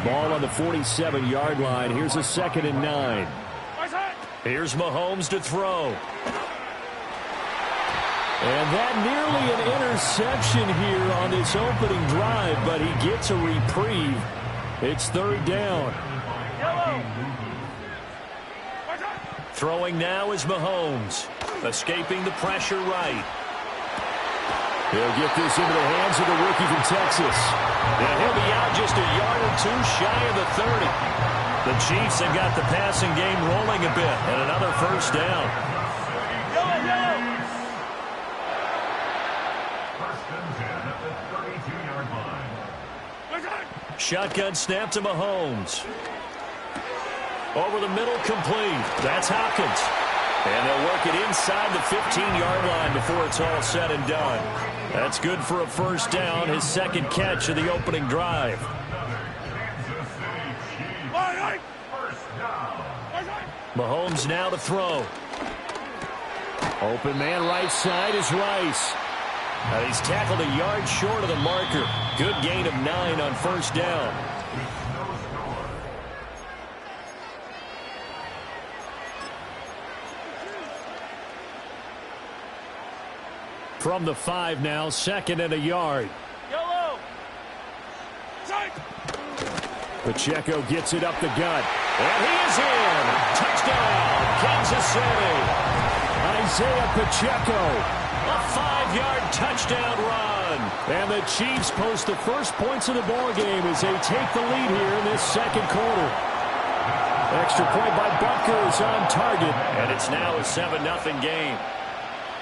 Ball on the 47-yard line. Here's a 2nd and 9. Here's Mahomes to throw. And that nearly an interception here on this opening drive, but he gets a reprieve. It's 3rd down. Throwing now is Mahomes. Escaping the pressure right. He'll get this into the hands of the rookie from Texas. And he'll be out just a yard or two shy of the 30. The Chiefs have got the passing game rolling a bit, and another 1st down. Shotgun snap to Mahomes. Over the middle, complete. That's Hopkins. And they'll work it inside the 15-yard line before it's all said and done. That's good for a 1st down, his 2nd catch of the opening drive. Mahomes now to throw. Open man right side is Rice. He's tackled a yard short of the marker. Good gain of 9 on 1st down. From the 5 now, 2nd and a yard. Pacheco gets it up the gut. And he is in. Touchdown, Kansas City. Isaiah Pacheco. A 5-yard touchdown run. And the Chiefs post the first points of the ball game as they take the lead here in this 2nd quarter. Extra point by Butker is on target. And it's now a 7-0 game.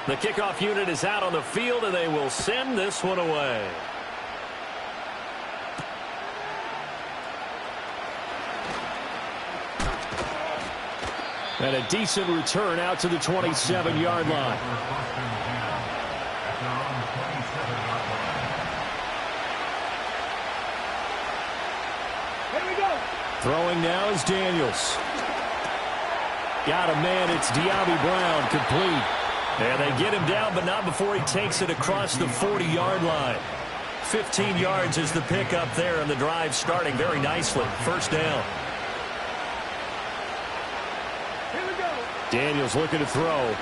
The kickoff unit is out on the field, and they will send this one away. And a decent return out to the 27-yard line. Here we go. Throwing now is Daniels. Got a man. It's De'Ami Brown, complete. And they get him down, but not before he takes it across the 40-yard line. 15 yards is the pickup there, and the drive starting very nicely. 1st down. Here we go. Daniels looking to throw.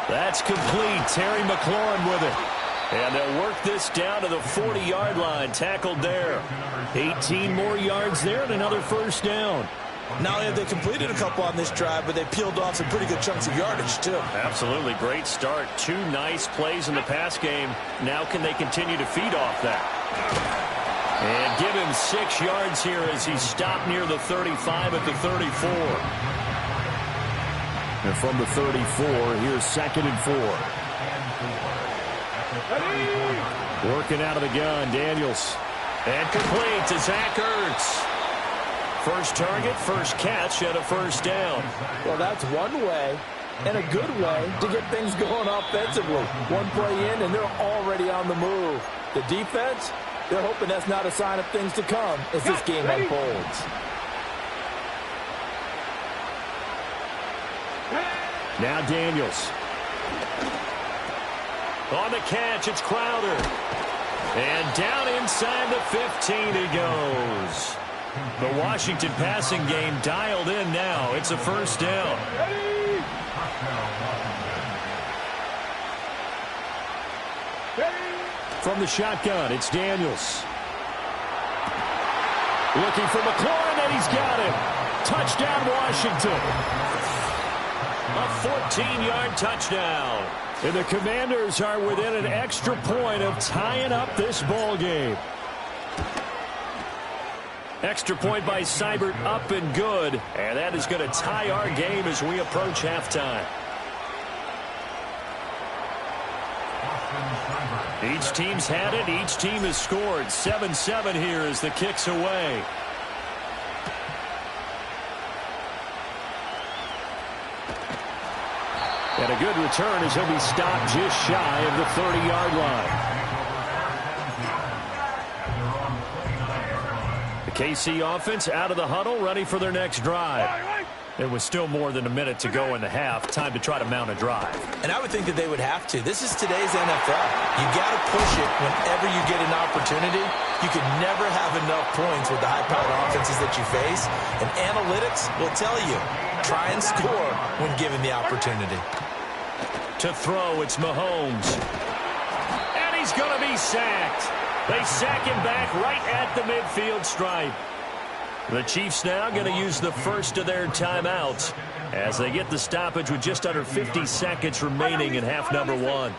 That's complete. Terry McLaurin with it. And they'll work this down to the 40-yard line. Tackled there. 18 more yards there and another 1st down. Not only have they completed a couple on this drive, but they peeled off some pretty good chunks of yardage, too. Absolutely. Great start. 2 nice plays in the pass game. Now can they continue to feed off that? And give him 6 yards here as he stopped near the 35 at the 34. And from the 34, here's 2nd and 4. Working out of the gun, Daniels. And complete to Zach Ertz. First target, first catch, and a 1st down. Well, that's one way, and a good way, to get things going offensively. One play in, and they're already on the move. The defense, they're hoping that's not a sign of things to come as this game unfolds. Now Daniels. On the catch, it's Crowder. And down inside the 15 he goes. The Washington passing game dialed in now. It's a 1st down. From the shotgun, it's Daniels. Looking for McLaurin, and he's got him. Touchdown, Washington. A 14-yard touchdown. And the Commanders are within an extra point of tying up this ball game. Extra point by Seibert, up and good. And that is going to tie our game as we approach halftime. Each team's had it. Each team has scored. 7-7 here as the kick's away. And a good return as he'll be stopped just shy of the 30-yard line. The KC offense out of the huddle, ready for their next drive. There was still more than a minute to go in the half. Time to try to mount a drive. And I would think that they would have to. This is today's NFL. You got to push it whenever you get an opportunity. You can never have enough points with the high-powered offenses that you face. And analytics will tell you, try and score when given the opportunity. To throw, it's Mahomes. And he's going to be sacked. They sack him back right at the midfield stripe. The Chiefs now going to use the first of their timeouts as they get the stoppage with just under 50 seconds remaining in half number one.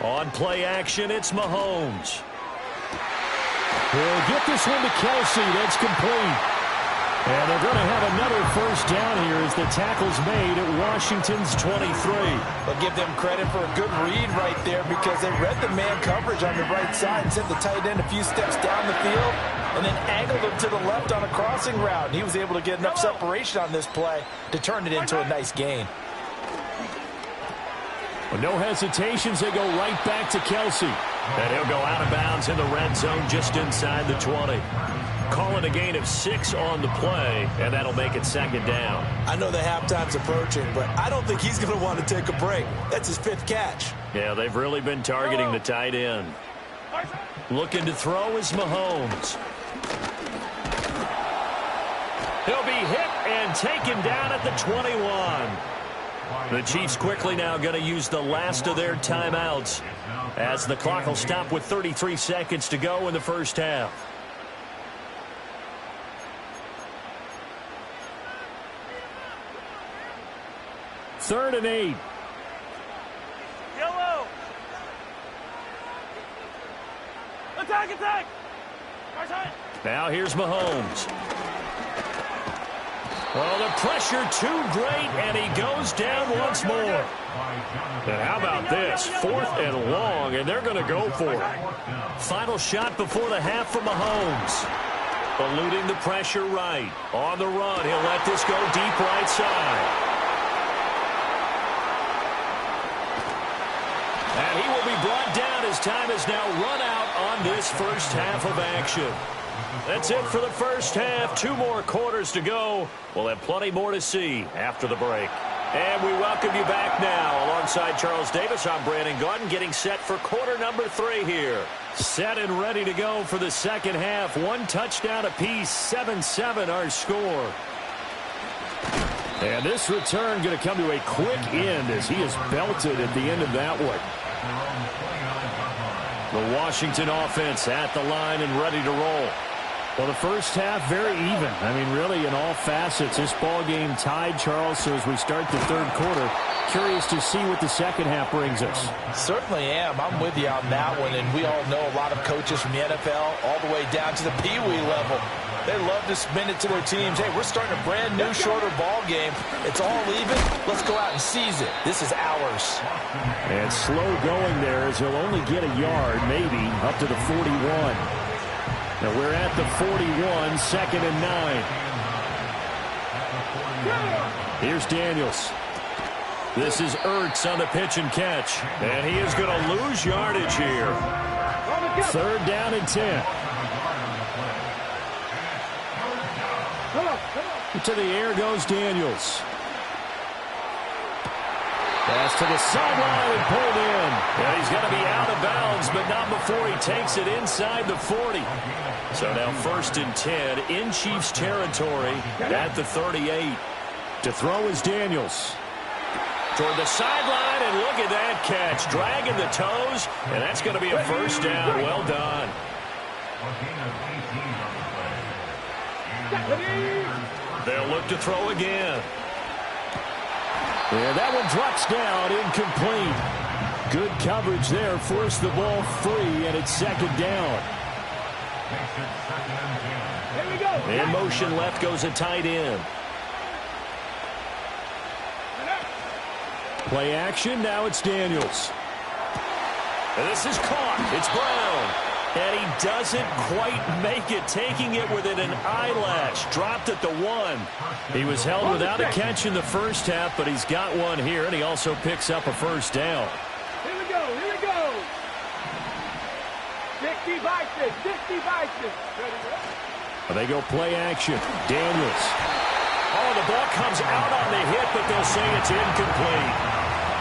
On play action, it's Mahomes. He'll get this one to Kelsey. That's complete. And they're going to have another first down here as the tackle's made at Washington's 23. But give them credit for a good read right there because they read the man coverage on the right side and sent the tight end a few steps down the field and then angled him to the left on a crossing route. And he was able to get enough separation on this play to turn it into a nice gain. With no hesitations, they go right back to Kelsey. And he'll go out of bounds in the red zone just inside the 20. Calling a gain of 6 on the play, and that'll make it second down. I know the halftime's approaching, but I don't think he's going to want to take a break. That's his 5th catch. Yeah, they've really been targeting the tight end. Looking to throw is Mahomes. He'll be hit and taken down at the 21. The Chiefs quickly now going to use the last of their timeouts as the clock will stop with 33 seconds to go in the first half. Third and 8. Yellow. Attack. Now here's Mahomes. Well, the pressure too great, and he goes down once more. And how about this? 4th and long, and they're going to go for it. Final shot before the half for Mahomes. Eluding the pressure right. On the run, he'll let this go deep right side. And he will be brought down as time has now run out on this first half of action. That's it for the first half. 2 more quarters to go. We'll have plenty more to see after the break. And we welcome you back now. Alongside Charles Davis, I'm Brandon Gaudin, getting set for quarter number 3 here. Set and ready to go for the second half. 1 touchdown apiece, 7-7 our score. And this return going to come to a quick end as he is belted at the end of that one. The Washington offense at the line and ready to roll. Well, the first half, very even. I mean, really, in all facets, this ball game tied, Charles. So as we start the third quarter, curious to see what the second half brings us. Certainly am. I'm with you on that one. And we all know a lot of coaches from the NFL all the way down to the Pee-wee level. They love to spin it to their teams. Hey, we're starting a brand new, shorter ball game. It's all even. Let's go out and seize it. This is ours. And slow going there as he'll only get a yard, maybe, up to the 41. Now we're at the 41, 2nd and 9. Here's Daniels. This is Ertz on the pitch and catch. And he is going to lose yardage here. 3rd down and 10. To the air goes Daniels. Pass to the sideline and pulled in. Yeah, he's going to be out of bounds, but not before he takes it inside the 40. So now 1st and 10 in Chiefs territory at the 38. To throw is Daniels. Toward the sideline, and look at that catch. Dragging the toes, and that's going to be a first down. Well done. They'll look to throw again. Yeah, that one drops down, incomplete. Good coverage there, forced the ball free, and it's 2nd down. In motion left goes a tight end. Play action. Now it's Daniels. And this is caught. It's Brown. And he doesn't quite make it, taking it within an eyelash. Dropped at the 1. He was held without a catch in the first half, but he's got one here, and he also picks up a first down. Here we go, here we go. 60 by 6, 60 by 6. They go play action. Daniels. Oh, the ball comes out on the hit, but they'll say it's incomplete.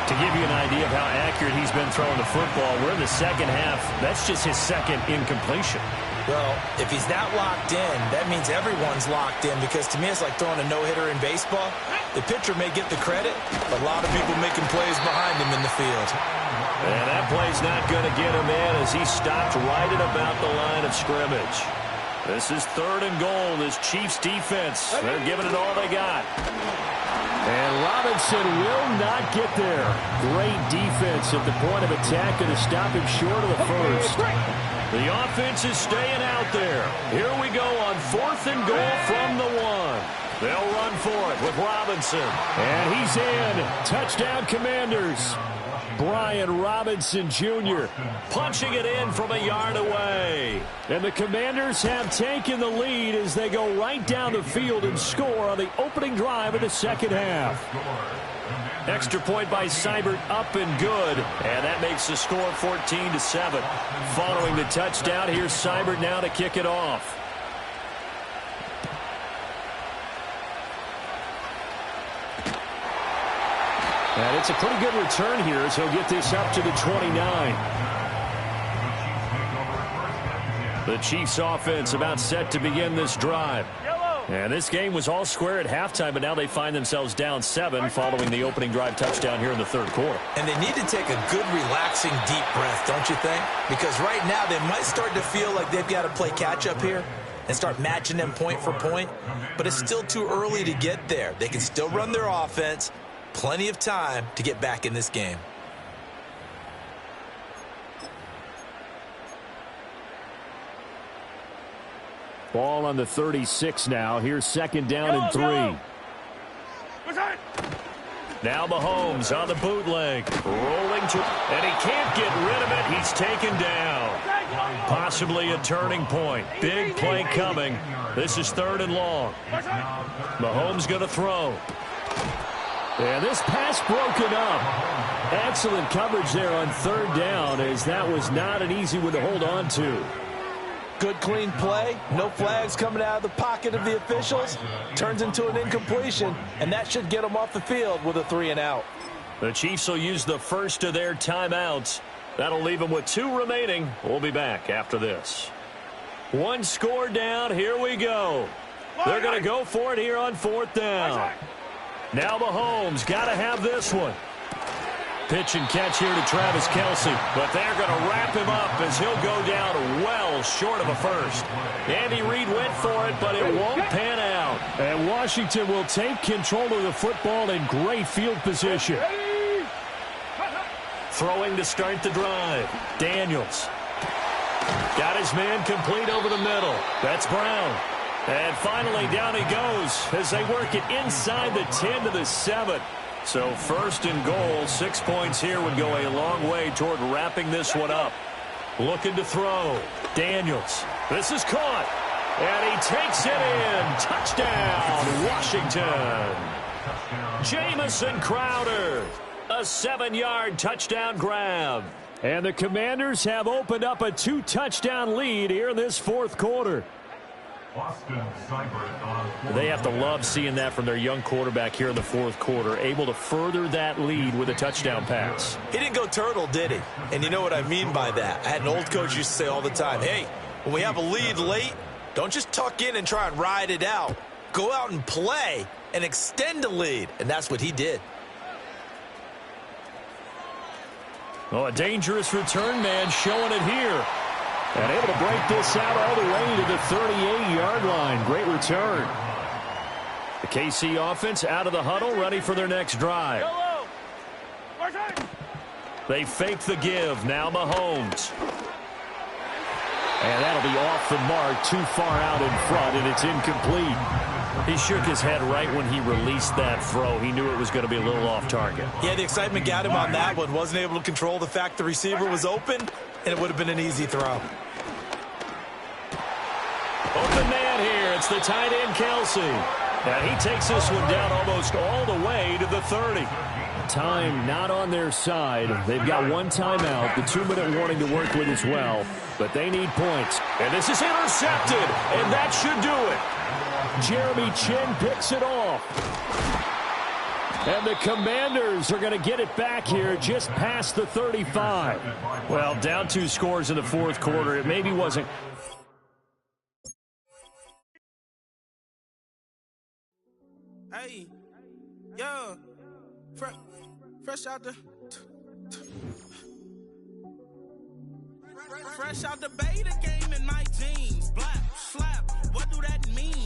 To give you an idea of how accurate he's been throwing the football, we're in the second half. That's just his second incompletion. Well, if he's not locked in, that means everyone's locked in, because to me it's like throwing a no-hitter in baseball. The pitcher may get the credit, but a lot of people making plays behind him in the field. And that play's not going to get him in as he stopped right at about the line of scrimmage. This is 3rd and goal. This Chiefs defense, they're giving it all they got. And Robinson will not get there. Great defense at the point of attack, going to stop him short of the first. The offense is staying out there. Here we go on 4th and goal from the 1. They'll run for it with Robinson. And he's in. Touchdown, Commanders. Brian Robinson Jr. punching it in from a yard away. And the Commanders have taken the lead as they go right down the field and score on the opening drive of the second half. Extra point by Seibert, up and good. And that makes the score 14-7. Following the touchdown, here's Seibert now to kick it off. And it's a pretty good return here as he'll get this up to the 29. The Chiefs offense about set to begin this drive. And this game was all square at halftime, but now they find themselves down 7 following the opening drive touchdown here in the 3rd quarter. And they need to take a good, relaxing, deep breath, don't you think? Because right now they might start to feel like they've got to play catch-up here and start matching them point for point. But it's still too early to get there. They can still run their offense. Plenty of time to get back in this game. Ball on the 36 now. Here's 2nd down and 3. Now Mahomes on the bootleg. Rolling to, and he can't get rid of it. He's taken down. Possibly a turning point. Big play coming. This is 3rd and long. Mahomes going to throw. And this pass broken up. Excellent coverage there on 3rd down, as that was not an easy one to hold on to. Good, clean play. No flags coming out of the pocket of the officials. Turns into an incompletion, and that should get them off the field with a 3 and out. The Chiefs will use the first of their timeouts. That'll leave them with 2 remaining. We'll be back after this. 1 score down. Here we go. They're going to go for it here on 4th down. Now Mahomes got to have this one. Pitch and catch here to Travis Kelce, but they're going to wrap him up as he'll go down well short of a first. Andy Reid went for it, but it won't pan out. And Washington will take control of the football in great field position. Throwing to start the drive. Daniels. Got his man complete over the middle. That's Brown. And finally, down he goes as they work it inside the 10 to the 7. So 1st and goal, 6 points here would go a long way toward wrapping this one up. Looking to throw. Daniels. This is caught. And he takes it in. Touchdown, Washington. Jamison Crowder. A 7-yard touchdown grab. And the Commanders have opened up a 2-touchdown lead here in this 4th quarter. They have to love seeing that from their young quarterback here in the 4th quarter, able to further that lead with a touchdown pass. He didn't go turtle, did he? And you know what I mean by that. I had an old coach used to say all the time, hey, when we have a lead late, don't just tuck in and try and ride it out. Go out and play and extend the lead. And that's what he did. Oh, a dangerous return man showing it here. And able to break this out all the way to the 38-yard line. Great return. The KC offense out of the huddle, ready for their next drive. They fake the give. Now Mahomes. And that'll be off the mark, too far out in front, and it's incomplete. He shook his head right when he released that throw. He knew it was going to be a little off target. Yeah, the excitement got him on that one. Wasn't able to control the fact the receiver was open, and it would have been an easy throw. Open man here. It's the tight end, Kelsey. And he takes this one down almost all the way to the 30. Time not on their side. They've got one timeout, the 2-minute warning to work with as well, but they need points. And this is intercepted, and that should do it. Jeremy Chin picks it off. And the Commanders are going to get it back here just past the 35. Well, down 2 scores in the fourth quarter. It maybe wasn't. Hey, yo, fresh out the beta game in my jeans. Black slap, what do that mean?